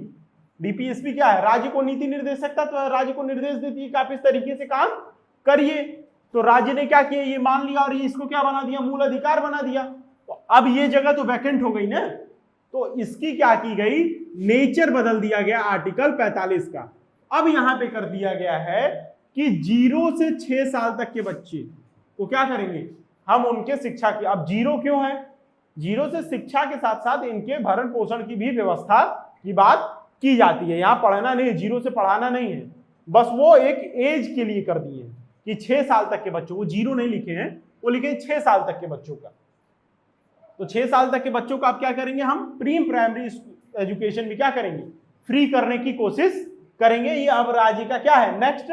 S1: डीपीएसपी क्या है, राज्य को नीति निर्देशकता, तो राज्य को निर्देश देती है कि आप इस तरीके से काम करिए। तो राज्य ने क्या किया, ये मान लिया और ये इसको क्या बना दिया, मूल अधिकार बना दिया। तो अब ये जगह तो वैकेंट हो गई ना, तो इसकी क्या की गई, नेचर बदल दिया गया आर्टिकल 45 का। अब यहां पे कर दिया गया है कि 0 से 6 साल तक के बच्चे को क्या करेंगे, हम उनके शिक्षा की, अब 0 क्यों है, 0 से शिक्षा के साथ साथ इनके भरण पोषण की भी व्यवस्था की बात की जाती है। यहां पढ़ना नहीं, 0 से पढ़ाना नहीं है, बस वो एक एज के लिए कर दिए कि 6 साल तक के बच्चों को, 0 नहीं लिखे हैं, वो लिखे 6 साल तक के बच्चों का। तो 6 साल तक के बच्चों को आप क्या करेंगे, हम प्री प्राइमरी एजुकेशन भी क्या करेंगे, फ्री करने की कोशिश करेंगे। ये अब राज्य का क्या है, नेक्स्ट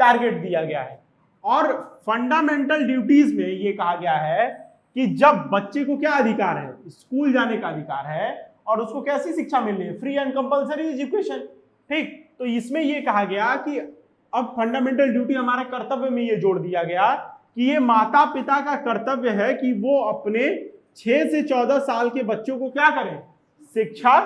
S1: टारगेट दिया गया है। और फंडामेंटल ड्यूटीज में ये कहा गया है कि जब बच्चे को क्या अधिकार है, स्कूल जाने का अधिकार है, और उसको कैसी शिक्षा मिलनी है, फ्री एंड कंपलसरी एजुकेशन। ठीक, तो इसमें ये कहा गया कि अब फंडामेंटल ड्यूटी हमारे कर्तव्य में ये जोड़ दिया गया कि ये माता पिता का कर्तव्य है कि वो अपने 6 से 14 साल के बच्चों को क्या करें, शिक्षा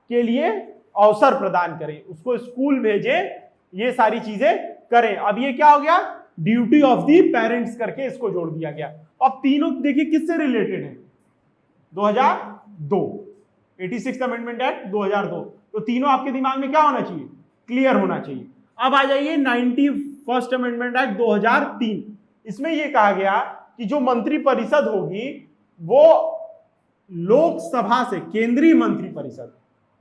S1: के लिए अवसर प्रदान करें, उसको स्कूल भेजें, ये सारी चीजें करें। अब ये क्या हो गया, ड्यूटी ऑफ दी पेरेंट्स करके इसको जोड़ दिया गया। अब तीनों देखिए किससे रिलेटेड है, 2002, 86 अमेंडमेंट एक्ट 2002। तो तीनों आपके दिमाग में क्या होना चाहिए, क्लियर होना चाहिए। अब आ जाइए 91st अमेंडमेंट एक्ट 2003। इसमें यह कहा गया कि जो मंत्री परिषद होगी वो लोकसभा से, केंद्रीय मंत्री परिषद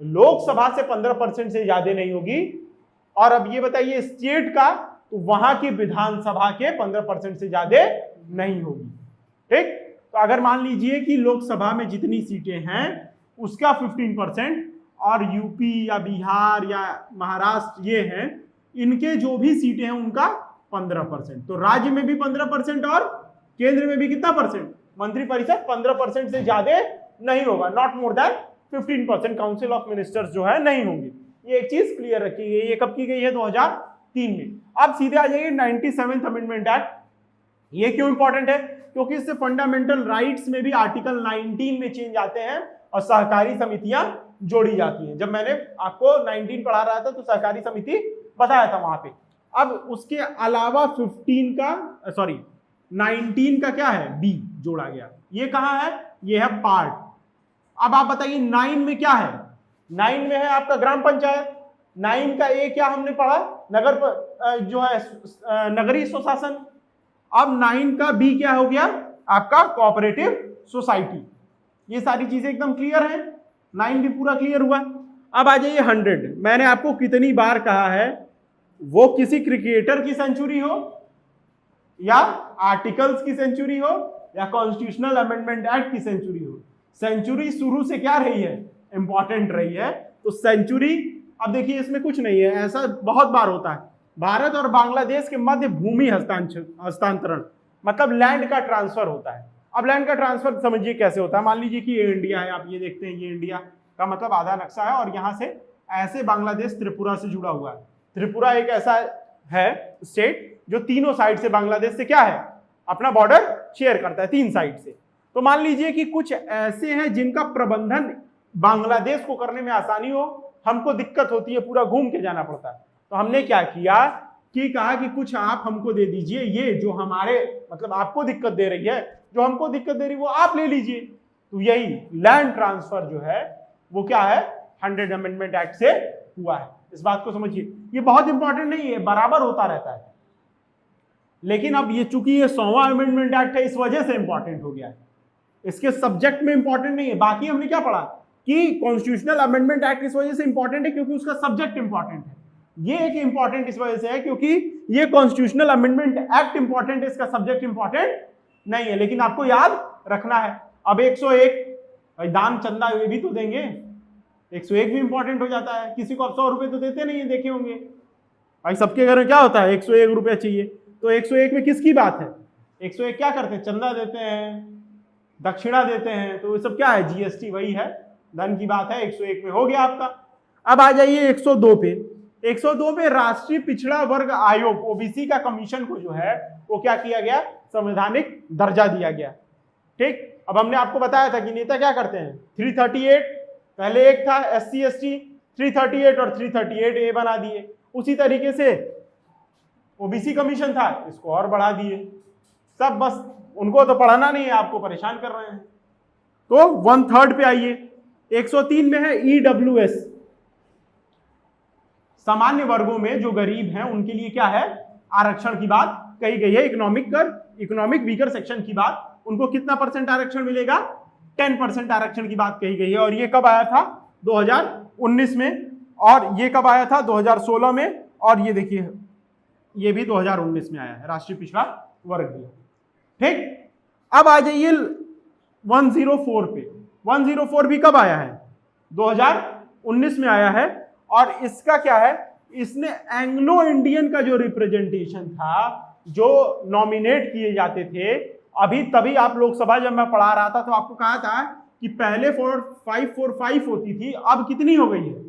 S1: लोकसभा से 15% से ज्यादा नहीं होगी। और अब ये बताइए स्टेट का, तो वहां की विधानसभा के 15% से ज्यादा नहीं होगी। ठीक, तो अगर मान लीजिए कि लोकसभा में जितनी सीटें हैं उसका 15%, और यूपी या बिहार या महाराष्ट्र ये हैं, इनके जो भी सीटें हैं उनका 15%। तो राज्य में भी 15% और केंद्र में भी कितना परसेंट, मंत्री परिषद 15% से ज्यादा नहीं होगा, not more than 15%। Council of ministers जो है नहीं होंगे। ये एक चीज क्लियर रखी गई। ये कब की गई है, 2003 में। अब सीधे आ जाइए 97th अमेंडमेंट एक्ट। ये क्यों इंपॉर्टेंट है, क्योंकि इससे फंडामेंटल राइट्स में भी आर्टिकल 19 में चेंज आते हैं और सहकारी समितियां जोड़ी जाती हैं। जब मैंने आपको 19 पढ़ा रहा था तो सहकारी समिति बताया था वहां पे। अब उसके अलावा 19 का क्या है, बी जोड़ा गया। ये कहां है, ये है पार्ट। अब आप बताइए 9 में क्या है, 9 में है आपका ग्राम पंचायत। 9 का ए क्या हमने पढ़ा, नगर जो है नगरीय स्वशासन। अब 9 का बी क्या हो गया आपका कोऑपरेटिव सोसाइटी। ये सारी चीजें एकदम क्लियर है, 9 भी पूरा क्लियर हुआ। अब आ जाइए 100। मैंने आपको कितनी बार कहा है, वो किसी क्रिकेटर की सेंचुरी हो या आर्टिकल्स की सेंचुरी हो या कॉन्स्टिट्यूशनल अमेंडमेंट एक्ट की सेंचुरी हो, सेंचुरी शुरू से क्या रही है, इंपॉर्टेंट रही है। तो सेंचुरी, अब देखिए इसमें कुछ नहीं है, ऐसा बहुत बार होता है। भारत और बांग्लादेश के मध्य भूमि हस्तांतरण मतलब लैंड का ट्रांसफर होता है। अब लैंड का ट्रांसफर समझिए कैसे होता है। मान लीजिए कि ये इंडिया है, आप ये देखते हैं, ये इंडिया का मतलब आधा नक्शा है और यहाँ से ऐसे बांग्लादेश त्रिपुरा से जुड़ा हुआ है। त्रिपुरा एक ऐसा है स्टेट जो तीनों साइड से बांग्लादेश से क्या है, अपना बॉर्डर शेयर करता है 3 साइड से। तो मान लीजिए कि कुछ ऐसे हैं जिनका प्रबंधन बांग्लादेश को करने में आसानी हो, हमको दिक्कत होती है, पूरा घूम के जाना पड़ता है। तो हमने क्या किया कि कहा कि कुछ आप हमको दे दीजिए, ये जो हमारे मतलब आपको दिक्कत दे रही है, जो हमको दिक्कत दे रही है वो आप ले लीजिए। तो यही लैंड ट्रांसफर जो है वो क्या है, 100 अमेंडमेंट एक्ट से हुआ है। इस बात को समझिए, ये बहुत इंपॉर्टेंट नहीं है, बराबर होता रहता है, लेकिन अब ये चूंकि ये 100वां अमेंडमेंट एक्ट है इस वजह से इंपॉर्टेंट हो गया है, इसके सब्जेक्ट में इंपॉर्टेंट नहीं है। बाकी हमने क्या पढ़ा कि कॉन्स्टिट्यूशनल अमेंडमेंट एक्ट इस वजह से इंपॉर्टेंट है क्योंकि उसका सब्जेक्ट इंपॉर्टेंट है। ये एक इंपॉर्टेंट इस वजह से है क्योंकि ये कॉन्स्टिट्यूशनल अमेंडमेंट एक्ट इंपॉर्टेंट है, इसका सब्जेक्ट इंपॉर्टेंट नहीं है, लेकिन आपको याद रखना है। अब 101 दान चंदा ये भी तो देंगे, 101 भी इंपॉर्टेंट हो जाता है। किसी को आप 100 रुपए तो देते नहीं है, देखे होंगे भाई, सबके घर में क्या होता है 101 रुपया चाहिए। तो 101 में किसकी बात है, 101 क्या करते हैं, चंदा देते हैं, दक्षिणा देते हैं, तो ये सब क्या है, जीएसटी वही है, धन की बात है। 101 में हो गया आपका। अब आ जाइए 102 पे। 102 पे राष्ट्रीय पिछड़ा वर्ग आयोग ओबीसी का कमीशन को जो है वो क्या किया गया, संवैधानिक दर्जा दिया गया। ठीक, अब हमने आपको बताया था कि नेता क्या करते हैं, 338 पहले एक था SC ST, 338 और 338A बना दिए। उसी तरीके से ओबीसी कमीशन था, इसको और बढ़ा दिए। सब बस उनको तो पढ़ाना नहीं है, आपको परेशान कर रहे हैं। तो 1/3 पे आइए। 103 में है EWS, सामान्य वर्गों में जो गरीब हैं उनके लिए क्या है, आरक्षण की बात कही गई है। इकोनॉमिक वीकर सेक्शन की बात, उनको कितना % आरक्षण मिलेगा, 10% आरक्षण की बात कही गई है। और ये कब आया था, 2019 में, और ये कब आया था, 2016 में, और ये देखिए ये भी 2019 में आया है, राष्ट्रीय पिछड़ा वर्ग भी। ठीक, अब आ जाइए 104 पे। 104 भी कब आया है, 2019 में आया है। और इसका क्या है, इसने एंग्लो इंडियन का जो रिप्रेजेंटेशन था, जो नॉमिनेट किए जाते थे, अभी तभी आप लोकसभा जब मैं पढ़ा रहा था तो आपको कहा था कि पहले 545 होती थी, अब कितनी हो गई है,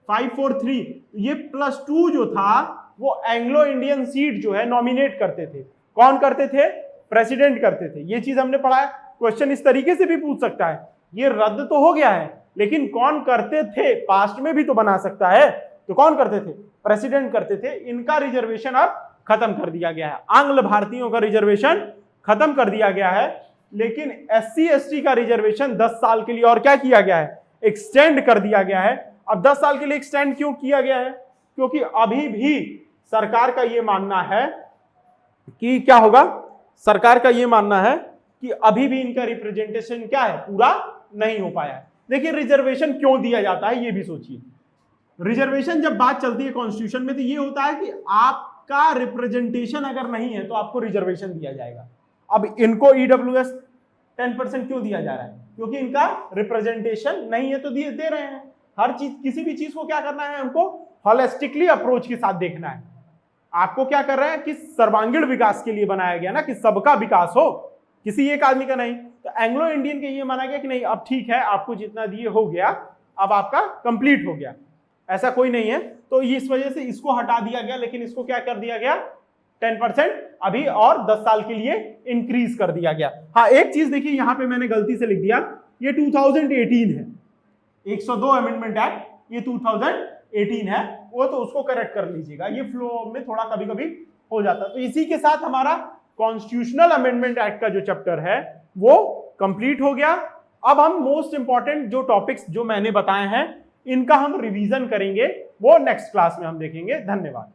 S1: 543। ये +2 जो था वो एंग्लो इंडियन सीट जो है नॉमिनेट करते थे। कौन करते थे, प्रेसिडेंट करते थे। ये चीज हमने पढ़ा है, क्वेश्चन इस तरीके से भी पूछ सकता है। ये रद्द तो हो गया है, लेकिन कौन करते थे, पास्ट में भी तो बना सकता है। तो कौन करते थे, प्रेसिडेंट करते थे। इनका रिजर्वेशन अब खत्म कर दिया गया है, आंग्ल भारतीयों का रिजर्वेशन खत्म कर दिया गया है। लेकिन SC ST का रिजर्वेशन 10 साल के लिए और क्या किया गया है, एक्सटेंड कर दिया गया है। अब 10 साल के लिए एक्सटेंड क्यों किया गया है, क्योंकि अभी भी सरकार का यह मानना है कि क्या होगा, सरकार का यह मानना है कि अभी भी इनका रिप्रेजेंटेशन क्या है, पूरा नहीं हो पाया है। देखिए रिजर्वेशन क्यों दिया जाता है ये भी सोचिए। रिजर्वेशन जब बात चलती है कॉन्स्टिट्यूशन में तो ये होता है कि आपका रिप्रेजेंटेशन अगर नहीं है तो आपको रिजर्वेशन दिया जाएगा। अब इनको EWS 10% क्यों दिया जा रहा है, क्योंकि इनका रिप्रेजेंटेशन नहीं है तो दे रहे हैं। हर चीज, किसी भी चीज को क्या करना है, हमको होलिस्टिकली अप्रोच के साथ देखना है। आपको क्या कर रहे हैं कि सर्वांगीण विकास के लिए बनाया गया ना, कि सबका विकास हो, किसी एक आदमी का नहीं। तो एंग्लो इंडियन के ये माना गया कि नहीं, अब ठीक है, आपको जितना दिए हो गया, अब आपका कंप्लीट हो गया, ऐसा कोई नहीं है। तो इस वजह से इसको हटा दिया गया, लेकिन इसको क्या कर दिया गया, 10% अभी और 10 साल के लिए इंक्रीज कर दिया गया। हाँ, एक चीज देखिए, यहां पे मैंने गलती से लिख दिया, ये 2018 है, 102 अमेंडमेंट एक्ट ये 2018 है, वो तो उसको करेक्ट कर लीजिएगा, ये फ्लो में थोड़ा कभी कभी हो जाता है। तो इसी के साथ हमारा कॉन्स्टिट्यूशनल अमेंडमेंट एक्ट का जो चैप्टर है वो कंप्लीट हो गया। अब हम मोस्ट इंपॉर्टेंट जो टॉपिक्स जो मैंने बताए हैं इनका हम रिवीजन करेंगे, वो नेक्स्ट क्लास में हम देखेंगे। धन्यवाद।